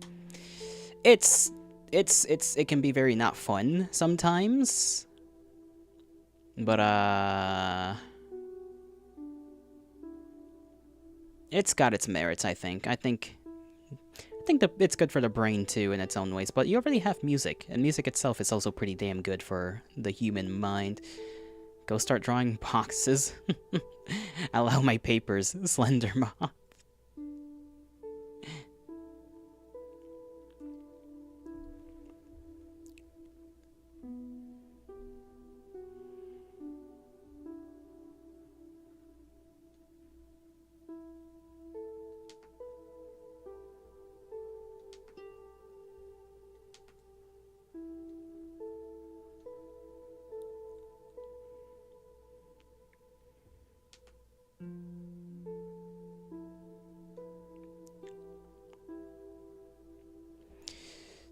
It can be very not fun sometimes. But, it's got its merits, I think. I think that it's good for the brain, too, in its own ways. But you already have music, and music itself is also pretty damn good for the human mind. Go start drawing boxes. Allow my papers, Slender Moth.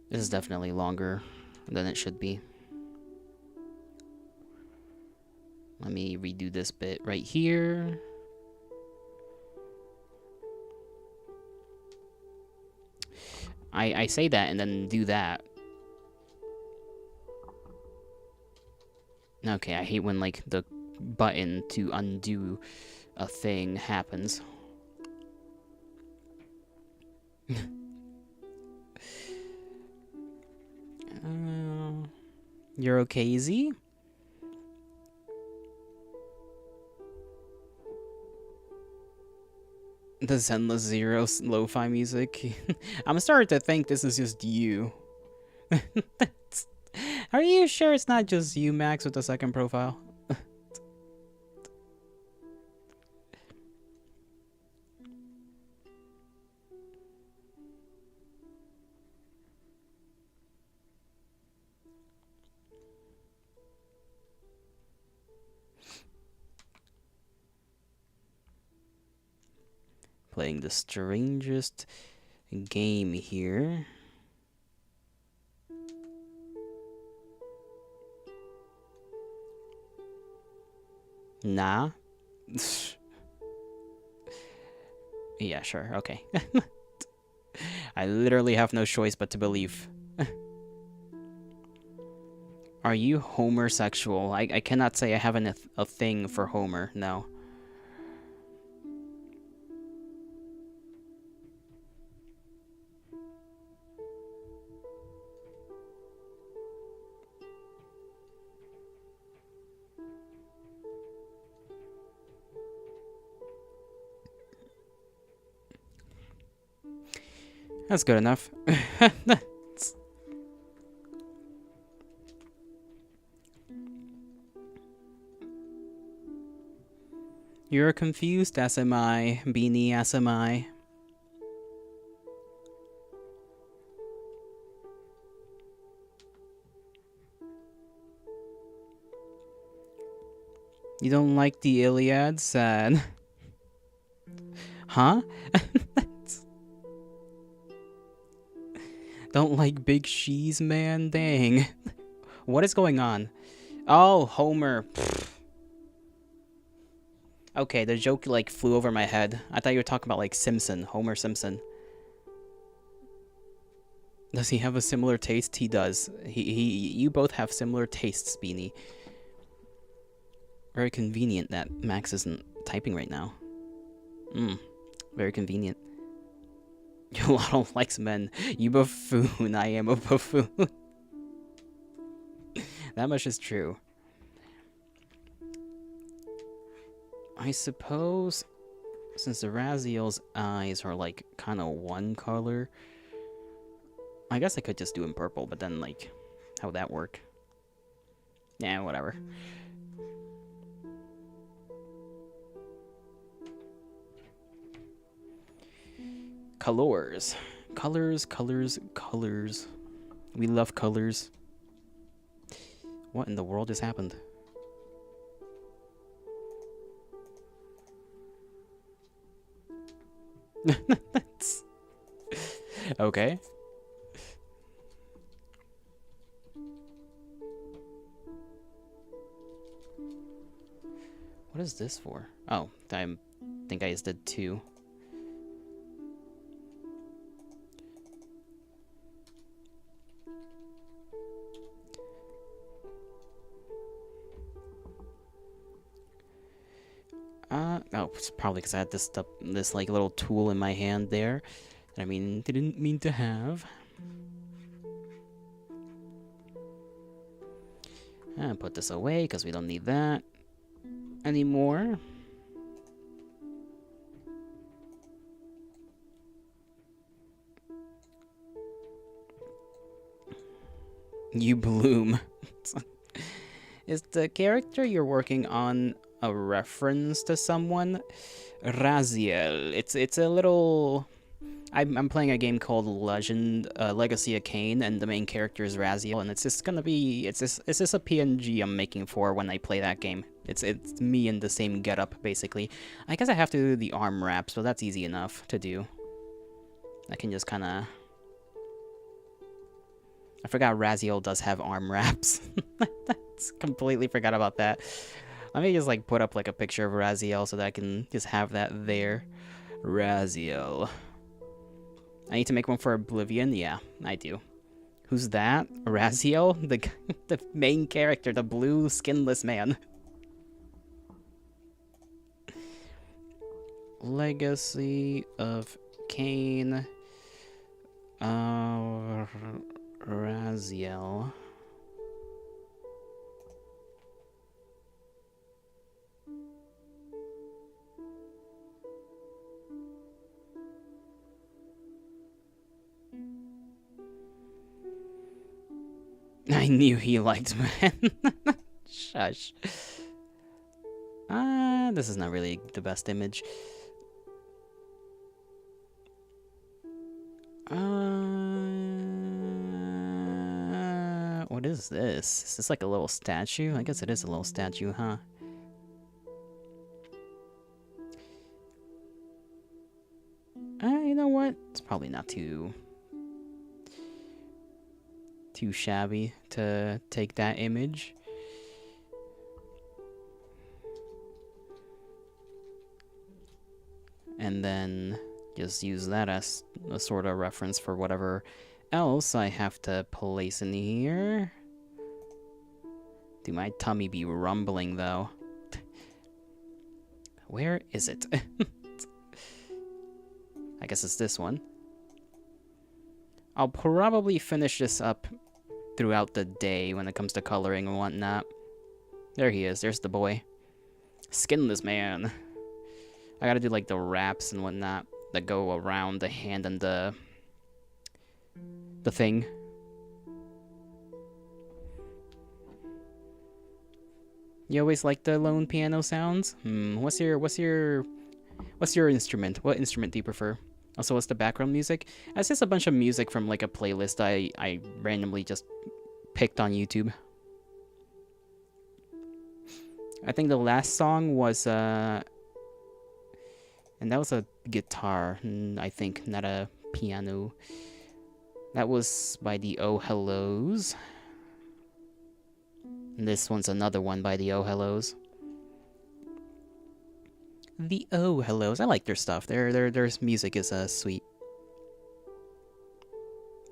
This is definitely longer than it should be. Let me redo this bit right here. I say that and then do that. Okay, I hate when, like, the button to undo a thing happens. You're okay, Easy? The Endless Zero lo-fi music. I'm starting to think this is just you. Are you sure it's not just you, Max, with the second profile? Playing the strangest game here. Nah. Yeah, sure, okay. I literally have no choice but to believe. Are you homosexual? I cannot say I have a thing for Homer, no. That's good enough. You're confused, as am I. Beanie, as am I. You don't like the Iliad? Sad. Huh? Don't like big she's, man? Dang. What is going on? Oh, Homer. Okay, the joke like flew over my head. I thought you were talking about like Simpson, Homer Simpson. Does he have a similar taste? He does. You both have similar tastes, Beanie. Very convenient that Max isn't typing right now. Very convenient. Yolotto likes men. You buffoon. I am a buffoon. That much is true. I suppose since the Raziel's eyes are like kind of one color, I guess I could just do him purple, but then like, how would that work? Yeah, whatever. Colors. Colors, colors, colors. We love colors. What in the world just happened? Okay. What is this for? Oh, I think I just did 2. Oh, it's probably because I had this like little tool in my hand there. I mean, didn't mean to have. And put this away because we don't need that anymore. You bloom. Is the character you're working on a reference to someone? Raziel. It's a little. I'm playing a game called Legacy of Kain, and the main character is Raziel, and it's just gonna be it's just a PNG I'm making for when I play that game. It's me in the same getup basically. I guess I have to do the arm wraps, so that's easy enough to do. I can just kind of. I forgot Raziel does have arm wraps. Completely forgot about that. Let me just like put up like a picture of Raziel so that I can just have that there. Raziel. I need to make one for Oblivion? Yeah, I do. Who's that? Raziel? The main character, the blue skinless man. Legacy of Kain. Raziel. I knew he liked men. Shush. This is not really the best image. What is this? Is this like a little statue? I guess it is a little statue, huh? You know what? It's probably not too shabby to take that image. And then just use that as a sort of reference for whatever else I have to place in here. Do my tummy be rumbling though? Where is it? I guess it's this one. I'll probably finish this up throughout the day when it comes to coloring and whatnot. There he is. There's the boy. Skinless man. I gotta do like the wraps and whatnot that go around the hand and the thing. You always like the lone piano sounds? What's your instrument? What instrument do you prefer? Also, what's the background music? It's just a bunch of music from like a playlist I randomly just picked on YouTube. I think the last song was and that was a guitar, I think, not a piano. That was by the Oh Hellos. And this one's another one by the Oh Hellos. The Oh Hellos, I like their stuff. Their music is sweet.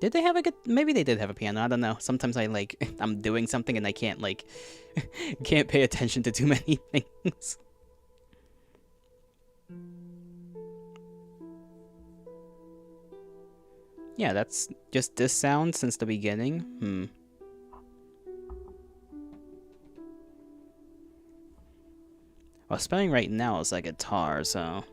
Did they have a good? Maybe they did have a piano. I don't know. Sometimes I like I'm doing something and I can't like can't pay attention to too many things. Yeah, that's just this sound since the beginning. Well, spelling right now is a guitar, so.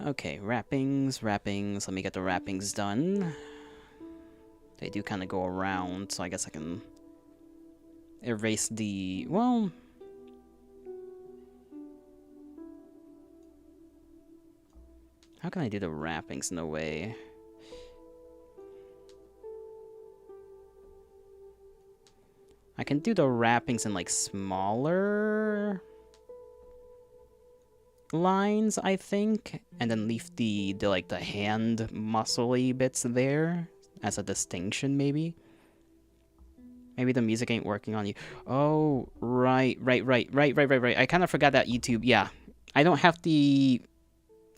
Okay, wrappings. Let me get the wrappings done. They do kind of go around, so I guess I can erase the, well... How can I do the wrappings in a way? I can do the wrappings in, like, smaller lines, I think, and then leave the like the hand muscly bits there as a distinction, maybe. Maybe the music ain't working on you. Oh, right. I kind of forgot that YouTube. Yeah, I don't have the.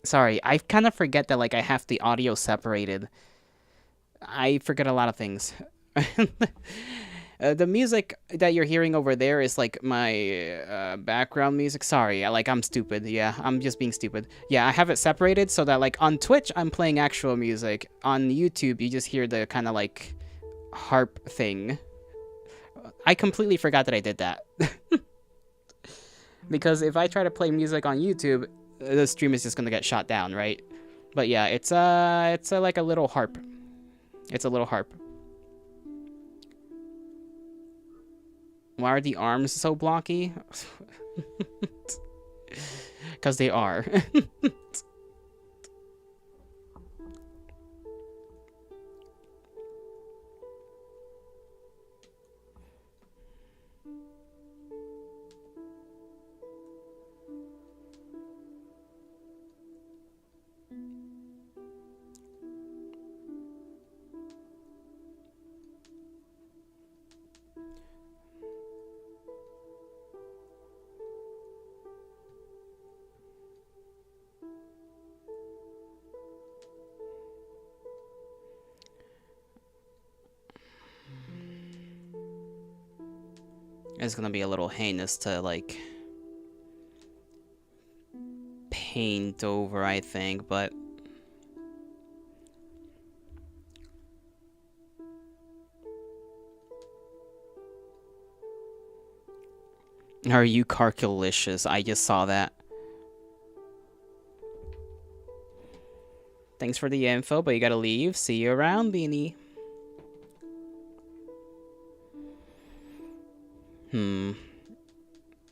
Sorry, I kind of forget that like I have the audio separated. I forget a lot of things. The music that you're hearing over there is like my background music. Sorry, I'm stupid. Yeah, I'm just being stupid. Yeah, I have it separated so that like on Twitch I'm playing actual music. On YouTube you just hear the kind of like harp thing. I completely forgot that I did that. Because if I try to play music on YouTube, the stream is just gonna get shot down, right? But yeah, it's like a little harp. It's a little harp. Why are the arms so blocky? Because they are. It's gonna be a little heinous to, like, paint over, I think, but... Are you carculicious? I just saw that. Thanks for the info, but you gotta leave. See you around, Beanie.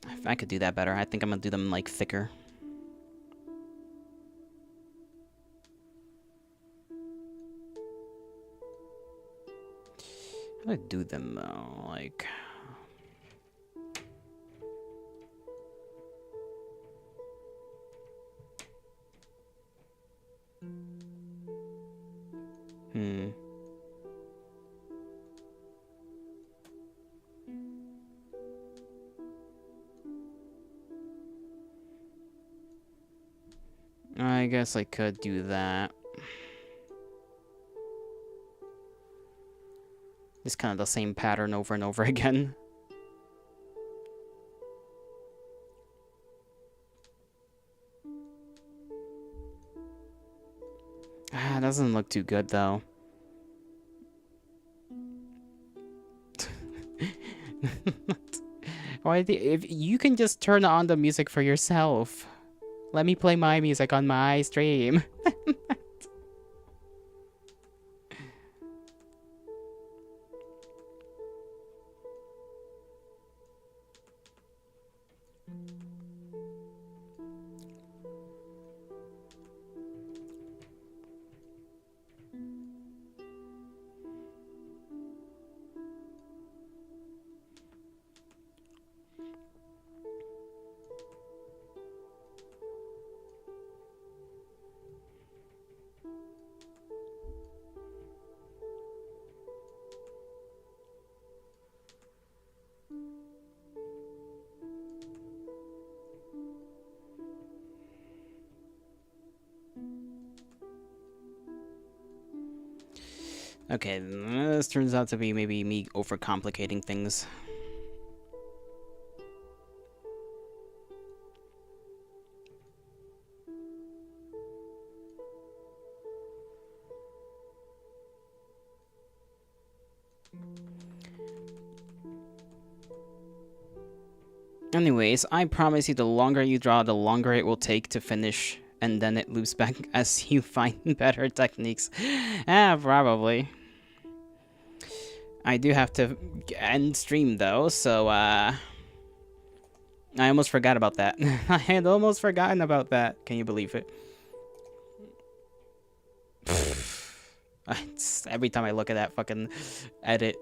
If I could do that better, I think I'm gonna do them, like, thicker. How do I do them, though? Like... I guess I could do that. It's kind of the same pattern over and over again. Ah, it doesn't look too good, though. Why? If you can just turn on the music for yourself. Let me play my music on my stream. Okay, this turns out to be maybe me overcomplicating things. Anyways, I promise you the longer you draw, the longer it will take to finish, and then it loops back as you find better techniques. Probably. I do have to end stream though, so I almost forgot about that. I had almost forgotten about that. Can you believe it? Every time I look at that fucking edit.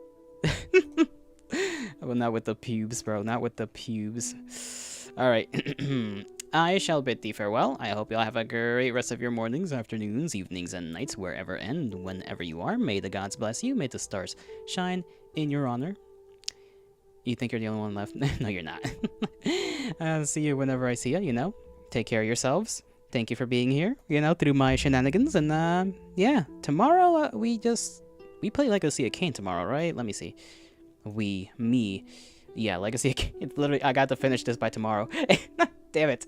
Well, not with the pubes, bro. Not with the pubes. Alright. I shall bid thee farewell. I hope you'll have a great rest of your mornings, afternoons, evenings, and nights, wherever and whenever you are. May the gods bless you. May the stars shine in your honor. You think you're the only one left? No, you're not. I'll see you whenever I see you, you know. Take care of yourselves. Thank you for being here, you know, through my shenanigans. And, yeah, tomorrow we play Legacy of Kain tomorrow, right? Let me see. Me. Yeah, Legacy of Kain. It's literally, I got to finish this by tomorrow. Damn it.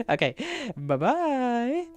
Okay, bye-bye.